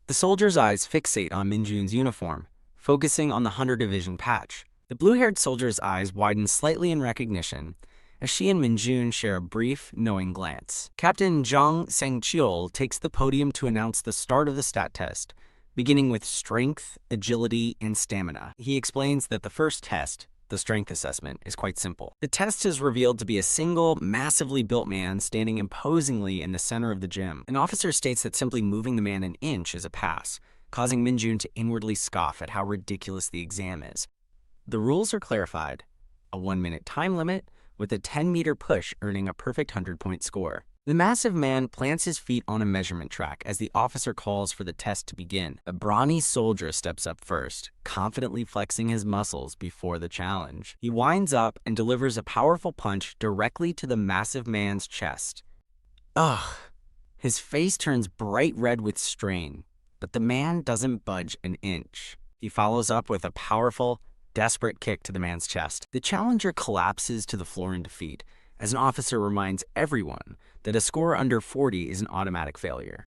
The soldier's eyes fixate on Minjun's uniform, focusing on the Hunter Division patch. The blue-haired soldier's eyes widen slightly in recognition as she and Minjun share a brief, knowing glance. Captain Jang Sang-cheol takes the podium to announce the start of the stat test, beginning with strength, agility, and stamina. He explains that the first test, the strength assessment, is quite simple. The test is revealed to be a single, massively built man standing imposingly in the center of the gym. An officer states that simply moving the man an inch is a pass, causing Minjun to inwardly scoff at how ridiculous the exam is. The rules are clarified: a 1-minute time limit, with a 10-meter push earning a perfect 100-point score. The massive man plants his feet on a measurement track as the officer calls for the test to begin. A brawny soldier steps up first, confidently flexing his muscles before the challenge. He winds up and delivers a powerful punch directly to the massive man's chest. Ugh! His face turns bright red with strain, but the man doesn't budge an inch. He follows up with a powerful, desperate kick to the man's chest. The challenger collapses to the floor in defeat, as an officer reminds everyone that a score under 40 is an automatic failure.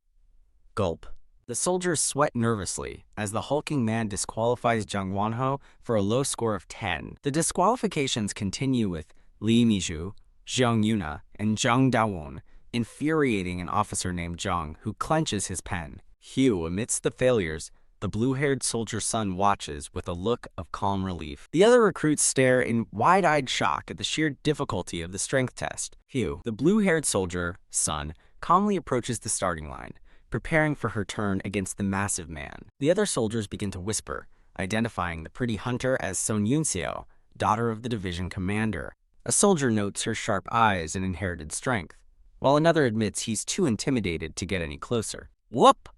Gulp. The soldiers sweat nervously as the hulking man disqualifies Jang Won-ho for a low score of 10. The disqualifications continue with Lee Mi-ju, Jeong Yuna, and Jang Da-won, infuriating an officer named Jang, who clenches his pen. Hugh, amidst the failures, the blue-haired soldier Sun watches with a look of calm relief. The other recruits stare in wide-eyed shock at the sheer difficulty of the strength test. Hugh, the blue-haired soldier Sun, calmly approaches the starting line, preparing for her turn against the massive man. The other soldiers begin to whisper, identifying the pretty hunter as Son Yun-seo, daughter of the division commander. A soldier notes her sharp eyes and inherited strength, while another admits he's too intimidated to get any closer. Whoop!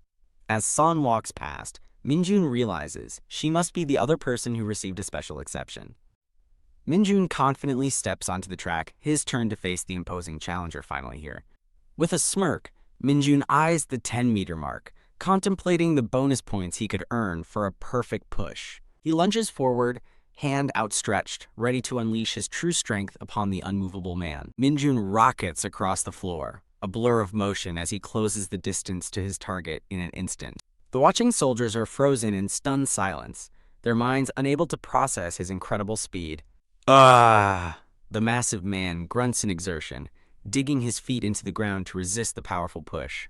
As Son walks past, Minjun realizes she must be the other person who received a special exception. Minjun confidently steps onto the track, his turn to face the imposing challenger finally here. With a smirk, Minjun eyes the 10-meter mark, contemplating the bonus points he could earn for a perfect push. He lunges forward, hand outstretched, ready to unleash his true strength upon the unmovable man. Minjun rockets across the floor, a blur of motion as he closes the distance to his target in an instant. The watching soldiers are frozen in stunned silence, their minds unable to process his incredible speed. Ah! The massive man grunts in exertion, digging his feet into the ground to resist the powerful push.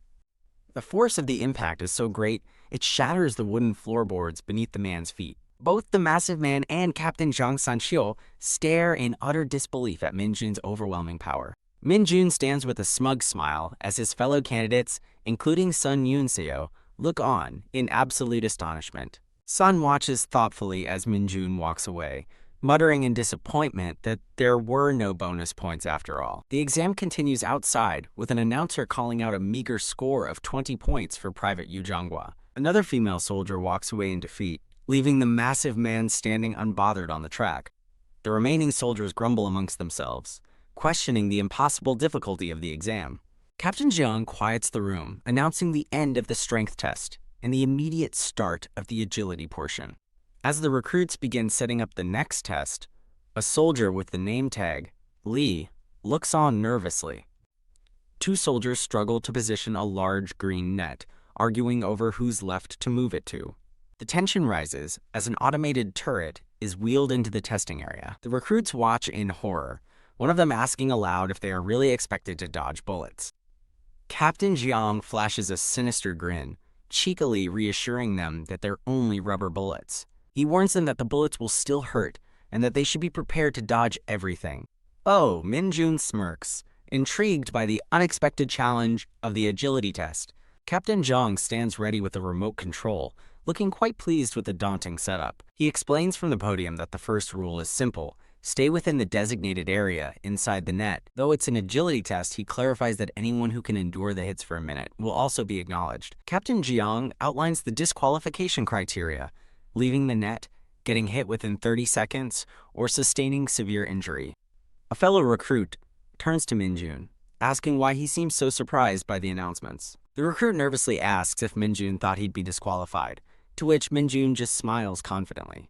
The force of the impact is so great, it shatters the wooden floorboards beneath the man's feet. Both the massive man and Captain Zhang Sanxiu stare in utter disbelief at Minjun's overwhelming power. Minjun stands with a smug smile as his fellow candidates, including Sun Yunseo, look on in absolute astonishment. Sun watches thoughtfully as Minjun walks away, muttering in disappointment that there were no bonus points after all. The exam continues outside, with an announcer calling out a meager score of 20 points for Private Yu Zhanghua. Another female soldier walks away in defeat, leaving the massive man standing unbothered on the track. The remaining soldiers grumble amongst themselves, questioning the impossible difficulty of the exam. Captain Jiang quiets the room, announcing the end of the strength test and the immediate start of the agility portion. As the recruits begin setting up the next test, a soldier with the name tag, Li, looks on nervously. Two soldiers struggle to position a large green net, arguing over who's left to move it to. The tension rises as an automated turret is wheeled into the testing area. The recruits watch in horror, one of them asking aloud if they are really expected to dodge bullets. Captain Jiang flashes a sinister grin, cheekily reassuring them that they're only rubber bullets. He warns them that the bullets will still hurt and that they should be prepared to dodge everything. Oh, Minjun smirks, intrigued by the unexpected challenge of the agility test. Captain Zhang stands ready with a remote control, looking quite pleased with the daunting setup. He explains from the podium that the first rule is simple: stay within the designated area inside the net. Though it's an agility test, he clarifies that anyone who can endure the hits for a minute will also be acknowledged. Captain Jiang outlines the disqualification criteria: leaving the net, getting hit within 30 seconds, or sustaining severe injury. A fellow recruit turns to Minjun, asking why he seems so surprised by the announcements. The recruit nervously asks if Minjun thought he'd be disqualified, to which Minjun just smiles confidently.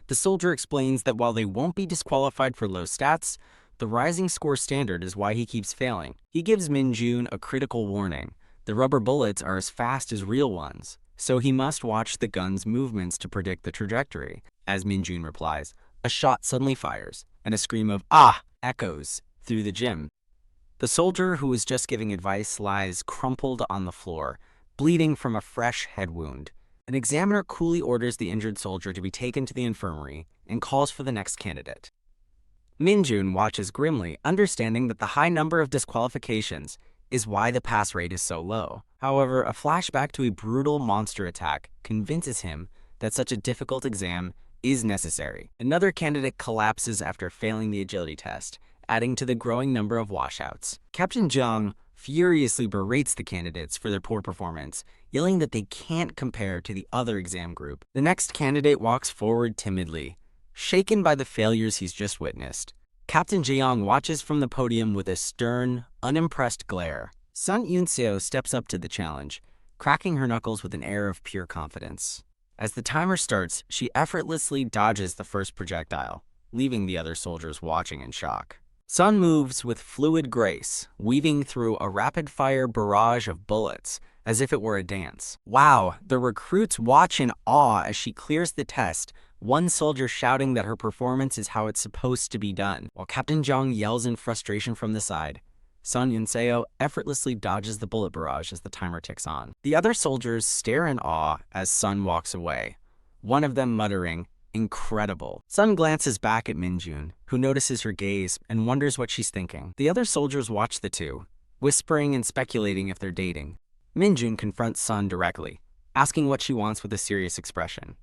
The soldier explains that while they won't be disqualified for low stats, the rising score standard is why he keeps failing. He gives Minjun a critical warning: the rubber bullets are as fast as real ones, so he must watch the gun's movements to predict the trajectory. As Minjun replies, a shot suddenly fires, and a scream of "Ah!" echoes through the gym. The soldier who was just giving advice lies crumpled on the floor, bleeding from a fresh head wound. An examiner coolly orders the injured soldier to be taken to the infirmary and calls for the next candidate. Minjun watches grimly, understanding that the high number of disqualifications is why the pass rate is so low. However, a flashback to a brutal monster attack convinces him that such a difficult exam is necessary. Another candidate collapses after failing the agility test, adding to the growing number of washouts. Captain Zhang furiously berates the candidates for their poor performance, yelling that they can't compare to the other exam group. The next candidate walks forward timidly, shaken by the failures he's just witnessed. Captain Jiang watches from the podium with a stern, unimpressed glare. Sun Yunseo steps up to the challenge, cracking her knuckles with an air of pure confidence. As the timer starts, she effortlessly dodges the first projectile, leaving the other soldiers watching in shock. Sun moves with fluid grace, weaving through a rapid-fire barrage of bullets, as if it were a dance. Wow, the recruits watch in awe as she clears the test, one soldier shouting that her performance is how it's supposed to be done, while Captain Zhang yells in frustration from the side. Sun Yunseo effortlessly dodges the bullet barrage as the timer ticks on. The other soldiers stare in awe as Sun walks away, one of them muttering, "Incredible." Sun glances back at Minjun, who notices her gaze and wonders what she's thinking. The other soldiers watch the two, whispering and speculating if they're dating. Minjun confronts Sun directly, asking what she wants with a serious expression.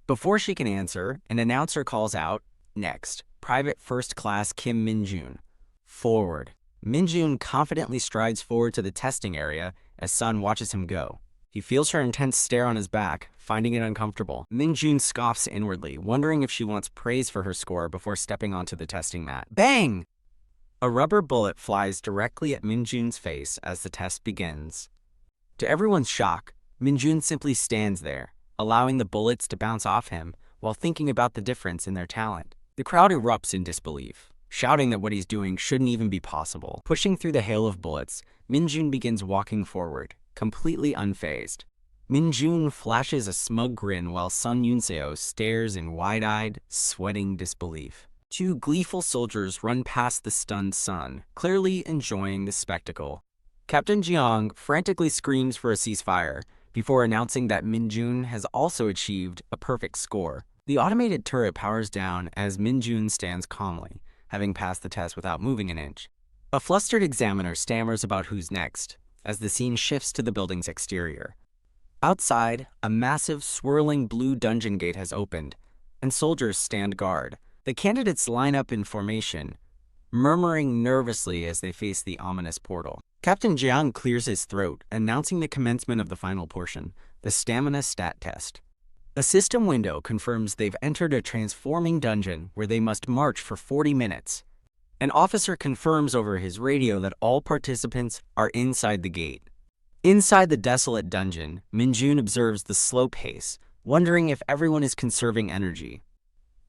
Before she can answer, an announcer calls out, "Next, Private First Class Kim Minjun. Forward." Minjun confidently strides forward to the testing area as Sun watches him go. He feels her intense stare on his back, finding it uncomfortable. Minjun scoffs inwardly, wondering if she wants praise for her score before stepping onto the testing mat. Bang! A rubber bullet flies directly at Minjun's face as the test begins. To everyone's shock, Minjun simply stands there, allowing the bullets to bounce off him while thinking about the difference in their talent. The crowd erupts in disbelief, shouting that what he's doing shouldn't even be possible. Pushing through the hail of bullets, Minjun begins walking forward, completely unfazed. Minjun flashes a smug grin while Sun Yunseo stares in wide-eyed, sweating disbelief. Two gleeful soldiers run past the stunned Sun, clearly enjoying the spectacle. Captain Jiang frantically screams for a ceasefire before announcing that Minjun has also achieved a perfect score. The automated turret powers down as Minjun stands calmly, having passed the test without moving an inch. A flustered examiner stammers about who's next, as the scene shifts to the building's exterior. Outside, a massive, swirling blue dungeon gate has opened, and soldiers stand guard. The candidates line up in formation, murmuring nervously as they face the ominous portal. Captain Jiang clears his throat, announcing the commencement of the final portion, the stamina stat test. A system window confirms they've entered a transforming dungeon where they must march for 40 minutes. An officer confirms over his radio that all participants are inside the gate. Inside the desolate dungeon, Minjun observes the slow pace, wondering if everyone is conserving energy.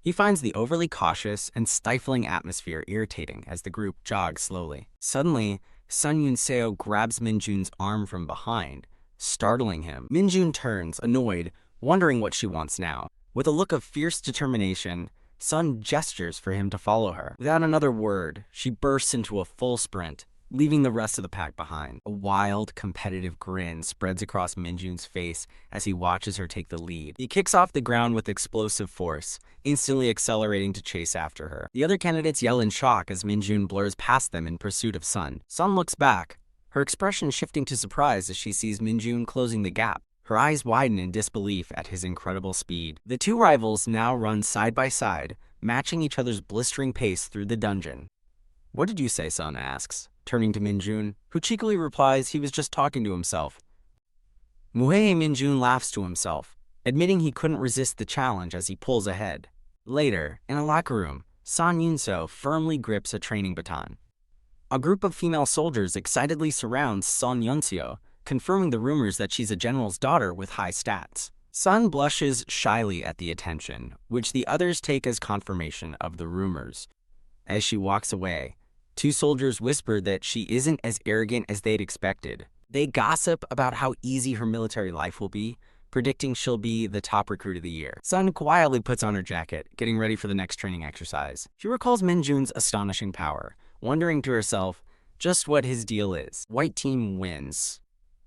He finds the overly cautious and stifling atmosphere irritating as the group jogs slowly. Suddenly, Sun Yunseo grabs Minjun's arm from behind, startling him. Minjun turns, annoyed, wondering what she wants now. With a look of fierce determination, Sun gestures for him to follow her. Without another word, she bursts into a full sprint, leaving the rest of the pack behind. A wild, competitive grin spreads across Minjun's face as he watches her take the lead. He kicks off the ground with explosive force, instantly accelerating to chase after her. The other candidates yell in shock as Minjun blurs past them in pursuit of Sun. Sun looks back, her expression shifting to surprise as she sees Minjun closing the gap. Her eyes widen in disbelief at his incredible speed. The two rivals now run side by side, matching each other's blistering pace through the dungeon. "What did you say?" Sun asks, turning to Minjun, who cheekily replies he was just talking to himself. Muhei Minjun laughs to himself, admitting he couldn't resist the challenge as he pulls ahead. Later, in a locker room, Sun Yunseo firmly grips a training baton. A group of female soldiers excitedly surrounds Sun Yunseo, confirming the rumors that she's a general's daughter with high stats. Sun blushes shyly at the attention, which the others take as confirmation of the rumors. As she walks away, two soldiers whisper that she isn't as arrogant as they'd expected. They gossip about how easy her military life will be, predicting she'll be the top recruit of the year. Sun quietly puts on her jacket, getting ready for the next training exercise. She recalls Minjun's astonishing power, wondering to herself just what his deal is. White team wins.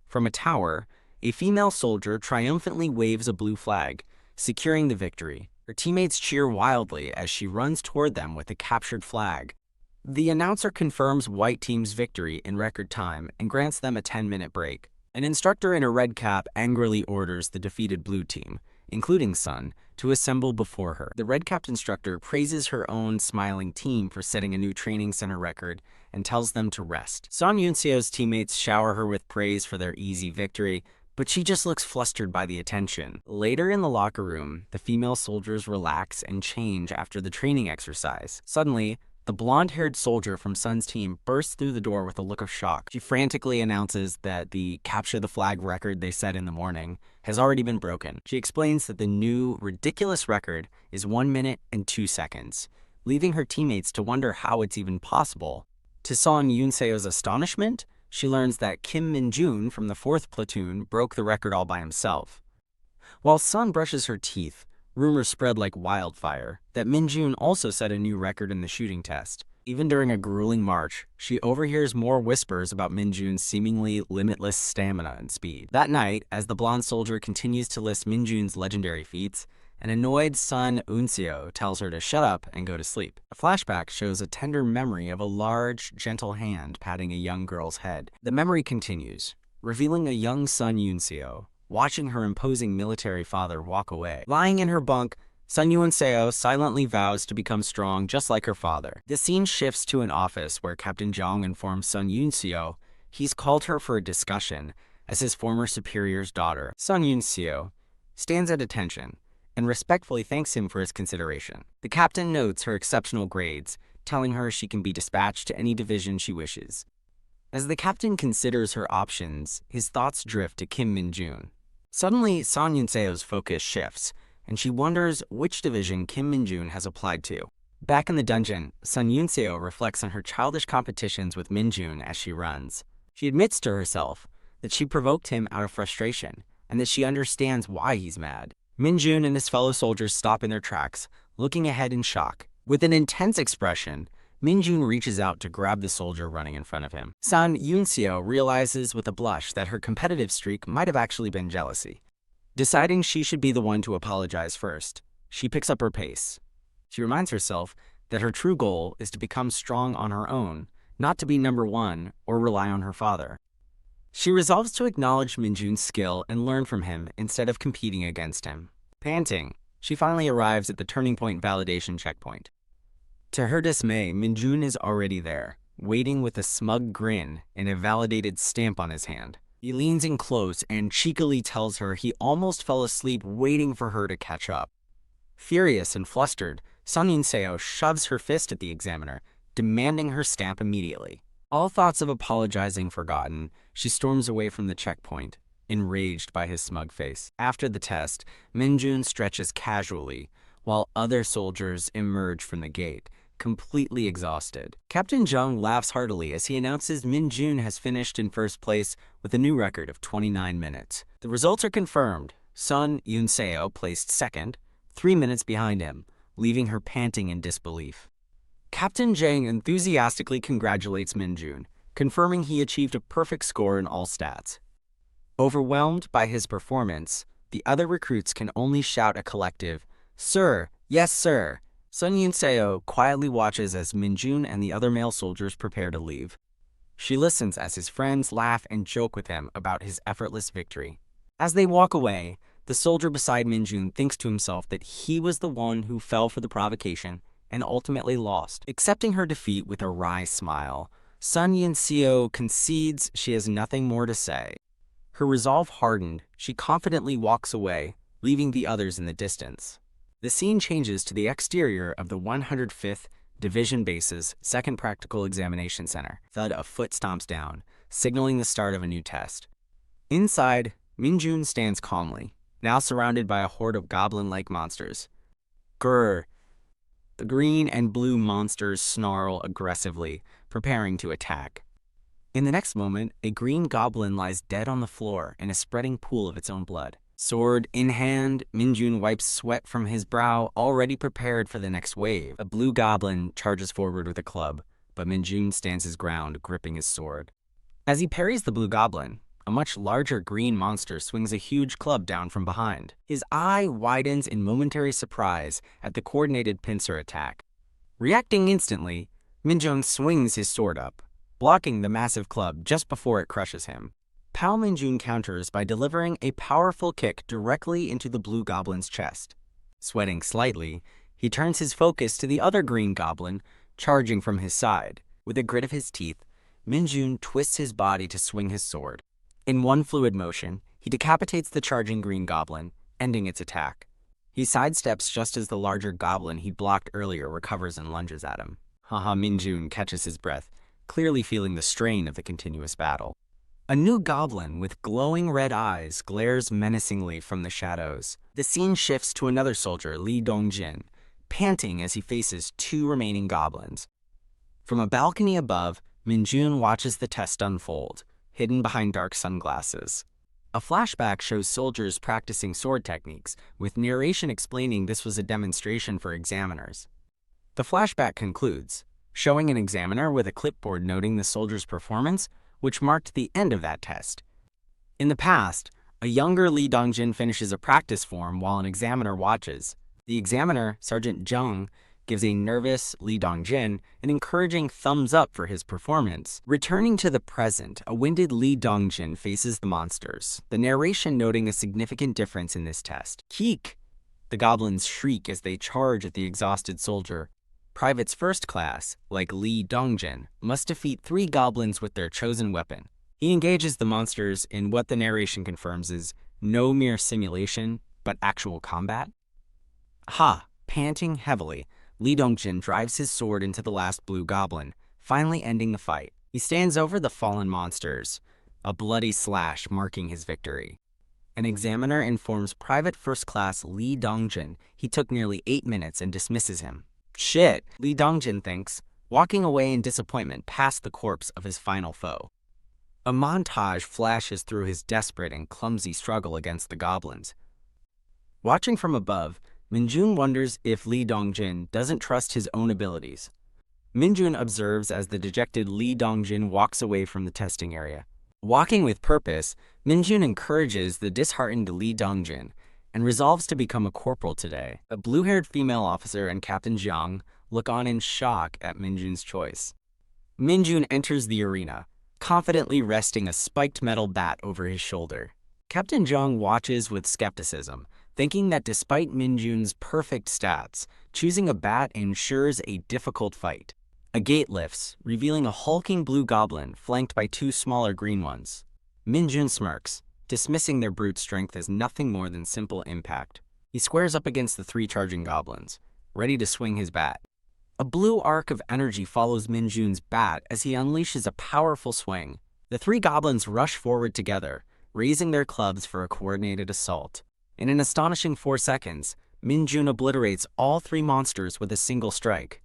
From a tower, a female soldier triumphantly waves a blue flag, securing the victory. Her teammates cheer wildly as she runs toward them with the captured flag. The announcer confirms White team's victory in record time and grants them a 10-minute break. An instructor in a red cap angrily orders the defeated blue team, including Sun, to assemble before her. The red-capped instructor praises her own smiling team for setting a new training center record and tells them to rest. Sun Yunseo's teammates shower her with praise for their easy victory, but she just looks flustered by the attention. Later in the locker room, the female soldiers relax and change after the training exercise. Suddenly, the blonde-haired soldier from Sun's team bursts through the door with a look of shock. She frantically announces that the capture the flag record they set in the morning has already been broken. She explains that the new, ridiculous record is 1 minute and 2 seconds, leaving her teammates to wonder how it's even possible. To Sun Yunseo's astonishment, she learns that Kim Minjun from the 4th platoon broke the record all by himself. While Sun brushes her teeth, rumors spread like wildfire that Minjun also set a new record in the shooting test. Even during a grueling march, she overhears more whispers about Minjun's seemingly limitless stamina and speed. That night, as the blonde soldier continues to list Minjun's legendary feats, an annoyed Sun Yunseo tells her to shut up and go to sleep. A flashback shows a tender memory of a large, gentle hand patting a young girl's head. The memory continues, revealing a young Sun Yunseo watching her imposing military father walk away. Lying in her bunk, Sun Yunseo silently vows to become strong just like her father. The scene shifts to an office where Captain Zhang informs Sun Yunseo he's called her for a discussion as his former superior's daughter. Sun Yunseo stands at attention and respectfully thanks him for his consideration. The captain notes her exceptional grades, telling her she can be dispatched to any division she wishes. As the captain considers her options, his thoughts drift to Kim Minjun. Suddenly, Sun Yunseo's focus shifts, and she wonders which division Kim Minjun has applied to. Back in the dungeon, Sun Yunseo reflects on her childish competitions with Minjun as she runs. She admits to herself that she provoked him out of frustration, and that she understands why he's mad. Minjun and his fellow soldiers stop in their tracks, looking ahead in shock. With an intense expression, Minjun reaches out to grab the soldier running in front of him. Sun Yunseo realizes with a blush that her competitive streak might have actually been jealousy. Deciding she should be the one to apologize first, she picks up her pace. She reminds herself that her true goal is to become strong on her own, not to be number one or rely on her father. She resolves to acknowledge Minjun's skill and learn from him instead of competing against him. Panting, she finally arrives at the turning point validation checkpoint. To her dismay, Minjun is already there, waiting with a smug grin and a validated stamp on his hand. He leans in close and cheekily tells her he almost fell asleep waiting for her to catch up. Furious and flustered, Sun Yunseo shoves her fist at the examiner, demanding her stamp immediately. All thoughts of apologizing forgotten, she storms away from the checkpoint, enraged by his smug face. After the test, Minjun stretches casually, while other soldiers emerge from the gate, completely exhausted. Captain Jung laughs heartily as he announces Minjun has finished in first place with a new record of 29 minutes. The results are confirmed. Sun Yunseo placed second, 3 minutes behind him, leaving her panting in disbelief. Captain Jang enthusiastically congratulates Minjun, confirming he achieved a perfect score in all stats. Overwhelmed by his performance, the other recruits can only shout a collective, "Sir, yes sir." Sun Yunseo quietly watches as Minjun and the other male soldiers prepare to leave. She listens as his friends laugh and joke with him about his effortless victory. As they walk away, the soldier beside Minjun thinks to himself that he was the one who fell for the provocation and ultimately lost. Accepting her defeat with a wry smile, Sun Yunseo concedes she has nothing more to say. Her resolve hardened, she confidently walks away, leaving the others in the distance. The scene changes to the exterior of the 105th Division Base's second practical examination center. Thud a foot stomps down, signaling the start of a new test. Inside, Minjun stands calmly, now surrounded by a horde of goblin-like monsters. Grrr. The green and blue monsters snarl aggressively, preparing to attack. In the next moment, a green goblin lies dead on the floor in a spreading pool of its own blood. Sword in hand, Minjun wipes sweat from his brow, already prepared for the next wave. A blue goblin charges forward with a club, but Minjun stands his ground, gripping his sword. As he parries the blue goblin, a much larger green monster swings a huge club down from behind. His eye widens in momentary surprise at the coordinated pincer attack. Reacting instantly, Minjun swings his sword up, blocking the massive club just before it crushes him. Pao Minjun counters by delivering a powerful kick directly into the blue goblin's chest. Sweating slightly, he turns his focus to the other green goblin, charging from his side. With a grit of his teeth, Minjun twists his body to swing his sword. In one fluid motion, he decapitates the charging green goblin, ending its attack. He sidesteps just as the larger goblin he blocked earlier recovers and lunges at him. Haha, Minjun catches his breath, clearly feeling the strain of the continuous battle. A new goblin with glowing red eyes glares menacingly from the shadows. The scene shifts to another soldier, Li Dongjin, panting as he faces two remaining goblins. From a balcony above, Minjun watches the test unfold, hidden behind dark sunglasses. A flashback shows soldiers practicing sword techniques, with narration explaining this was a demonstration for examiners. The flashback concludes, showing an examiner with a clipboard noting the soldier's performance, which marked the end of that test. In the past, a younger Li Dongjin finishes a practice form while an examiner watches. The examiner, Sergeant Zheng, gives a nervous Li Dongjin an encouraging thumbs up for his performance. Returning to the present, a winded Li Dongjin faces the monsters, the narration noting a significant difference in this test. Keek! The goblins shriek as they charge at the exhausted soldier. Privates first class, like Li Dongjin, must defeat 3 goblins with their chosen weapon. He engages the monsters in what the narration confirms is no mere simulation, but actual combat. Panting heavily, Li Dongjin drives his sword into the last blue goblin, finally ending the fight. He stands over the fallen monsters, a bloody slash marking his victory. An examiner informs Private First Class Li Dongjin he took nearly 8 minutes and dismisses him. Shit, Li Dongjin thinks, walking away in disappointment past the corpse of his final foe. A montage flashes through his desperate and clumsy struggle against the goblins. Watching from above, Minjun wonders if Lee Dongjin doesn't trust his own abilities. Minjun observes as the dejected Lee Dongjin walks away from the testing area. Walking with purpose, Minjun encourages the disheartened Lee Dongjin and resolves to become a corporal today. A blue-haired female officer and Captain Jiang look on in shock at Minjun's choice. Minjun enters the arena, confidently resting a spiked metal bat over his shoulder. Captain Jiang watches with skepticism, thinking that despite Minjun's perfect stats, choosing a bat ensures a difficult fight. A gate lifts, revealing a hulking blue goblin flanked by two smaller green ones. Minjun smirks, dismissing their brute strength as nothing more than simple impact. He squares up against the three charging goblins, ready to swing his bat. A blue arc of energy follows Minjun's bat as he unleashes a powerful swing. The three goblins rush forward together, raising their clubs for a coordinated assault. In an astonishing 4 seconds, Minjun obliterates all three monsters with a single strike.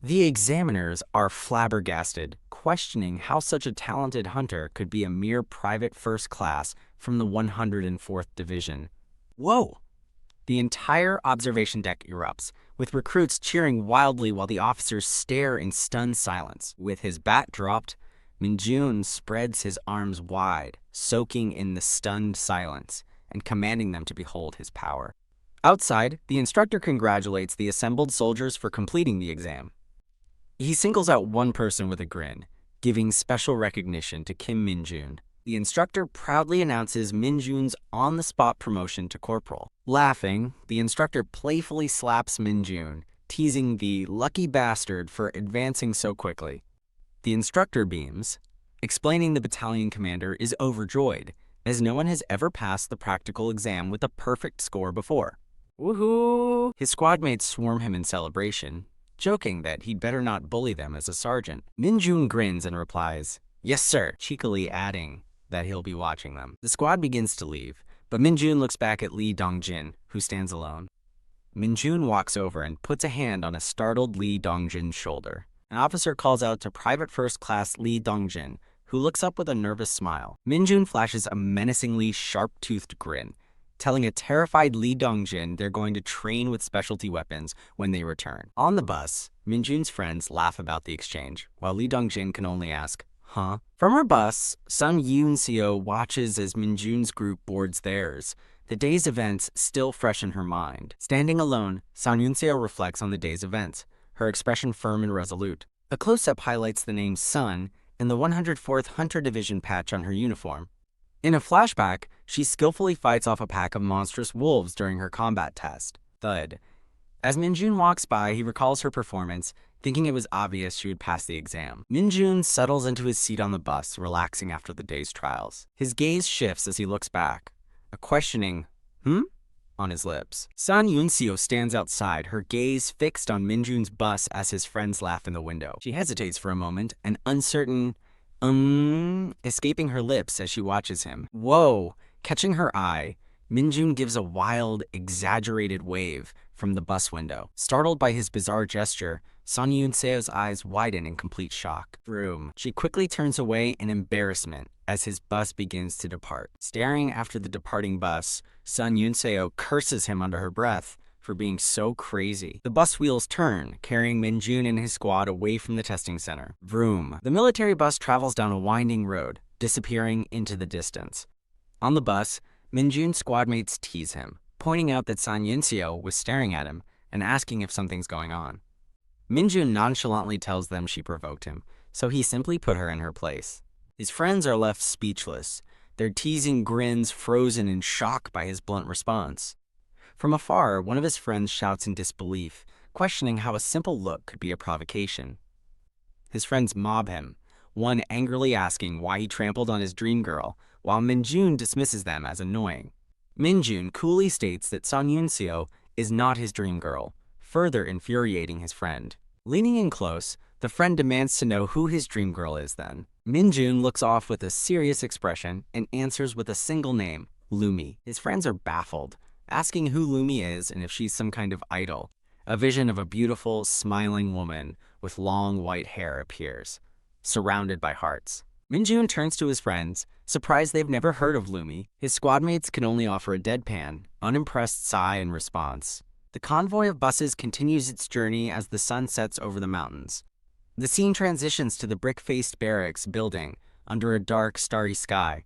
The examiners are flabbergasted, questioning how such a talented hunter could be a mere private first class from the 104th Division. Whoa! The entire observation deck erupts, with recruits cheering wildly while the officers stare in stunned silence. With his bat dropped, Minjun spreads his arms wide, soaking in the stunned silence, and commanding them to behold his power. Outside, the instructor congratulates the assembled soldiers for completing the exam. He singles out one person with a grin, giving special recognition to Kim Minjun. The instructor proudly announces Minjun's on-the-spot promotion to corporal. Laughing, the instructor playfully slaps Minjun, teasing the lucky bastard for advancing so quickly. The instructor beams, explaining the battalion commander is overjoyed, as no one has ever passed the practical exam with a perfect score before. Woohoo! His squadmates swarm him in celebration, joking that he'd better not bully them as a sergeant. Minjun grins and replies, "Yes, sir," cheekily adding that he'll be watching them. The squad begins to leave, but Minjun looks back at Lee Dongjin, who stands alone. Minjun walks over and puts a hand on a startled Lee Dongjin's shoulder. An officer calls out to Private First Class Lee Dongjin, who looks up with a nervous smile. Minjun flashes a menacingly sharp-toothed grin, telling a terrified Lee Dongjin they're going to train with specialty weapons when they return. On the bus, Minjun's friends laugh about the exchange, while Lee Dongjin can only ask, "Huh?" From her bus, Sun Yoon-seo watches as Minjun's group boards theirs, the day's events still fresh in her mind. Standing alone, Sun Yoon-seo reflects on the day's events, her expression firm and resolute. A close-up highlights the name Sun and the 104th Hunter Division patch on her uniform. In a flashback, she skillfully fights off a pack of monstrous wolves during her combat test. Thud. As Minjun walks by, he recalls her performance, thinking it was obvious she would pass the exam. Minjun settles into his seat on the bus, relaxing after the day's trials. His gaze shifts as he looks back, a questioning, on his lips. Sun Yoon-seo stands outside, her gaze fixed on Minjun's bus as his friends laugh in the window. She hesitates for a moment, an uncertain escaping her lips as she watches him. Whoa! Catching her eye, Minjun gives a wild, exaggerated wave from the bus window. Startled by his bizarre gesture, Sun Yoon-seo's eyes widen in complete shock. Vroom. She quickly turns away in embarrassment as his bus begins to depart. Staring after the departing bus, Sun Yoon-seo curses him under her breath for being so crazy. The bus wheels turn, carrying Minjun and his squad away from the testing center. Vroom. The military bus travels down a winding road, disappearing into the distance. On the bus, Minjun's squadmates tease him, pointing out that Sun Yoon-seo was staring at him and asking if something's going on. Minjun nonchalantly tells them she provoked him, so he simply put her in her place. His friends are left speechless, their teasing grins frozen in shock by his blunt response. From afar, one of his friends shouts in disbelief, questioning how a simple look could be a provocation. His friends mob him, one angrily asking why he trampled on his dream girl, while Minjun dismisses them as annoying. Minjun coolly states that Sun Yoon-seo is not his dream girl, further infuriating his friend. Leaning in close, the friend demands to know who his dream girl is then. Minjun looks off with a serious expression and answers with a single name, Lumi. His friends are baffled, asking who Lumi is and if she's some kind of idol. A vision of a beautiful, smiling woman with long white hair appears, surrounded by hearts. Minjun turns to his friends, surprised they've never heard of Lumi. His squadmates can only offer a deadpan, unimpressed sigh in response. The convoy of buses continues its journey as the sun sets over the mountains. The scene transitions to the brick-faced barracks building under a dark, starry sky.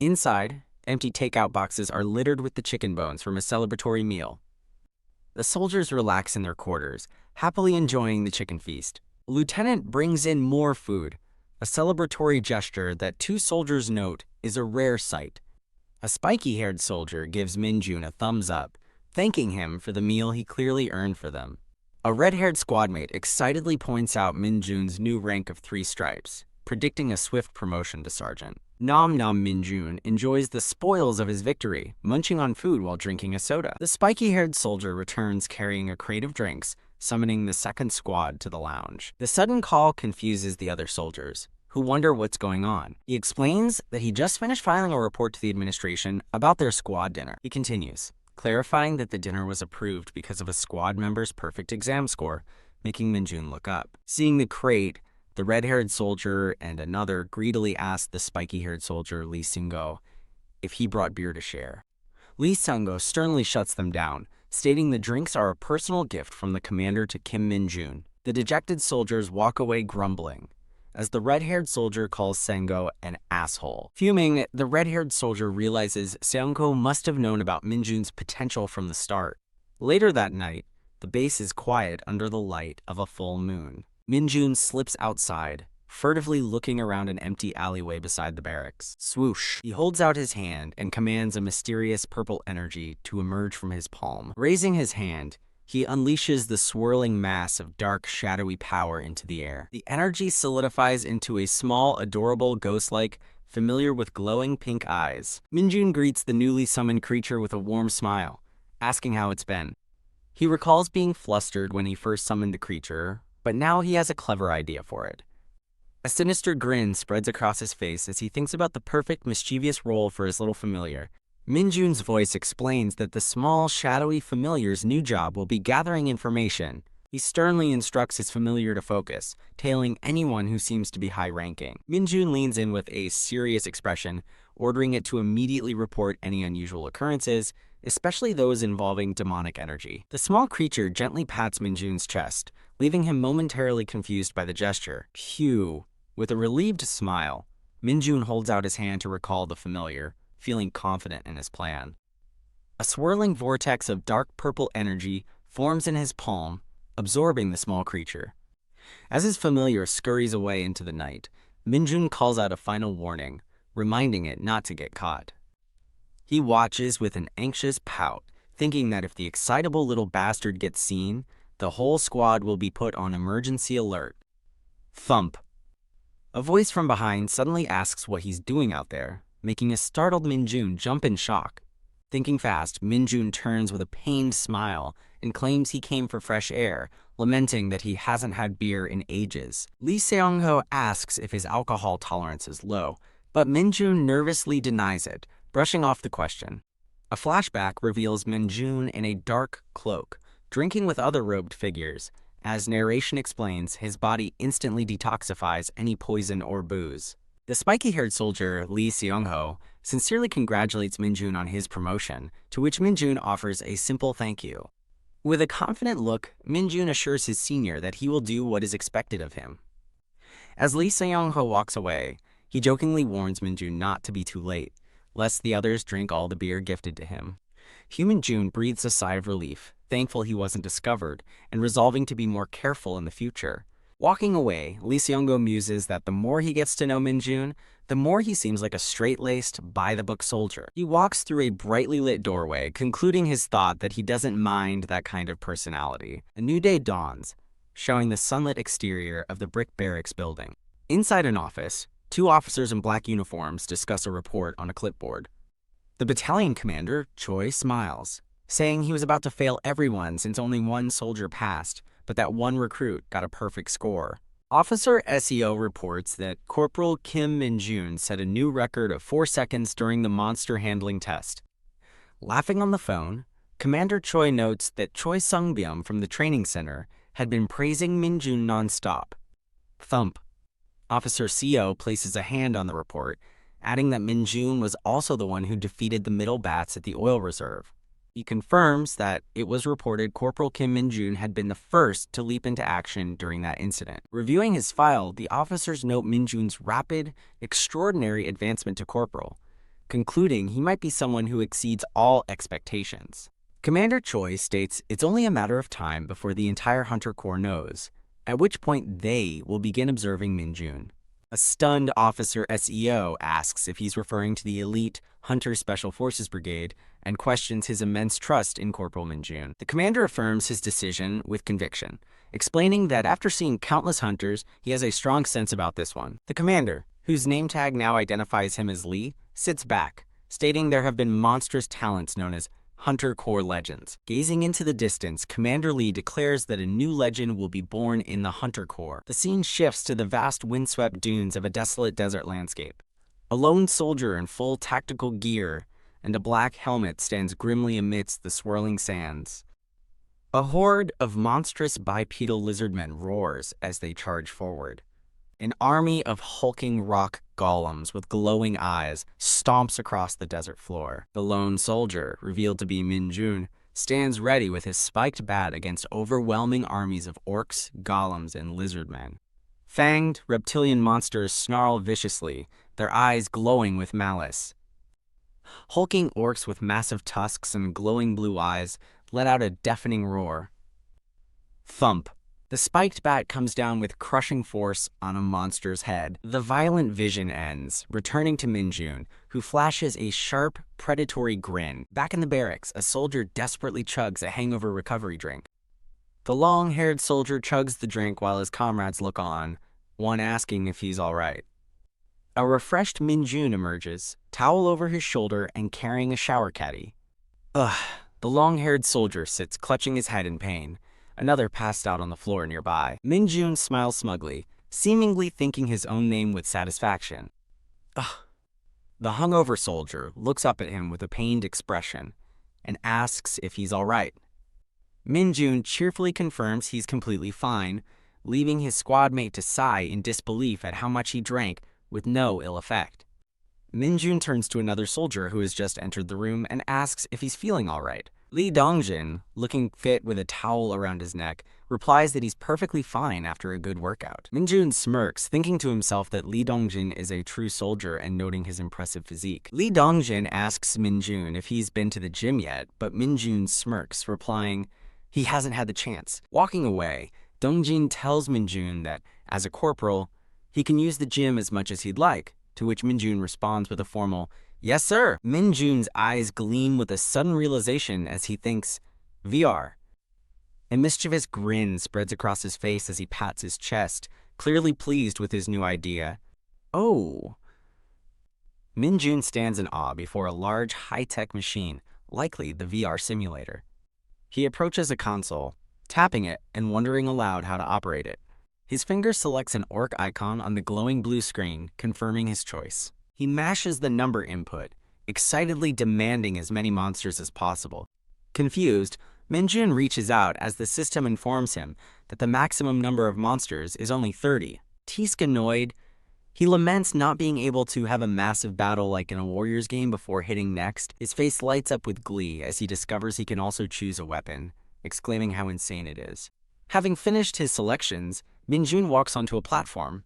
Inside, empty takeout boxes are littered with the chicken bones from a celebratory meal. The soldiers relax in their quarters, happily enjoying the chicken feast. A lieutenant brings in more food, a celebratory gesture that two soldiers note is a rare sight. A spiky-haired soldier gives Minjun a thumbs up, thanking him for the meal he clearly earned for them. A red-haired squadmate excitedly points out Minjun's new rank of 3 stripes, predicting a swift promotion to sergeant. Nom Nom Minjun enjoys the spoils of his victory, munching on food while drinking a soda. The spiky-haired soldier returns carrying a crate of drinks, summoning the second squad to the lounge. The sudden call confuses the other soldiers, who wonder what's going on. He explains that he just finished filing a report to the administration about their squad dinner. He continues, clarifying that the dinner was approved because of a squad member's perfect exam score, making Minjun look up. Seeing the crate, the red-haired soldier and another greedily asked the spiky-haired soldier Lee Seung-go if he brought beer to share. Lee Seung-go sternly shuts them down, stating the drinks are a personal gift from the commander to Kim Minjun. The dejected soldiers walk away grumbling, as the red-haired soldier calls Seung-go an asshole. Fuming, the red-haired soldier realizes Seung-go must have known about Minjun's potential from the start. Later that night, the base is quiet under the light of a full moon. Minjun slips outside, furtively looking around an empty alleyway beside the barracks. Swoosh! He holds out his hand and commands a mysterious purple energy to emerge from his palm. Raising his hand, he unleashes the swirling mass of dark, shadowy power into the air. The energy solidifies into a small, adorable, ghost-like, familiar with glowing pink eyes. Minjun greets the newly summoned creature with a warm smile, asking how it's been. He recalls being flustered when he first summoned the creature, but now he has a clever idea for it. A sinister grin spreads across his face as he thinks about the perfect, mischievous role for his little familiar. Minjun's voice explains that the small, shadowy familiar's new job will be gathering information. He sternly instructs his familiar to focus, tailing anyone who seems to be high-ranking. Minjun leans in with a serious expression, ordering it to immediately report any unusual occurrences, especially those involving demonic energy. The small creature gently pats Minjun's chest, leaving him momentarily confused by the gesture. Phew. With a relieved smile, Minjun holds out his hand to recall the familiar, feeling confident in his plan. A swirling vortex of dark purple energy forms in his palm, absorbing the small creature. As his familiar scurries away into the night, Minjun calls out a final warning, reminding it not to get caught. He watches with an anxious pout, thinking that if the excitable little bastard gets seen, the whole squad will be put on emergency alert. Thump. A voice from behind suddenly asks what he's doing out there, making a startled Minjun jump in shock. Thinking fast, Minjun turns with a pained smile and claims he came for fresh air, lamenting that he hasn't had beer in ages. Lee Seung-ho asks if his alcohol tolerance is low, but Minjun nervously denies it, brushing off the question. A flashback reveals Minjun in a dark cloak, drinking with other robed figures. As narration explains, his body instantly detoxifies any poison or booze. The spiky-haired soldier, Lee Seung-ho, sincerely congratulates Minjun on his promotion, to which Minjun offers a simple thank you. With a confident look, Minjun assures his senior that he will do what is expected of him. As Lee Seung-ho walks away, he jokingly warns Minjun not to be too late, lest the others drink all the beer gifted to him. Minjun breathes a sigh of relief, thankful he wasn't discovered, and resolving to be more careful in the future. Walking away, Lee Seung-go muses that the more he gets to know Minjun, the more he seems like a straight-laced, by-the-book soldier. He walks through a brightly lit doorway, concluding his thought that he doesn't mind that kind of personality. A new day dawns, showing the sunlit exterior of the brick barracks building. Inside an office, 2 officers in black uniforms discuss a report on a clipboard. The battalion commander, Choi, smiles, saying he was about to fail everyone since only 1 soldier passed, but that 1 recruit got a perfect score. Officer SEO reports that Corporal Kim Minjun set a new record of 4 seconds during the monster handling test. Laughing on the phone, Commander Choi notes that Choi Sung-byum from the training center had been praising Minjun nonstop. Thump. Officer CO places a hand on the report, adding that Minjun was also the one who defeated the middle bats at the oil reserve. He confirms that it was reported Corporal Kim Min-jun had been the first to leap into action during that incident. Reviewing his file, the officers note Min-jun's rapid, extraordinary advancement to corporal, concluding he might be someone who exceeds all expectations. Commander Choi states it's only a matter of time before the entire Hunter Corps knows, at which point they will begin observing Min-jun. A stunned officer SEO asks if he's referring to the elite Hunter Special Forces Brigade and questions his immense trust in Corporal Min-jun. The commander affirms his decision with conviction, explaining that after seeing countless hunters, he has a strong sense about this one. The commander, whose name tag now identifies him as Lee, sits back, stating there have been monstrous talents known as Hunter Corps legends. Gazing into the distance, Commander Lee declares that a new legend will be born in the Hunter Corps. The scene shifts to the vast windswept dunes of a desolate desert landscape. A lone soldier in full tactical gear and a black helmet stands grimly amidst the swirling sands. A horde of monstrous bipedal lizardmen roars as they charge forward. An army of hulking rock golems with glowing eyes stomps across the desert floor. The lone soldier, revealed to be Min-jun, stands ready with his spiked bat against overwhelming armies of orcs, golems, and lizardmen. Fanged, reptilian monsters snarl viciously, their eyes glowing with malice. Hulking orcs with massive tusks and glowing blue eyes let out a deafening roar. Thump. The spiked bat comes down with crushing force on a monster's head. The violent vision ends, returning to Min-jun, who flashes a sharp, predatory grin. Back in the barracks, a soldier desperately chugs a hangover recovery drink. The long-haired soldier chugs the drink while his comrades look on, one asking if he's all right. A refreshed Min-jun emerges, towel over his shoulder and carrying a shower caddy. Ugh. The long-haired soldier sits clutching his head in pain. Another passed out on the floor nearby. Min-jun smiles smugly, seemingly thinking his own name with satisfaction. Ugh. The hungover soldier looks up at him with a pained expression and asks if he's all right. Min-jun cheerfully confirms he's completely fine, leaving his squad mate to sigh in disbelief at how much he drank with no ill effect. Min-jun turns to another soldier who has just entered the room and asks if he's feeling all right. Lee Dongjin, looking fit with a towel around his neck, replies that he's perfectly fine after a good workout. Min-jun smirks, thinking to himself that Lee Dongjin is a true soldier and noting his impressive physique. Lee Dongjin asks Min-jun if he's been to the gym yet, but Min-jun smirks, replying he hasn't had the chance. Walking away, Dongjin tells Min-jun that, as a corporal, he can use the gym as much as he'd like, to which Min-jun responds with a formal, "Yes, sir." Min-jun's eyes gleam with a sudden realization as he thinks, VR. A mischievous grin spreads across his face as he pats his chest, clearly pleased with his new idea. Oh. Min-jun stands in awe before a large, high-tech machine, likely the VR simulator. He approaches a console, tapping it and wondering aloud how to operate it. His finger selects an orc icon on the glowing blue screen, confirming his choice. He mashes the number input, excitedly demanding as many monsters as possible. Confused, Min-jun reaches out as the system informs him that the maximum number of monsters is only 30. Teask annoyed, he laments not being able to have a massive battle like in a Warriors game before hitting next. His face lights up with glee as he discovers he can also choose a weapon, exclaiming how insane it is. Having finished his selections, Min-jun walks onto a platform.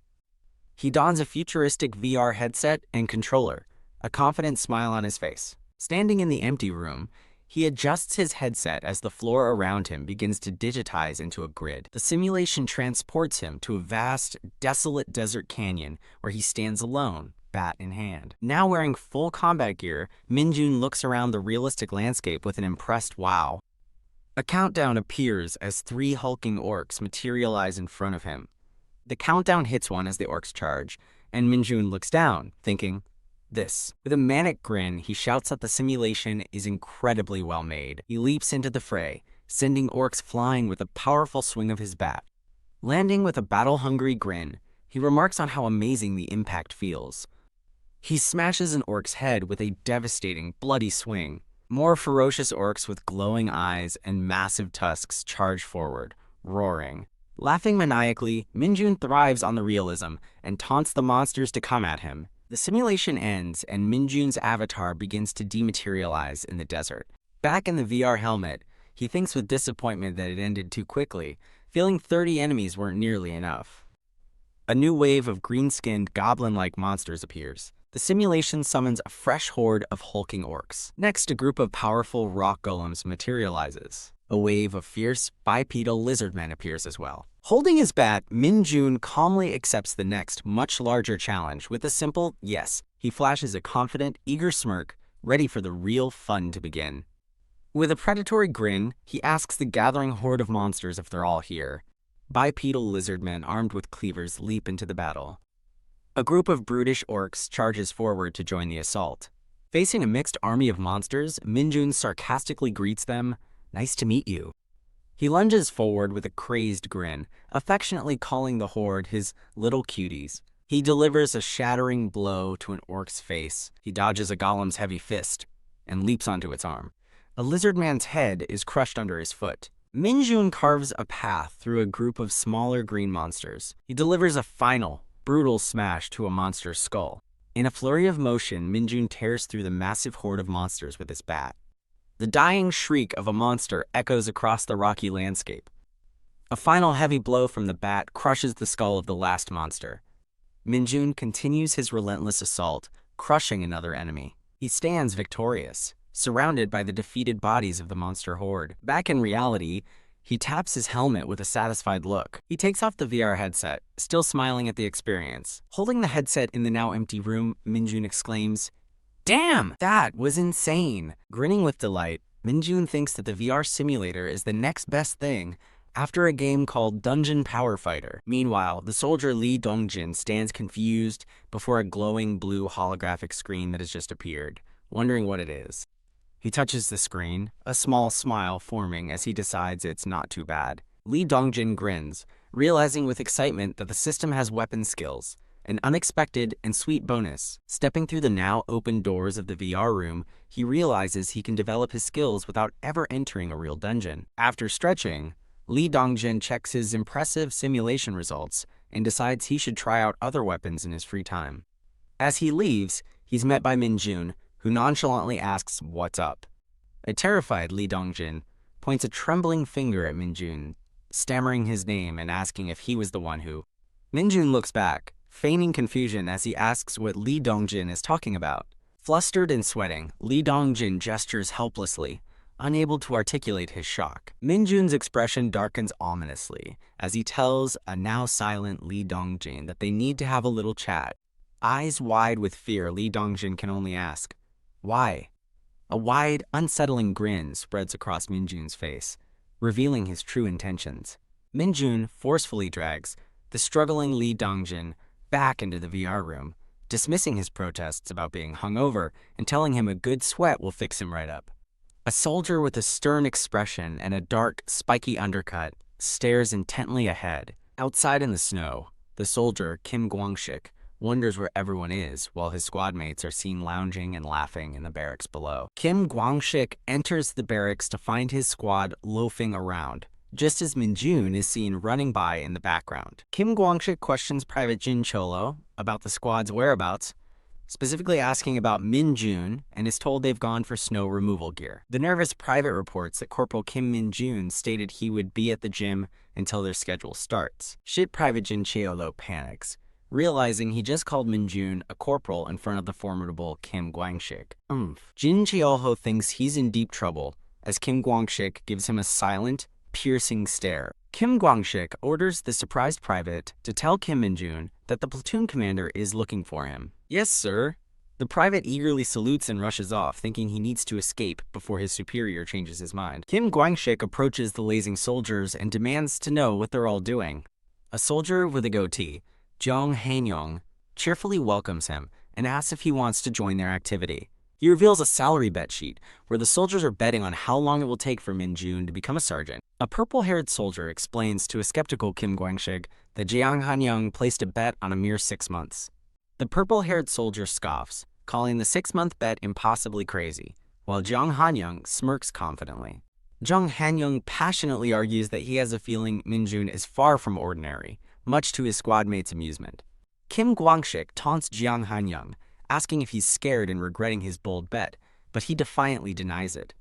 He dons a futuristic VR headset and controller, a confident smile on his face. Standing in the empty room, he adjusts his headset as the floor around him begins to digitize into a grid. The simulation transports him to a vast, desolate desert canyon where he stands alone, bat in hand. Now wearing full combat gear, Min-jun looks around the realistic landscape with an impressed wow. A countdown appears as 3 hulking orcs materialize in front of him. The countdown hits one as the orcs charge, and Min-jun looks down, thinking, this. With a manic grin, he shouts that the simulation is incredibly well made. He leaps into the fray, sending orcs flying with a powerful swing of his bat. Landing with a battle-hungry grin, he remarks on how amazing the impact feels. He smashes an orc's head with a devastating, bloody swing. More ferocious orcs with glowing eyes and massive tusks charge forward, roaring. Laughing maniacally, Min-jun thrives on the realism and taunts the monsters to come at him. The simulation ends and Min-jun's avatar begins to dematerialize in the desert. Back in the VR helmet, he thinks with disappointment that it ended too quickly, feeling 30 enemies weren't nearly enough. A new wave of green-skinned, goblin-like monsters appears. The simulation summons a fresh horde of hulking orcs. Next, a group of powerful rock golems materializes. A wave of fierce, bipedal lizardmen appears as well. Holding his bat, Min-jun calmly accepts the next, much larger challenge with a simple yes. He flashes a confident, eager smirk, ready for the real fun to begin. With a predatory grin, he asks the gathering horde of monsters if they're all here. Bipedal lizardmen armed with cleavers leap into the battle. A group of brutish orcs charges forward to join the assault. Facing a mixed army of monsters, Min-jun sarcastically greets them, "Nice to meet you." He lunges forward with a crazed grin, affectionately calling the horde his little cuties. He delivers a shattering blow to an orc's face. He dodges a golem's heavy fist and leaps onto its arm. A lizard man's head is crushed under his foot. Min-jun carves a path through a group of smaller green monsters. He delivers a final, brutal smash to a monster's skull. In a flurry of motion, Min-jun tears through the massive horde of monsters with his bat. The dying shriek of a monster echoes across the rocky landscape. A final heavy blow from the bat crushes the skull of the last monster. Min-jun continues his relentless assault, crushing another enemy. He stands victorious, surrounded by the defeated bodies of the monster horde. Back in reality, he taps his helmet with a satisfied look. He takes off the VR headset, still smiling at the experience. Holding the headset in the now empty room, Min-jun exclaims, "Damn, that was insane!" Grinning with delight, Min-jun thinks that the VR simulator is the next best thing after a game called Dungeon Power Fighter. Meanwhile, the soldier Lee Dongjin stands confused before a glowing blue holographic screen that has just appeared, wondering what it is. He touches the screen, a small smile forming as he decides it's not too bad. Lee Dongjin grins, realizing with excitement that the system has weapon skills, an unexpected and sweet bonus. Stepping through the now open doors of the VR room, he realizes he can develop his skills without ever entering a real dungeon. After stretching, Lee Dongjin checks his impressive simulation results and decides he should try out other weapons in his free time. As he leaves, he's met by Min-jun, who nonchalantly asks what's up. A terrified Lee Dongjin points a trembling finger at Min-jun, stammering his name and asking if he was the one who. Min-jun looks back, feigning confusion as he asks what Lee Dongjin is talking about. Flustered and sweating, Lee Dongjin gestures helplessly, unable to articulate his shock. Min-jun's expression darkens ominously as he tells a now silent Lee Dongjin that they need to have a little chat. Eyes wide with fear, Lee Dongjin can only ask, "Why?" A wide, unsettling grin spreads across Min-jun's face, revealing his true intentions. Min-jun forcefully drags the struggling Lee Dongjin back into the VR room, dismissing his protests about being hungover and telling him a good sweat will fix him right up. A soldier with a stern expression and a dark, spiky undercut stares intently ahead. Outside in the snow, the soldier, Kim Gwang-shik, wonders where everyone is while his squad mates are seen lounging and laughing in the barracks below. Kim Gwang-shik enters the barracks to find his squad loafing around, just as Min-jun is seen running by in the background. Kim Gwang-shik questions Private Jin Cholo about the squad's whereabouts, specifically asking about Min-jun, and is told they've gone for snow removal gear. The nervous private reports that Corporal Kim Min-jun stated he would be at the gym until their schedule starts. Shit, Private Jin Cholo panics, realizing he just called Min-jun a corporal in front of the formidable Kim Gwang-shik. Jin Cheolho thinks he's in deep trouble as Kim Gwang-shik gives him a silent, piercing stare. Kim Gwang-shik orders the surprised private to tell Kim Min-jun that the platoon commander is looking for him. "Yes, sir." The private eagerly salutes and rushes off, thinking he needs to escape before his superior changes his mind. Kim Gwang-shik approaches the lazing soldiers and demands to know what they're all doing. A soldier with a goatee, Jong Han-young, cheerfully welcomes him and asks if he wants to join their activity. He reveals a salary bet sheet where the soldiers are betting on how long it will take for Min-jun to become a sergeant. A purple-haired soldier explains to a skeptical Kim Gwang-shik that Jiang Han-young placed a bet on a mere 6 months. The purple-haired soldier scoffs, calling the 6-month bet impossibly crazy, while Jiang Han-young smirks confidently. Jiang Han-young passionately argues that he has a feeling Min-jun is far from ordinary, much to his squad mates' amusement. Kim Gwang-shik taunts Jiang Han-young, asking if he's scared and regretting his bold bet, but he defiantly denies it.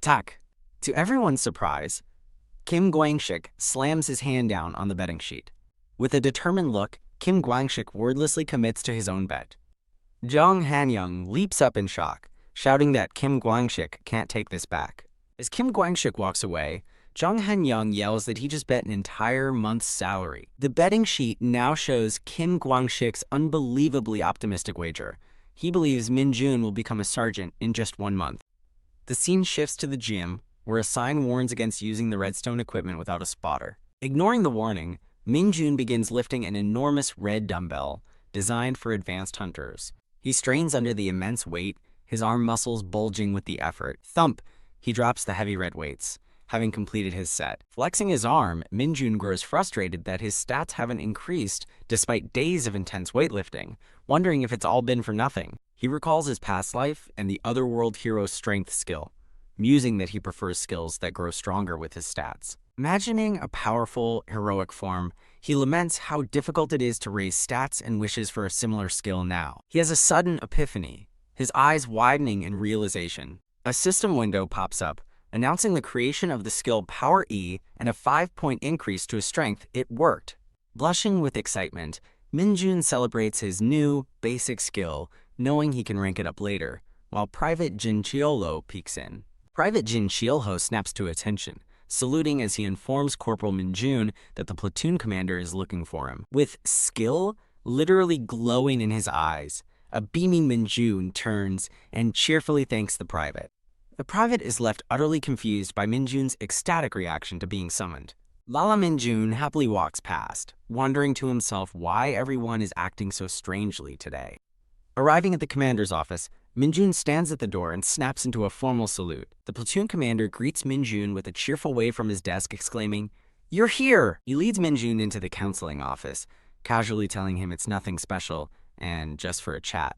Tak. To everyone's surprise, Kim Gwangshik slams his hand down on the betting sheet. With a determined look, Kim Gwangshik wordlessly commits to his own bet. Jung Hanyang leaps up in shock, shouting that Kim Gwangshik can't take this back. As Kim Gwangshik walks away, Jung Hanyang yells that he just bet an entire month's salary. The betting sheet now shows Kim Gwangshik's unbelievably optimistic wager. He believes Minjun will become a sergeant in just 1 month. The scene shifts to the gym, where a sign warns against using the redstone equipment without a spotter. Ignoring the warning, Minjun begins lifting an enormous red dumbbell designed for advanced hunters. He strains under the immense weight, his arm muscles bulging with the effort. Thump! He drops the heavy red weights, having completed his set. Flexing his arm, Minjun grows frustrated that his stats haven't increased despite days of intense weightlifting, wondering if it's all been for nothing. He recalls his past life and the otherworld hero's strength skill, musing that he prefers skills that grow stronger with his stats. Imagining a powerful, heroic form, he laments how difficult it is to raise stats and wishes for a similar skill now. He has a sudden epiphany, his eyes widening in realization. A system window pops up, announcing the creation of the skill Power E and a 5-point increase to his strength. It worked. Blushing with excitement, Minjun celebrates his new, basic skill, knowing he can rank it up later, while Private Jin Chiolo peeks in. Private Jin Chiolo snaps to attention, saluting as he informs Corporal Minjun that the platoon commander is looking for him. With skill literally glowing in his eyes, a beaming Minjun turns and cheerfully thanks the private. The private is left utterly confused by Minjun's ecstatic reaction to being summoned. Lala Minjun happily walks past, wondering to himself why everyone is acting so strangely today. Arriving at the commander's office, Minjun stands at the door and snaps into a formal salute. The platoon commander greets Minjun with a cheerful wave from his desk, exclaiming, "You're here!" He leads Minjun into the counseling office, casually telling him it's nothing special and just for a chat.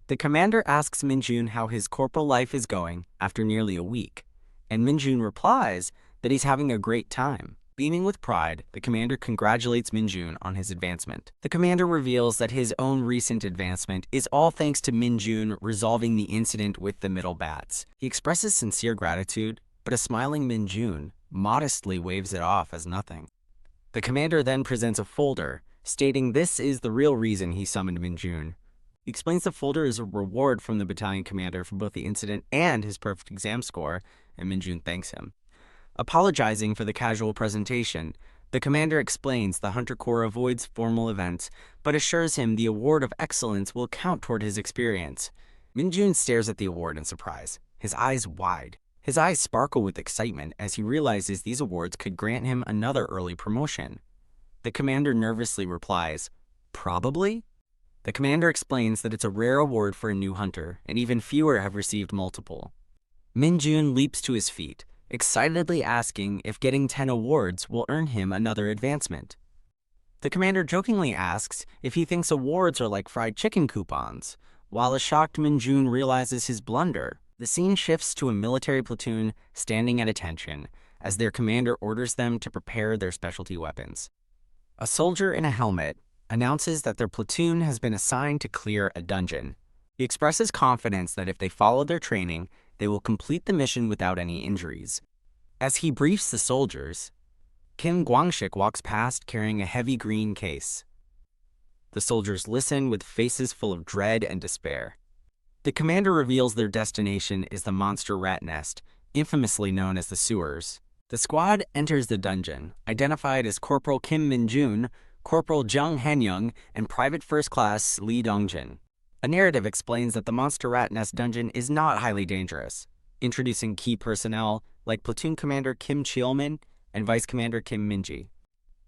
The commander asks Minjun how his corporal life is going after nearly a week, and Minjun replies that he's having a great time. Beaming with pride, the commander congratulates Minjun on his advancement. The commander reveals that his own recent advancement is all thanks to Minjun resolving the incident with the middle bats. He expresses sincere gratitude, but a smiling Minjun modestly waves it off as nothing. The commander then presents a folder, stating this is the real reason he summoned Minjun. He explains the folder is a reward from the battalion commander for both the incident and his perfect exam score, and Minjun thanks him. Apologizing for the casual presentation, the commander explains the Hunter Corps avoids formal events, but assures him the award of excellence will count toward his experience. Minjun stares at the award in surprise, his eyes wide. His eyes sparkle with excitement as he realizes these awards could grant him another early promotion. The commander nervously replies, "Probably?" The commander explains that it's a rare award for a new hunter, and even fewer have received multiple. Minjun leaps to his feet, excitedly asking if getting 10 awards will earn him another advancement. The commander jokingly asks if he thinks awards are like fried chicken coupons, while a shocked Minjun realizes his blunder. The scene shifts to a military platoon standing at attention as their commander orders them to prepare their specialty weapons. A soldier in a helmet announces that their platoon has been assigned to clear a dungeon. He expresses confidence that if they follow their training, they will complete the mission without any injuries. As he briefs the soldiers, Kim Gwangshik walks past carrying a heavy green case. The soldiers listen with faces full of dread and despair. The commander reveals their destination is the monster rat nest, infamously known as the sewers. The squad enters the dungeon, identified as Corporal Kim Minjun, Corporal Jung Hanyang, and Private First Class Lee Dongjin. A narrative explains that the monster rat nest dungeon is not highly dangerous, introducing key personnel like Platoon Commander Kim Cheolmin and Vice Commander Kim Minji.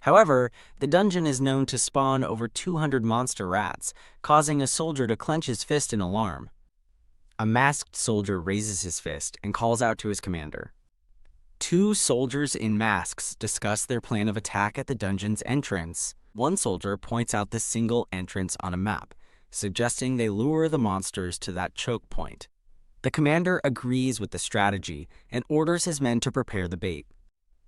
However, the dungeon is known to spawn over 200 monster rats, causing a soldier to clench his fist in alarm. A masked soldier raises his fist and calls out to his commander. Two soldiers in masks discuss their plan of attack at the dungeon's entrance. One soldier points out the single entrance on a map, suggesting they lure the monsters to that choke point. The commander agrees with the strategy and orders his men to prepare the bait.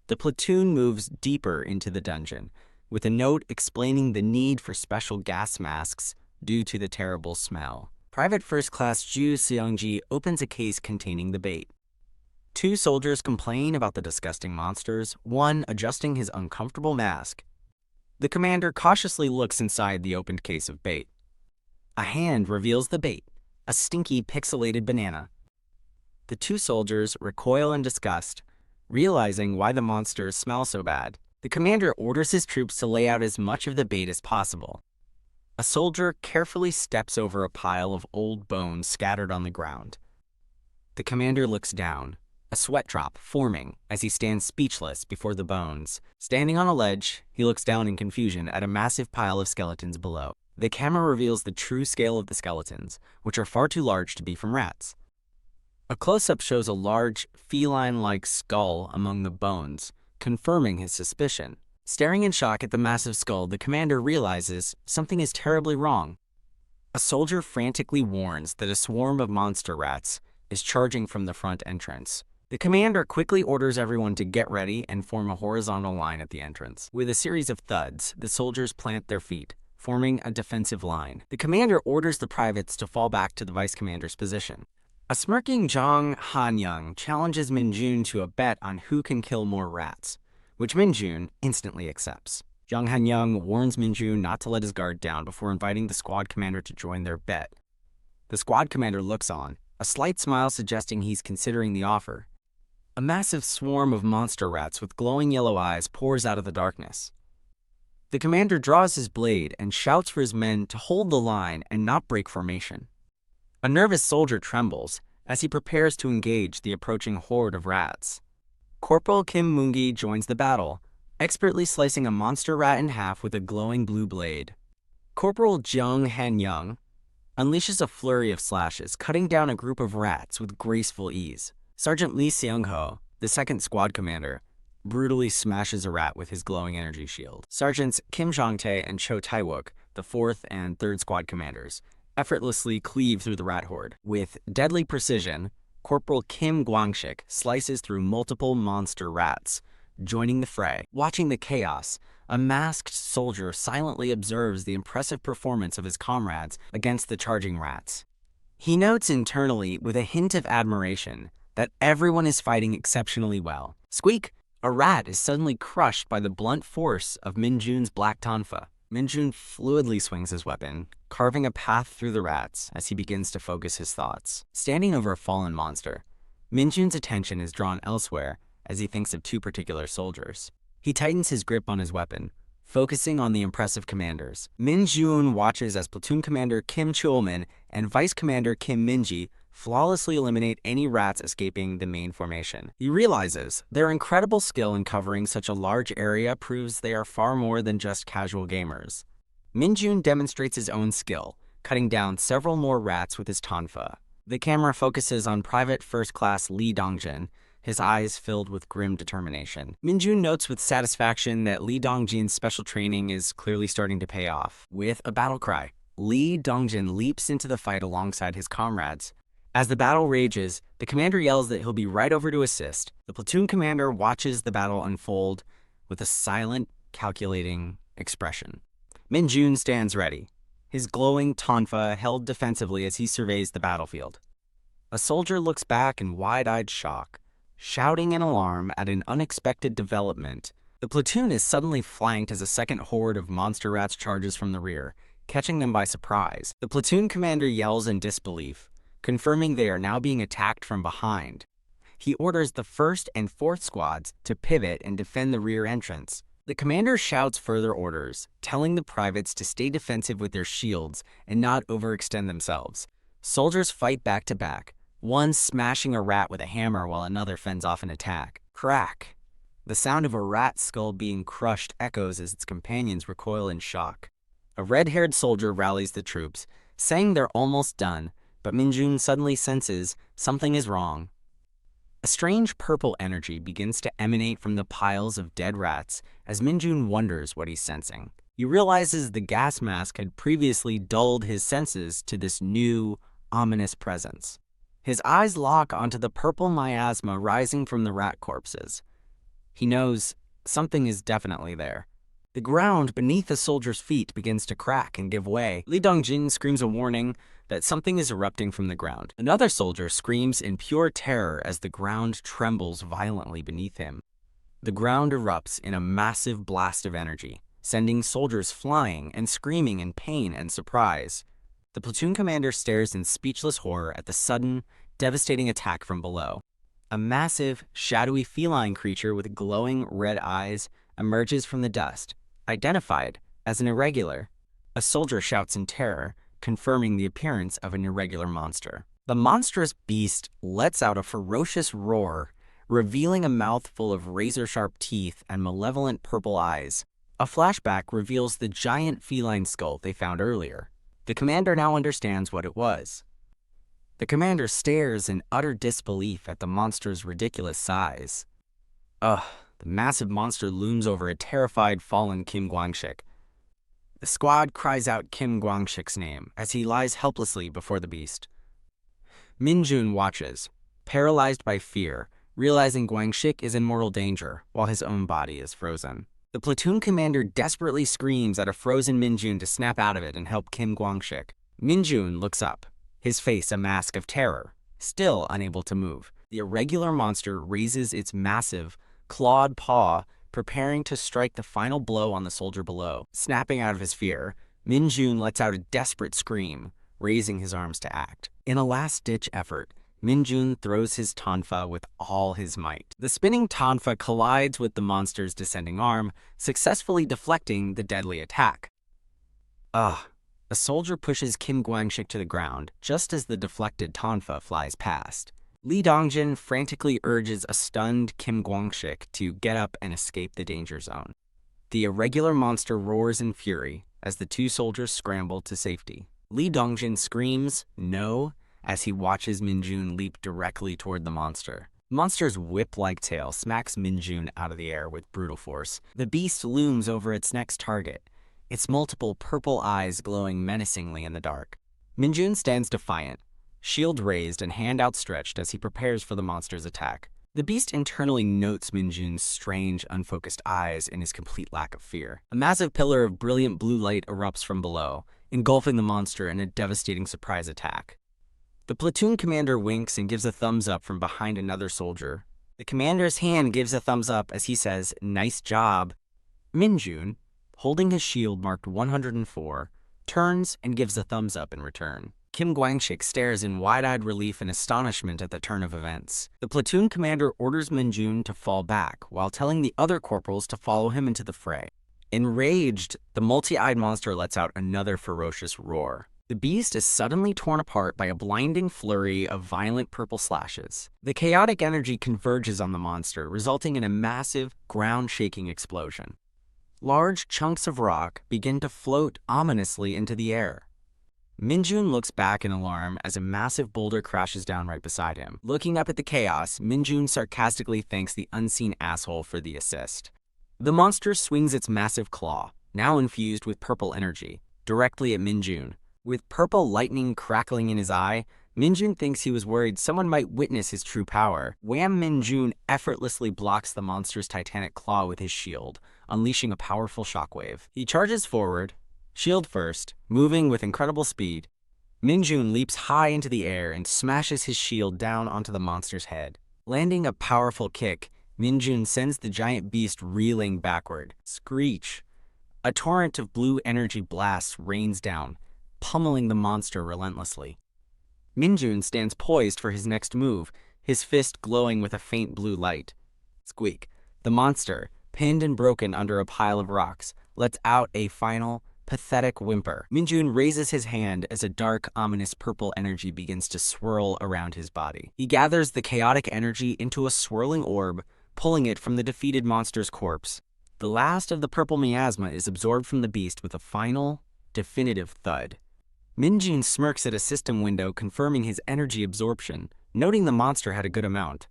The platoon moves deeper into the dungeon, with a note explaining the need for special gas masks due to the terrible smell. Private First Class Ju Seongji opens a case containing the bait. Two soldiers complain about the disgusting monsters, one adjusting his uncomfortable mask. The commander cautiously looks inside the opened case of bait. A hand reveals the bait, a stinky pixelated banana. The two soldiers recoil in disgust, realizing why the monsters smell so bad. The commander orders his troops to lay out as much of the bait as possible. A soldier carefully steps over a pile of old bones scattered on the ground. The commander looks down, a sweat drop forming as he stands speechless before the bones. Standing on a ledge, he looks down in confusion at a massive pile of skeletons below. The camera reveals the true scale of the skeletons, which are far too large to be from rats. A close-up shows a large, feline-like skull among the bones, confirming his suspicion. Staring in shock at the massive skull, the commander realizes something is terribly wrong. A soldier frantically warns that a swarm of monster rats is charging from the front entrance. The commander quickly orders everyone to get ready and form a horizontal line at the entrance. With a series of thuds, the soldiers plant their feet, forming a defensive line. The commander orders the privates to fall back to the vice commander's position. A smirking Jang Han-young challenges Min-jun to a bet on who can kill more rats, which Min-jun instantly accepts. Jang Han-young warns Min-jun not to let his guard down before inviting the squad commander to join their bet. The squad commander looks on, a slight smile suggesting he's considering the offer. A massive swarm of monster rats with glowing yellow eyes pours out of the darkness. The commander draws his blade and shouts for his men to hold the line and not break formation. A nervous soldier trembles as he prepares to engage the approaching horde of rats. Corporal Kim Moongi joins the battle, expertly slicing a monster rat in half with a glowing blue blade. Corporal Jung Han-young unleashes a flurry of slashes, cutting down a group of rats with graceful ease. Sergeant Lee Seung-ho, the second squad commander, brutally smashes a rat with his glowing energy shield. Sergeants Kim Jong-tae and Cho Tae-wook, the fourth and third squad commanders, effortlessly cleave through the rat horde. With deadly precision, Corporal Kim Gwang-shik slices through multiple monster rats, joining the fray. Watching the chaos, a masked soldier silently observes the impressive performance of his comrades against the charging rats. He notes internally, with a hint of admiration, that everyone is fighting exceptionally well. Squeak! A rat is suddenly crushed by the blunt force of Min-jun's black tonfa. Min-jun fluidly swings his weapon, carving a path through the rats as he begins to focus his thoughts. Standing over a fallen monster, Min-jun's attention is drawn elsewhere as he thinks of two particular soldiers. He tightens his grip on his weapon, focusing on the impressive commanders. Min-jun watches as platoon commander Kim Chul-min and vice commander Kim Min-ji flawlessly eliminate any rats escaping the main formation. He realizes their incredible skill in covering such a large area proves they are far more than just casual gamers. Min-jun demonstrates his own skill, cutting down several more rats with his tonfa. The camera focuses on Private First Class Lee Dongjin, his eyes filled with grim determination. Min-jun notes with satisfaction that Lee Dongjin's special training is clearly starting to pay off. With a battle cry, Lee Dongjin leaps into the fight alongside his comrades. As the battle rages, the commander yells that he'll be right over to assist. The platoon commander watches the battle unfold with a silent, calculating expression. Min-jun stands ready, his glowing tonfa held defensively as he surveys the battlefield. A soldier looks back in wide-eyed shock, shouting in alarm at an unexpected development. The platoon is suddenly flanked as a second horde of monster rats charges from the rear, catching them by surprise. The platoon commander yells in disbelief, confirming they are now being attacked from behind. He orders the 1st and 4th squads to pivot and defend the rear entrance. The commander shouts further orders, telling the privates to stay defensive with their shields and not overextend themselves. Soldiers fight back to back, one smashing a rat with a hammer while another fends off an attack. Crack! The sound of a rat skull being crushed echoes as its companions recoil in shock. A red-haired soldier rallies the troops, saying they're almost done, but Min-jun suddenly senses something is wrong. A strange purple energy begins to emanate from the piles of dead rats as Min-jun wonders what he's sensing. He realizes the gas mask had previously dulled his senses to this new, ominous presence. His eyes lock onto the purple miasma rising from the rat corpses. He knows something is definitely there. The ground beneath the soldier's feet begins to crack and give way. Lee Dongjin screams a warning, that something is erupting from the ground. Another soldier screams in pure terror as the ground trembles violently beneath him. The ground erupts in a massive blast of energy, sending soldiers flying and screaming in pain and surprise. The platoon commander stares in speechless horror at the sudden, devastating attack from below. A massive, shadowy feline creature with glowing red eyes emerges from the dust, identified as an irregular. A soldier shouts in terror, confirming the appearance of an irregular monster. The monstrous beast lets out a ferocious roar, revealing a mouth full of razor-sharp teeth and malevolent purple eyes. A flashback reveals the giant feline skull they found earlier. The commander now understands what it was. The commander stares in utter disbelief at the monster's ridiculous size. The massive monster looms over a terrified, fallen Kim Gwangshik. The squad cries out Kim Gwangshik's name as he lies helplessly before the beast. Minjun watches, paralyzed by fear, realizing Gwangshik is in mortal danger while his own body is frozen. The platoon commander desperately screams at a frozen Minjun to snap out of it and help Kim Gwangshik. Minjun looks up, his face a mask of terror, still unable to move. The irregular monster raises its massive, clawed paw, preparing to strike the final blow on the soldier below. Snapping out of his fear, Minjun lets out a desperate scream, raising his arms to act. In a last-ditch effort, Minjun throws his tonfa with all his might. The spinning tonfa collides with the monster's descending arm, successfully deflecting the deadly attack. A soldier pushes Kim Gwangshik to the ground, just as the deflected tonfa flies past. Lee Dongjin frantically urges a stunned Kim Gwangshik to get up and escape the danger zone. The irregular monster roars in fury as the two soldiers scramble to safety. Lee Dongjin screams, "No," as he watches Minjun leap directly toward the monster. The monster's whip-like tail smacks Minjun out of the air with brutal force. The beast looms over its next target, its multiple purple eyes glowing menacingly in the dark. Minjun stands defiant, shield raised and hand outstretched as he prepares for the monster's attack. The beast internally notes Minjun's strange, unfocused eyes and his complete lack of fear. A massive pillar of brilliant blue light erupts from below, engulfing the monster in a devastating surprise attack. The platoon commander winks and gives a thumbs up from behind another soldier. The commander's hand gives a thumbs up as he says, "Nice job." Minjun, holding his shield marked 104, turns and gives a thumbs up in return. Kim Gwangshik stares in wide-eyed relief and astonishment at the turn of events. The platoon commander orders Minjun to fall back while telling the other corporals to follow him into the fray. Enraged, the multi-eyed monster lets out another ferocious roar. The beast is suddenly torn apart by a blinding flurry of violent purple slashes. The chaotic energy converges on the monster, resulting in a massive, ground-shaking explosion. Large chunks of rock begin to float ominously into the air. Minjun looks back in alarm as a massive boulder crashes down right beside him. Looking up at the chaos, Minjun sarcastically thanks the unseen asshole for the assist. The monster swings its massive claw, now infused with purple energy, directly at Minjun. With purple lightning crackling in his eye, Minjun thinks he was worried someone might witness his true power. Wham! Minjun effortlessly blocks the monster's titanic claw with his shield, unleashing a powerful shockwave. He charges forward, shield first, moving with incredible speed. Minjun leaps high into the air and smashes his shield down onto the monster's head. Landing a powerful kick, Minjun sends the giant beast reeling backward. Screech! A torrent of blue energy blasts rains down, pummeling the monster relentlessly. Minjun stands poised for his next move, his fist glowing with a faint blue light. Squeak! The monster, pinned and broken under a pile of rocks, lets out a final, pathetic whimper. Minjun raises his hand as a dark, ominous purple energy begins to swirl around his body. He gathers the chaotic energy into a swirling orb, pulling it from the defeated monster's corpse. The last of the purple miasma is absorbed from the beast with a final, definitive thud. Minjun smirks at a system window confirming his energy absorption, noting the monster had a good amount.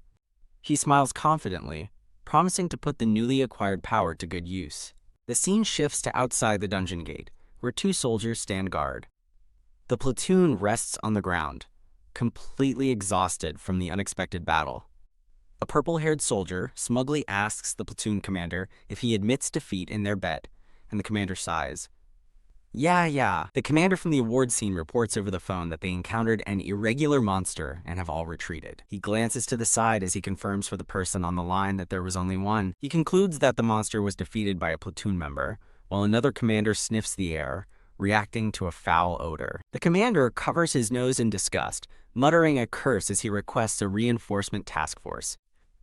He smiles confidently, promising to put the newly acquired power to good use. The scene shifts to outside the dungeon gate, where two soldiers stand guard. The platoon rests on the ground, completely exhausted from the unexpected battle. A purple-haired soldier smugly asks the platoon commander if he admits defeat in their bet, and the commander sighs. Yeah. The commander from the award scene reports over the phone that they encountered an irregular monster and have all retreated. He glances to the side as he confirms for the person on the line that there was only one. He concludes that the monster was defeated by a platoon member, while another commander sniffs the air, reacting to a foul odor. The commander covers his nose in disgust, muttering a curse as he requests a reinforcement task force.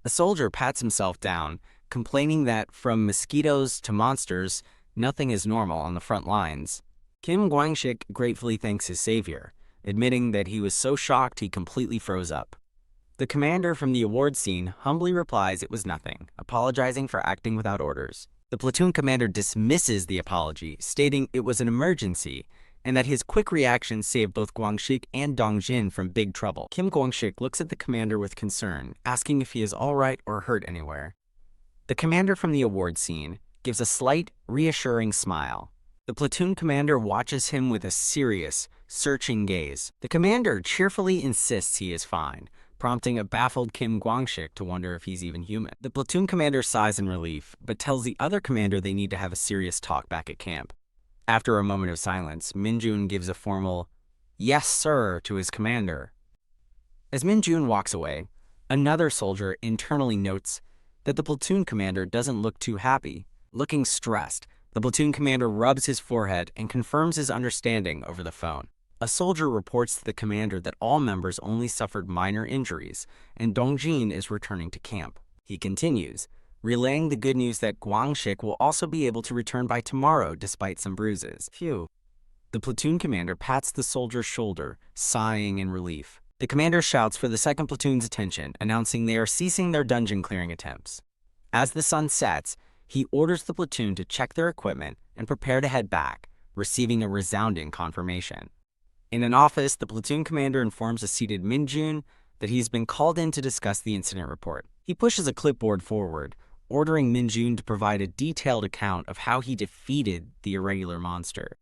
A soldier pats himself down, complaining that from mosquitoes to monsters, nothing is normal on the front lines. Kim Gwang-shik gratefully thanks his savior, admitting that he was so shocked he completely froze up. The commander from the award scene humbly replies it was nothing, apologizing for acting without orders. The platoon commander dismisses the apology, stating it was an emergency, and that his quick reaction saved both Gwang-shik and Dong-jin from big trouble. Kim Gwang-shik looks at the commander with concern, asking if he is all right or hurt anywhere. The commander from the award scene gives a slight, reassuring smile. The platoon commander watches him with a serious, searching gaze. The commander cheerfully insists he is fine, prompting a baffled Kim Gwang-shik to wonder if he's even human. The platoon commander sighs in relief, but tells the other commander they need to have a serious talk back at camp. After a moment of silence, Min-jun gives a formal, "Yes, sir," to his commander. As Min-jun walks away, another soldier internally notes that the platoon commander doesn't look too happy. Looking stressed, the platoon commander rubs his forehead and confirms his understanding over the phone. A soldier reports to the commander that all members only suffered minor injuries, and Dong-jin is returning to camp. He continues, relaying the good news that Gwang-shik will also be able to return by tomorrow despite some bruises. Phew. The platoon commander pats the soldier's shoulder, sighing in relief. The commander shouts for the second platoon's attention, announcing they are ceasing their dungeon clearing attempts. As the sun sets, he orders the platoon to check their equipment and prepare to head back, receiving a resounding confirmation. In an office, the platoon commander informs a seated Min-jun that he's been called in to discuss the incident report. He pushes a clipboard forward, ordering Min-jun to provide a detailed account of how he defeated the irregular monster.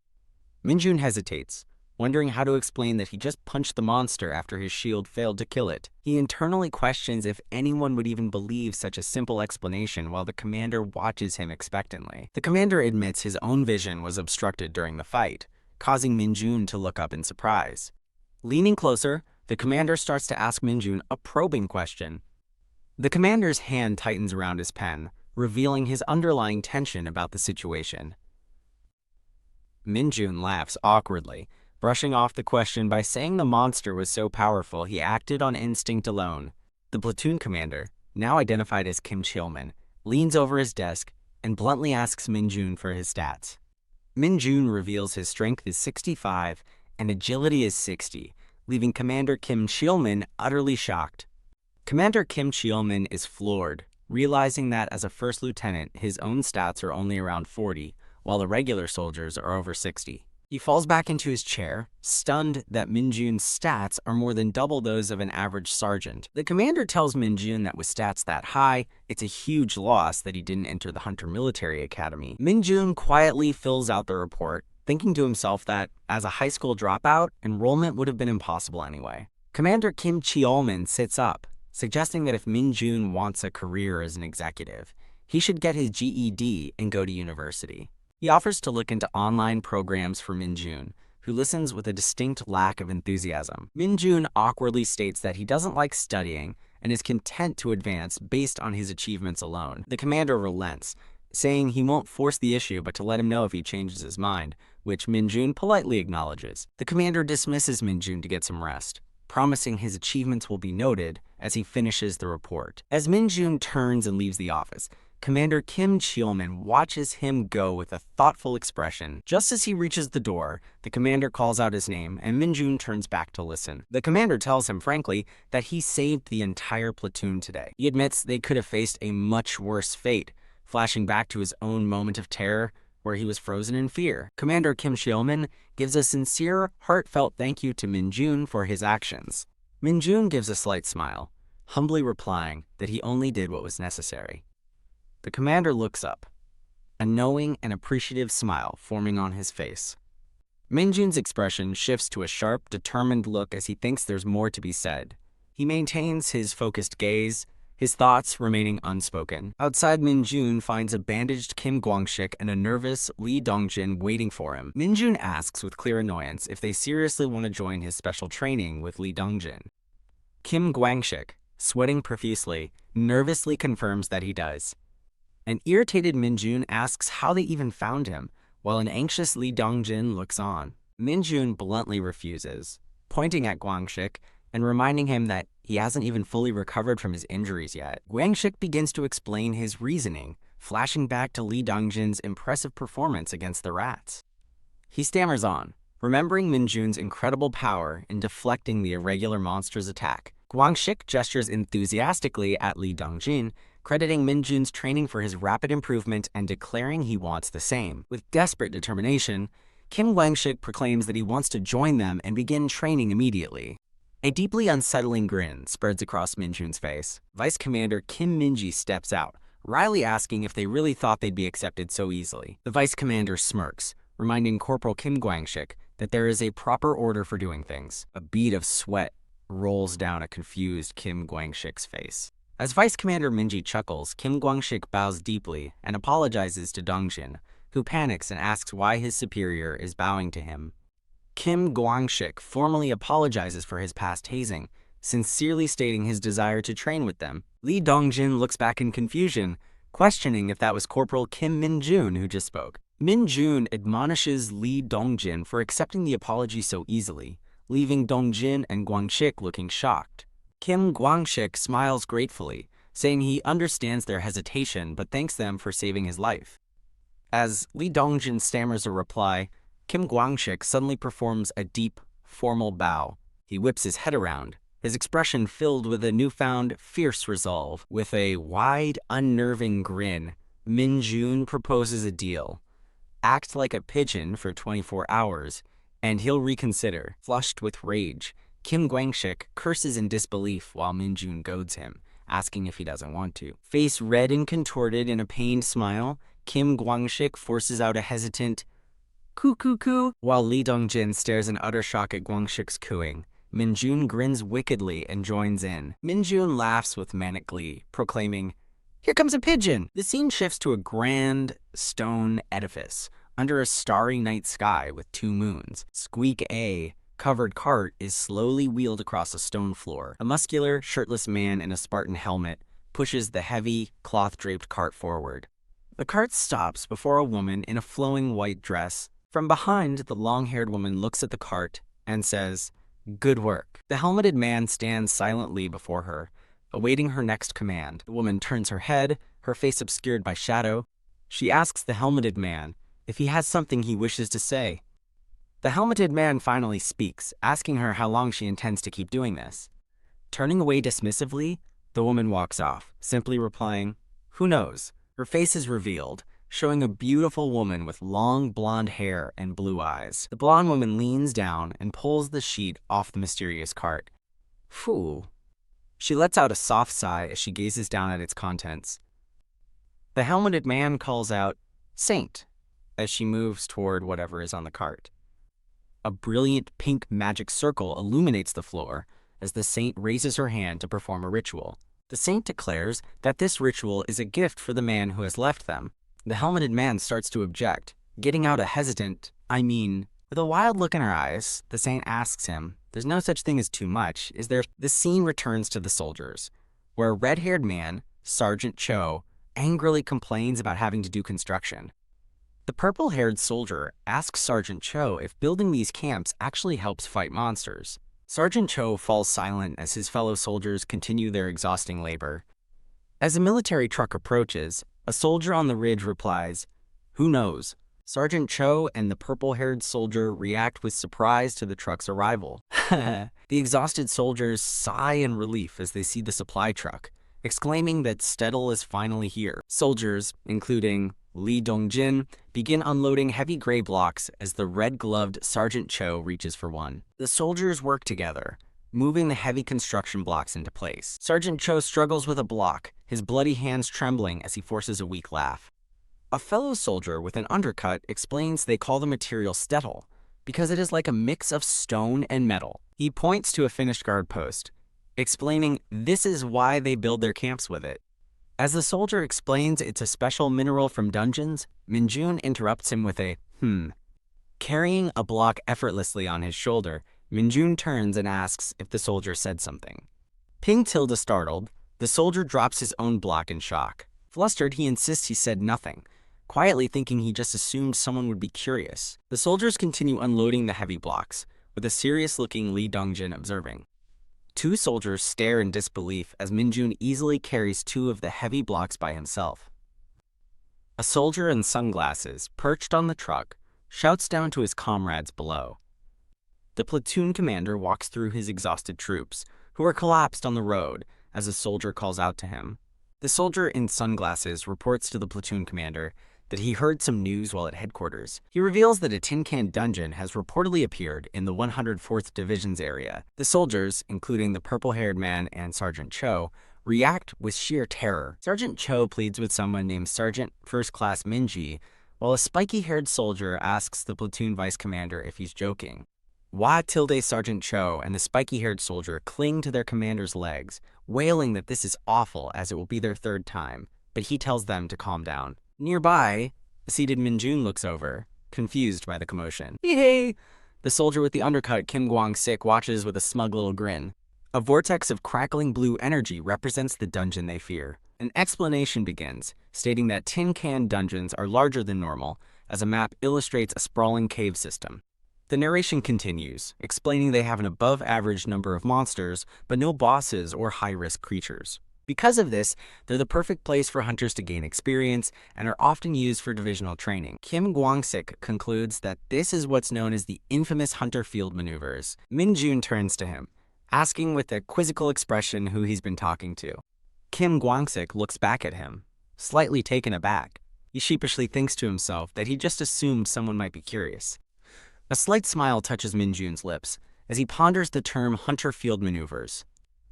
Min-jun hesitates, wondering how to explain that he just punched the monster after his shield failed to kill it. He internally questions if anyone would even believe such a simple explanation while the commander watches him expectantly. The commander admits his own vision was obstructed during the fight, causing Min-jun to look up in surprise. Leaning closer, the commander starts to ask Min-jun a probing question. The commander's hand tightens around his pen, revealing his underlying tension about the situation. Min-jun laughs awkwardly, brushing off the question by saying the monster was so powerful he acted on instinct alone. The platoon commander, now identified as Kim Cheolmin, leans over his desk and bluntly asks Min-jun for his stats. Min-jun reveals his strength is 65 and agility is 60, leaving Commander Kim Cheolmin utterly shocked. Commander Kim Cheolmin is floored, realizing that as a first lieutenant, his own stats are only around 40, while the regular soldiers are over 60. He falls back into his chair, stunned that Min-jun's stats are more than double those of an average sergeant. The commander tells Min-jun that with stats that high, it's a huge loss that he didn't enter the Hunter Military Academy. Min-jun quietly fills out the report, thinking to himself that, as a high school dropout, enrollment would have been impossible anyway. Commander Kim Cheolmin sits up, suggesting that if Min-jun wants a career as an executive, he should get his GED and go to university. He offers to look into online programs for Min-jun, who listens with a distinct lack of enthusiasm. Min-jun awkwardly states that he doesn't like studying and is content to advance based on his achievements alone. The commander relents, saying he won't force the issue but to let him know if he changes his mind, which Min-jun politely acknowledges. The commander dismisses Min-jun to get some rest, promising his achievements will be noted as he finishes the report. As Min-jun turns and leaves the office, Commander Kim Cheolmin watches him go with a thoughtful expression. Just as he reaches the door, the commander calls out his name, and Min-jun turns back to listen. The commander tells him, frankly, that he saved the entire platoon today. He admits they could have faced a much worse fate, flashing back to his own moment of terror, where he was frozen in fear. Commander Kim Cheolmin gives a sincere, heartfelt thank you to Min-jun for his actions. Min-jun gives a slight smile, humbly replying that he only did what was necessary. The commander looks up, a knowing and appreciative smile forming on his face. Min-jun's expression shifts to a sharp, determined look as he thinks there's more to be said. He maintains his focused gaze, his thoughts remaining unspoken. Outside, Minjun finds a bandaged Kim Guangshik and a nervous Lee Dongjin waiting for him. Minjun asks with clear annoyance if they seriously want to join his special training with Lee Dongjin. Kim Guangshik, sweating profusely, nervously confirms that he does. An irritated Minjun asks how they even found him, while an anxious Lee Dongjin looks on. Minjun bluntly refuses, pointing at Guangshik and reminding him that he hasn't even fully recovered from his injuries yet. Guangshik begins to explain his reasoning, flashing back to Lee Dongjin's impressive performance against the rats. He stammers on, remembering Minjun's incredible power in deflecting the irregular monster's attack. Guangshik gestures enthusiastically at Lee Dongjin, crediting Minjun's training for his rapid improvement and declaring he wants the same. With desperate determination, Kim Guangshik proclaims that he wants to join them and begin training immediately. A deeply unsettling grin spreads across Minjun's face. Vice Commander Kim Minji steps out, wryly asking if they really thought they'd be accepted so easily. The Vice Commander smirks, reminding Corporal Kim Guangshik that there is a proper order for doing things. A bead of sweat rolls down a confused Kim Guangshik's face. As Vice Commander Minji chuckles, Kim Guangshik bows deeply and apologizes to Dongjin, who panics and asks why his superior is bowing to him. Kim Guangshik formally apologizes for his past hazing, sincerely stating his desire to train with them. Lee Dongjin looks back in confusion, questioning if that was Corporal Kim Minjun who just spoke. Minjun admonishes Lee Dongjin for accepting the apology so easily, leaving Dongjin and Guangshik looking shocked. Kim Guangshik smiles gratefully, saying he understands their hesitation but thanks them for saving his life. As Lee Dongjin stammers a reply, Kim Guangshik suddenly performs a deep, formal bow. He whips his head around, his expression filled with a newfound, fierce resolve. With a wide, unnerving grin, Minjun proposes a deal. Act like a pigeon for 24 hours, and he'll reconsider. Flushed with rage, Kim Guangshik curses in disbelief while Minjun goads him, asking if he doesn't want to. Face red and contorted in a pained smile, Kim Guangshik forces out a hesitant "coo-coo-coo." While Lee Dongjin stares in utter shock at Guangshik's cooing, Minjun grins wickedly and joins in. Minjun laughs with manic glee, proclaiming, "Here comes a pigeon!" The scene shifts to a grand stone edifice under a starry night sky with 2 moons. Squeak A covered cart is slowly wheeled across a stone floor. A muscular, shirtless man in a Spartan helmet pushes the heavy, cloth-draped cart forward. The cart stops before a woman in a flowing white dress. From behind, the long-haired woman looks at the cart and says, "Good work." The helmeted man stands silently before her, awaiting her next command. The woman turns her head, her face obscured by shadow. She asks the helmeted man if he has something he wishes to say. The helmeted man finally speaks, asking her how long she intends to keep doing this. Turning away dismissively, the woman walks off, simply replying, "Who knows?" Her face is revealed, showing a beautiful woman with long blonde hair and blue eyes. The blonde woman leans down and pulls the sheet off the mysterious cart. Phew. She lets out a soft sigh as she gazes down at its contents. The helmeted man calls out, "Saint," as she moves toward whatever is on the cart. A brilliant pink magic circle illuminates the floor as the saint raises her hand to perform a ritual. The saint declares that this ritual is a gift for the man who has left them. The helmeted man starts to object, getting out a hesitant, with a wild look in her eyes. The saint asks him, "There's no such thing as too much, is there?" The scene returns to the soldiers, where a red-haired man, Sergeant Cho, angrily complains about having to do construction. The purple-haired soldier asks Sergeant Cho if building these camps actually helps fight monsters. Sergeant Cho falls silent as his fellow soldiers continue their exhausting labor. As a military truck approaches, a soldier on the ridge replies, "Who knows?" Sergeant Cho and the purple-haired soldier react with surprise to the truck's arrival. The exhausted soldiers sigh in relief as they see the supply truck, exclaiming that Stettel is finally here. Soldiers, including Lee Dongjin, begin unloading heavy gray blocks as the red-gloved Sergeant Cho reaches for one. The soldiers work together, moving the heavy construction blocks into place. Sergeant Cho struggles with a block, his bloody hands trembling as he forces a weak laugh. A fellow soldier with an undercut explains they call the material Stettel because it is like a mix of stone and metal. He points to a finished guard post, explaining this is why they build their camps with it. As the soldier explains it's a special mineral from dungeons, Minjun interrupts him with a, Carrying a block effortlessly on his shoulder, Minjun turns and asks if the soldier said something. Ping Tilda startled, the soldier drops his own block in shock. Flustered, he insists he said nothing, quietly thinking he just assumed someone would be curious. The soldiers continue unloading the heavy blocks, with a serious-looking Li Dongjin observing. Two soldiers stare in disbelief as Minjun easily carries two of the heavy blocks by himself. A soldier in sunglasses, perched on the truck, shouts down to his comrades below. The platoon commander walks through his exhausted troops, who are collapsed on the road, as a soldier calls out to him. The soldier in sunglasses reports to the platoon commander that he heard some news while at headquarters. He reveals that a tin can dungeon has reportedly appeared in the 104th Division's area. The soldiers, including the purple-haired man and Sergeant Cho, react with sheer terror. Sergeant Cho pleads with someone named Sergeant First Class Minji, while a spiky-haired soldier asks the platoon vice commander if he's joking. Sergeant Cho and the spiky-haired soldier cling to their commander's legs, wailing that this is awful as it will be their third time, but he tells them to calm down. Nearby, a seated Minjun looks over, confused by the commotion. Hey! The soldier with the undercut, Kim Gwang-sik, watches with a smug little grin. A vortex of crackling blue energy represents the dungeon they fear. An explanation begins, stating that tin can dungeons are larger than normal, as a map illustrates a sprawling cave system. The narration continues, explaining they have an above-average number of monsters, but no bosses or high-risk creatures. Because of this, they're the perfect place for hunters to gain experience and are often used for divisional training. Kim Gwang-sik concludes that this is what's known as the infamous hunter field maneuvers. Minjun turns to him, asking with a quizzical expression who he's been talking to. Kim Gwang-sik looks back at him, slightly taken aback. He sheepishly thinks to himself that he just assumed someone might be curious. A slight smile touches Minjun's lips as he ponders the term hunter field maneuvers.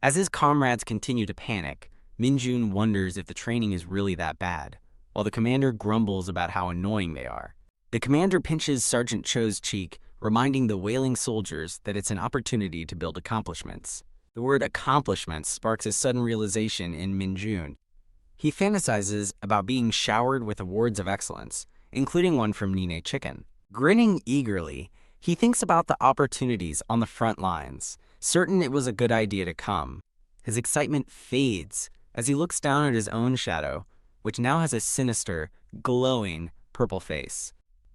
As his comrades continue to panic, Minjun wonders if the training is really that bad, while the commander grumbles about how annoying they are. The commander pinches Sergeant Cho's cheek, reminding the wailing soldiers that it's an opportunity to build accomplishments. The word accomplishments sparks a sudden realization in Minjun. He fantasizes about being showered with awards of excellence, including one from Nene Chicken. Grinning eagerly, he thinks about the opportunities on the front lines, certain it was a good idea to come. His excitement fades as he looks down at his own shadow, which now has a sinister, glowing purple face.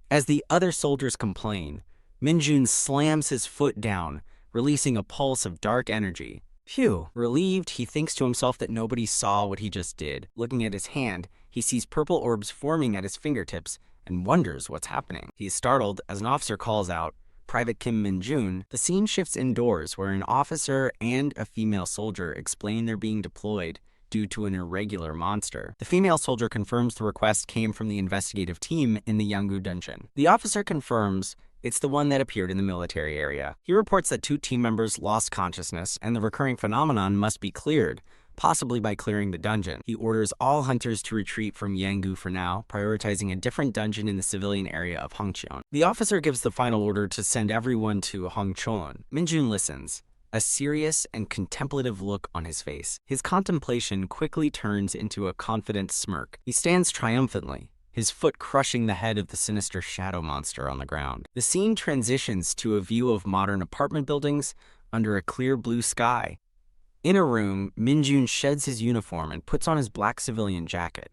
As the other soldiers complain, Minjun slams his foot down, releasing a pulse of dark energy. Phew! Relieved, he thinks to himself that nobody saw what he just did. Looking at his hand, he sees purple orbs forming at his fingertips and wonders what's happening. He is startled as an officer calls out, Private Kim Minjun. The scene shifts indoors where an officer and a female soldier explain they're being deployed due to an irregular monster. The female soldier confirms the request came from the investigative team in the Yanggu dungeon. The officer confirms it's the one that appeared in the military area. He reports that two team members lost consciousness and the recurring phenomenon must be cleared, possibly by clearing the dungeon. He orders all hunters to retreat from Yanggu for now, prioritizing a different dungeon in the civilian area of Hongcheon. The officer gives the final order to send everyone to Hongcheon. Minjun listens, a serious and contemplative look on his face. His contemplation quickly turns into a confident smirk. He stands triumphantly, his foot crushing the head of the sinister shadow monster on the ground. The scene transitions to a view of modern apartment buildings under a clear blue sky. In a room, Minjun sheds his uniform and puts on his black civilian jacket.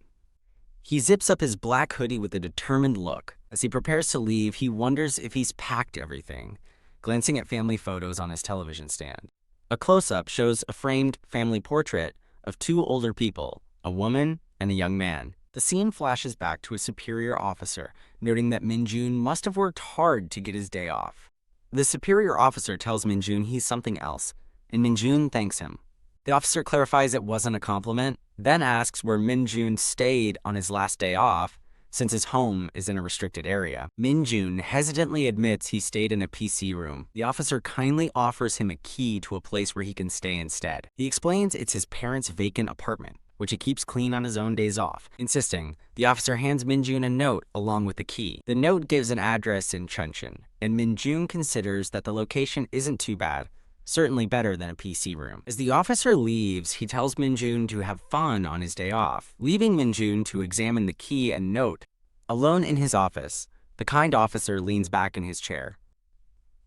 He zips up his black hoodie with a determined look. As he prepares to leave, he wonders if he's packed everything, glancing at family photos on his television stand. A close-up shows a framed family portrait of two older people, a woman and a young man. The scene flashes back to a superior officer, noting that Minjun must have worked hard to get his day off. The superior officer tells Minjun he's something else, and Minjun thanks him. The officer clarifies it wasn't a compliment, then asks where Minjun stayed on his last day off, since his home is in a restricted area. Minjun hesitantly admits he stayed in a PC room. The officer kindly offers him a key to a place where he can stay instead. He explains it's his parents' vacant apartment, which he keeps clean on his own days off. Insisting, the officer hands Minjun a note along with the key. The note gives an address in Chuncheon, and Minjun considers that the location isn't too bad, certainly better than a PC room. As the officer leaves, he tells Minjun to have fun on his day off, leaving Minjun to examine the key and note. Alone in his office, the kind officer leans back in his chair.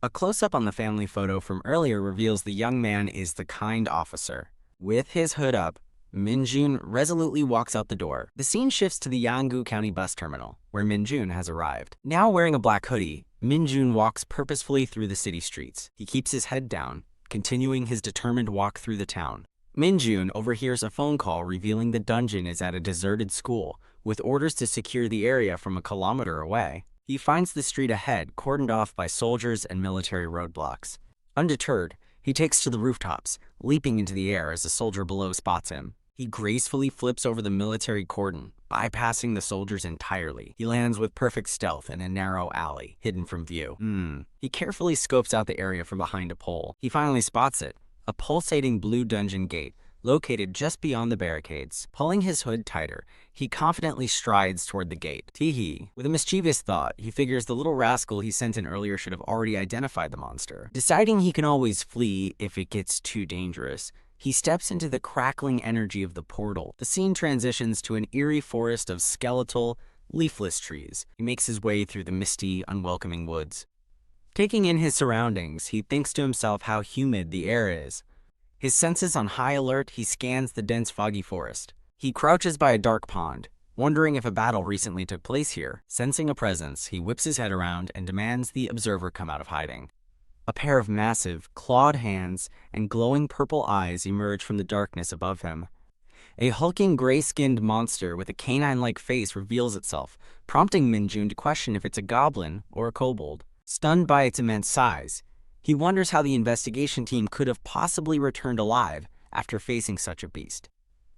A close-up on the family photo from earlier reveals the young man is the kind officer. With his hood up, Minjun resolutely walks out the door. The scene shifts to the Yanggu County bus terminal, where Minjun has arrived. Now wearing a black hoodie, Minjun walks purposefully through the city streets. He keeps his head down, continuing his determined walk through the town. Minjun overhears a phone call revealing the dungeon is at a deserted school, with orders to secure the area from a kilometer away. He finds the street ahead cordoned off by soldiers and military roadblocks. Undeterred, he takes to the rooftops, leaping into the air as a soldier below spots him. He gracefully flips over the military cordon, bypassing the soldiers entirely. He lands with perfect stealth in a narrow alley, hidden from view. He carefully scopes out the area from behind a pole. He finally spots it, a pulsating blue dungeon gate, located just beyond the barricades. Pulling his hood tighter, he confidently strides toward the gate. Teehee. With a mischievous thought, he figures the little rascal he sent in earlier should have already identified the monster. Deciding he can always flee if it gets too dangerous, he steps into the crackling energy of the portal. The scene transitions to an eerie forest of skeletal, leafless trees. He makes his way through the misty, unwelcoming woods. Taking in his surroundings, he thinks to himself how humid the air is. His senses on high alert, he scans the dense foggy forest. He crouches by a dark pond, wondering if a battle recently took place here. Sensing a presence, he whips his head around and demands the observer come out of hiding. A pair of massive, clawed hands and glowing purple eyes emerge from the darkness above him. A hulking gray-skinned monster with a canine-like face reveals itself, prompting Minjun to question if it's a goblin or a kobold. Stunned by its immense size, he wonders how the investigation team could have possibly returned alive after facing such a beast.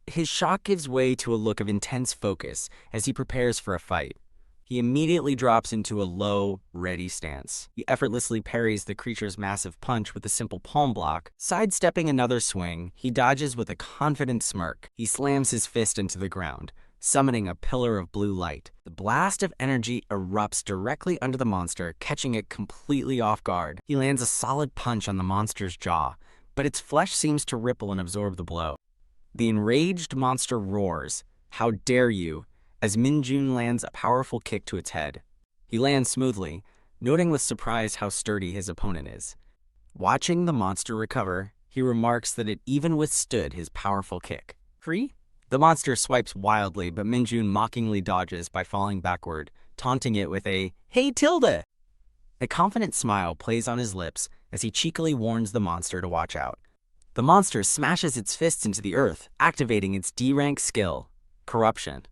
His shock gives way to a look of intense focus as he prepares for a fight. He immediately drops into a low, ready stance. He effortlessly parries the creature's massive punch with a simple palm block. Sidestepping another swing, he dodges with a confident smirk. He slams his fist into the ground, summoning a pillar of blue light. The blast of energy erupts directly under the monster, catching it completely off guard. He lands a solid punch on the monster's jaw, but its flesh seems to ripple and absorb the blow. The enraged monster roars, "How dare you!" as Minjun lands a powerful kick to its head. He lands smoothly, noting with surprise how sturdy his opponent is. Watching the monster recover, he remarks that it even withstood his powerful kick. Free? The monster swipes wildly, but Minjun mockingly dodges by falling backward, taunting it with a "Hey Tilda!" A confident smile plays on his lips as he cheekily warns the monster to watch out. The monster smashes its fists into the earth, activating its D-rank skill, Corruption.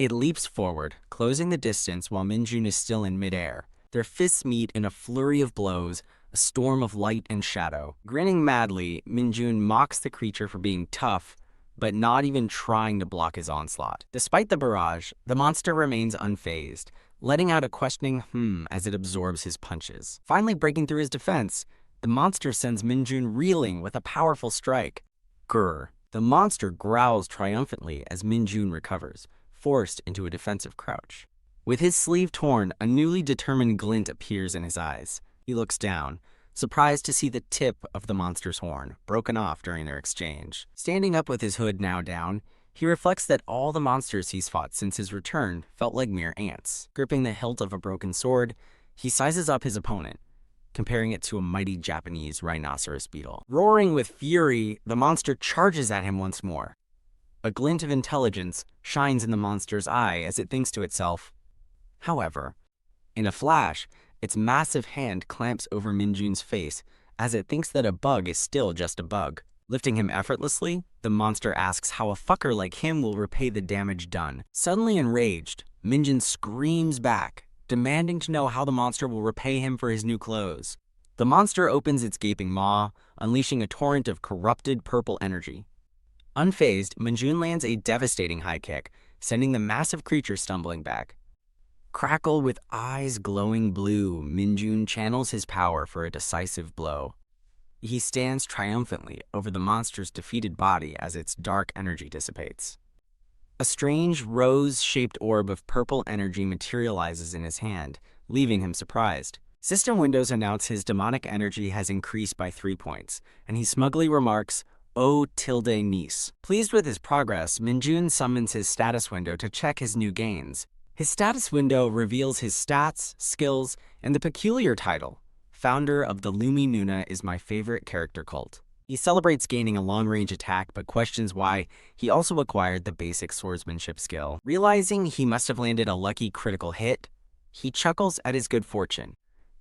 It leaps forward, closing the distance while Minjun is still in midair. Their fists meet in a flurry of blows, a storm of light and shadow. Grinning madly, Minjun mocks the creature for being tough, but not even trying to block his onslaught. Despite the barrage, the monster remains unfazed, letting out a questioning as it absorbs his punches. Finally breaking through his defense, the monster sends Minjun reeling with a powerful strike. Grr. The monster growls triumphantly as Minjun recovers, forced into a defensive crouch. With his sleeve torn, a newly determined glint appears in his eyes. He looks down, surprised to see the tip of the monster's horn, broken off during their exchange. Standing up with his hood now down, he reflects that all the monsters he's fought since his return felt like mere ants. Gripping the hilt of a broken sword, he sizes up his opponent, comparing it to a mighty Japanese rhinoceros beetle. Roaring with fury, the monster charges at him once more. A glint of intelligence shines in the monster's eye as it thinks to itself. However, in a flash, its massive hand clamps over Minjun's face as it thinks that a bug is still just a bug. Lifting him effortlessly, the monster asks how a fucker like him will repay the damage done. Suddenly enraged, Minjun screams back, demanding to know how the monster will repay him for his new clothes. The monster opens its gaping maw, unleashing a torrent of corrupted purple energy. Unfazed, Minjun lands a devastating high kick, sending the massive creature stumbling back. Crackle with eyes glowing blue, Minjun channels his power for a decisive blow. He stands triumphantly over the monster's defeated body as its dark energy dissipates. A strange rose-shaped orb of purple energy materializes in his hand, leaving him surprised. System windows announce his demonic energy has increased by 3 points, and he smugly remarks, "Oh tilde niece." Pleased with his progress, Minjun summons his status window to check his new gains. His status window reveals his stats, skills, and the peculiar title, Founder of the Lumi Nuna is my favorite character cult. He celebrates gaining a long-range attack, but questions why he also acquired the basic swordsmanship skill. Realizing he must have landed a lucky critical hit, he chuckles at his good fortune.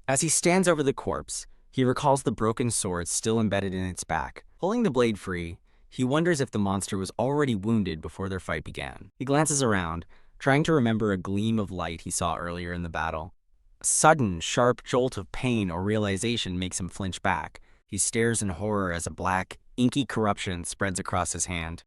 As he stands over the corpse, he recalls the broken sword still embedded in its back. Pulling the blade free, he wonders if the monster was already wounded before their fight began. He glances around, trying to remember a gleam of light he saw earlier in the battle. A sudden, sharp jolt of pain or realization makes him flinch back. He stares in horror as a black, inky corruption spreads across his hand.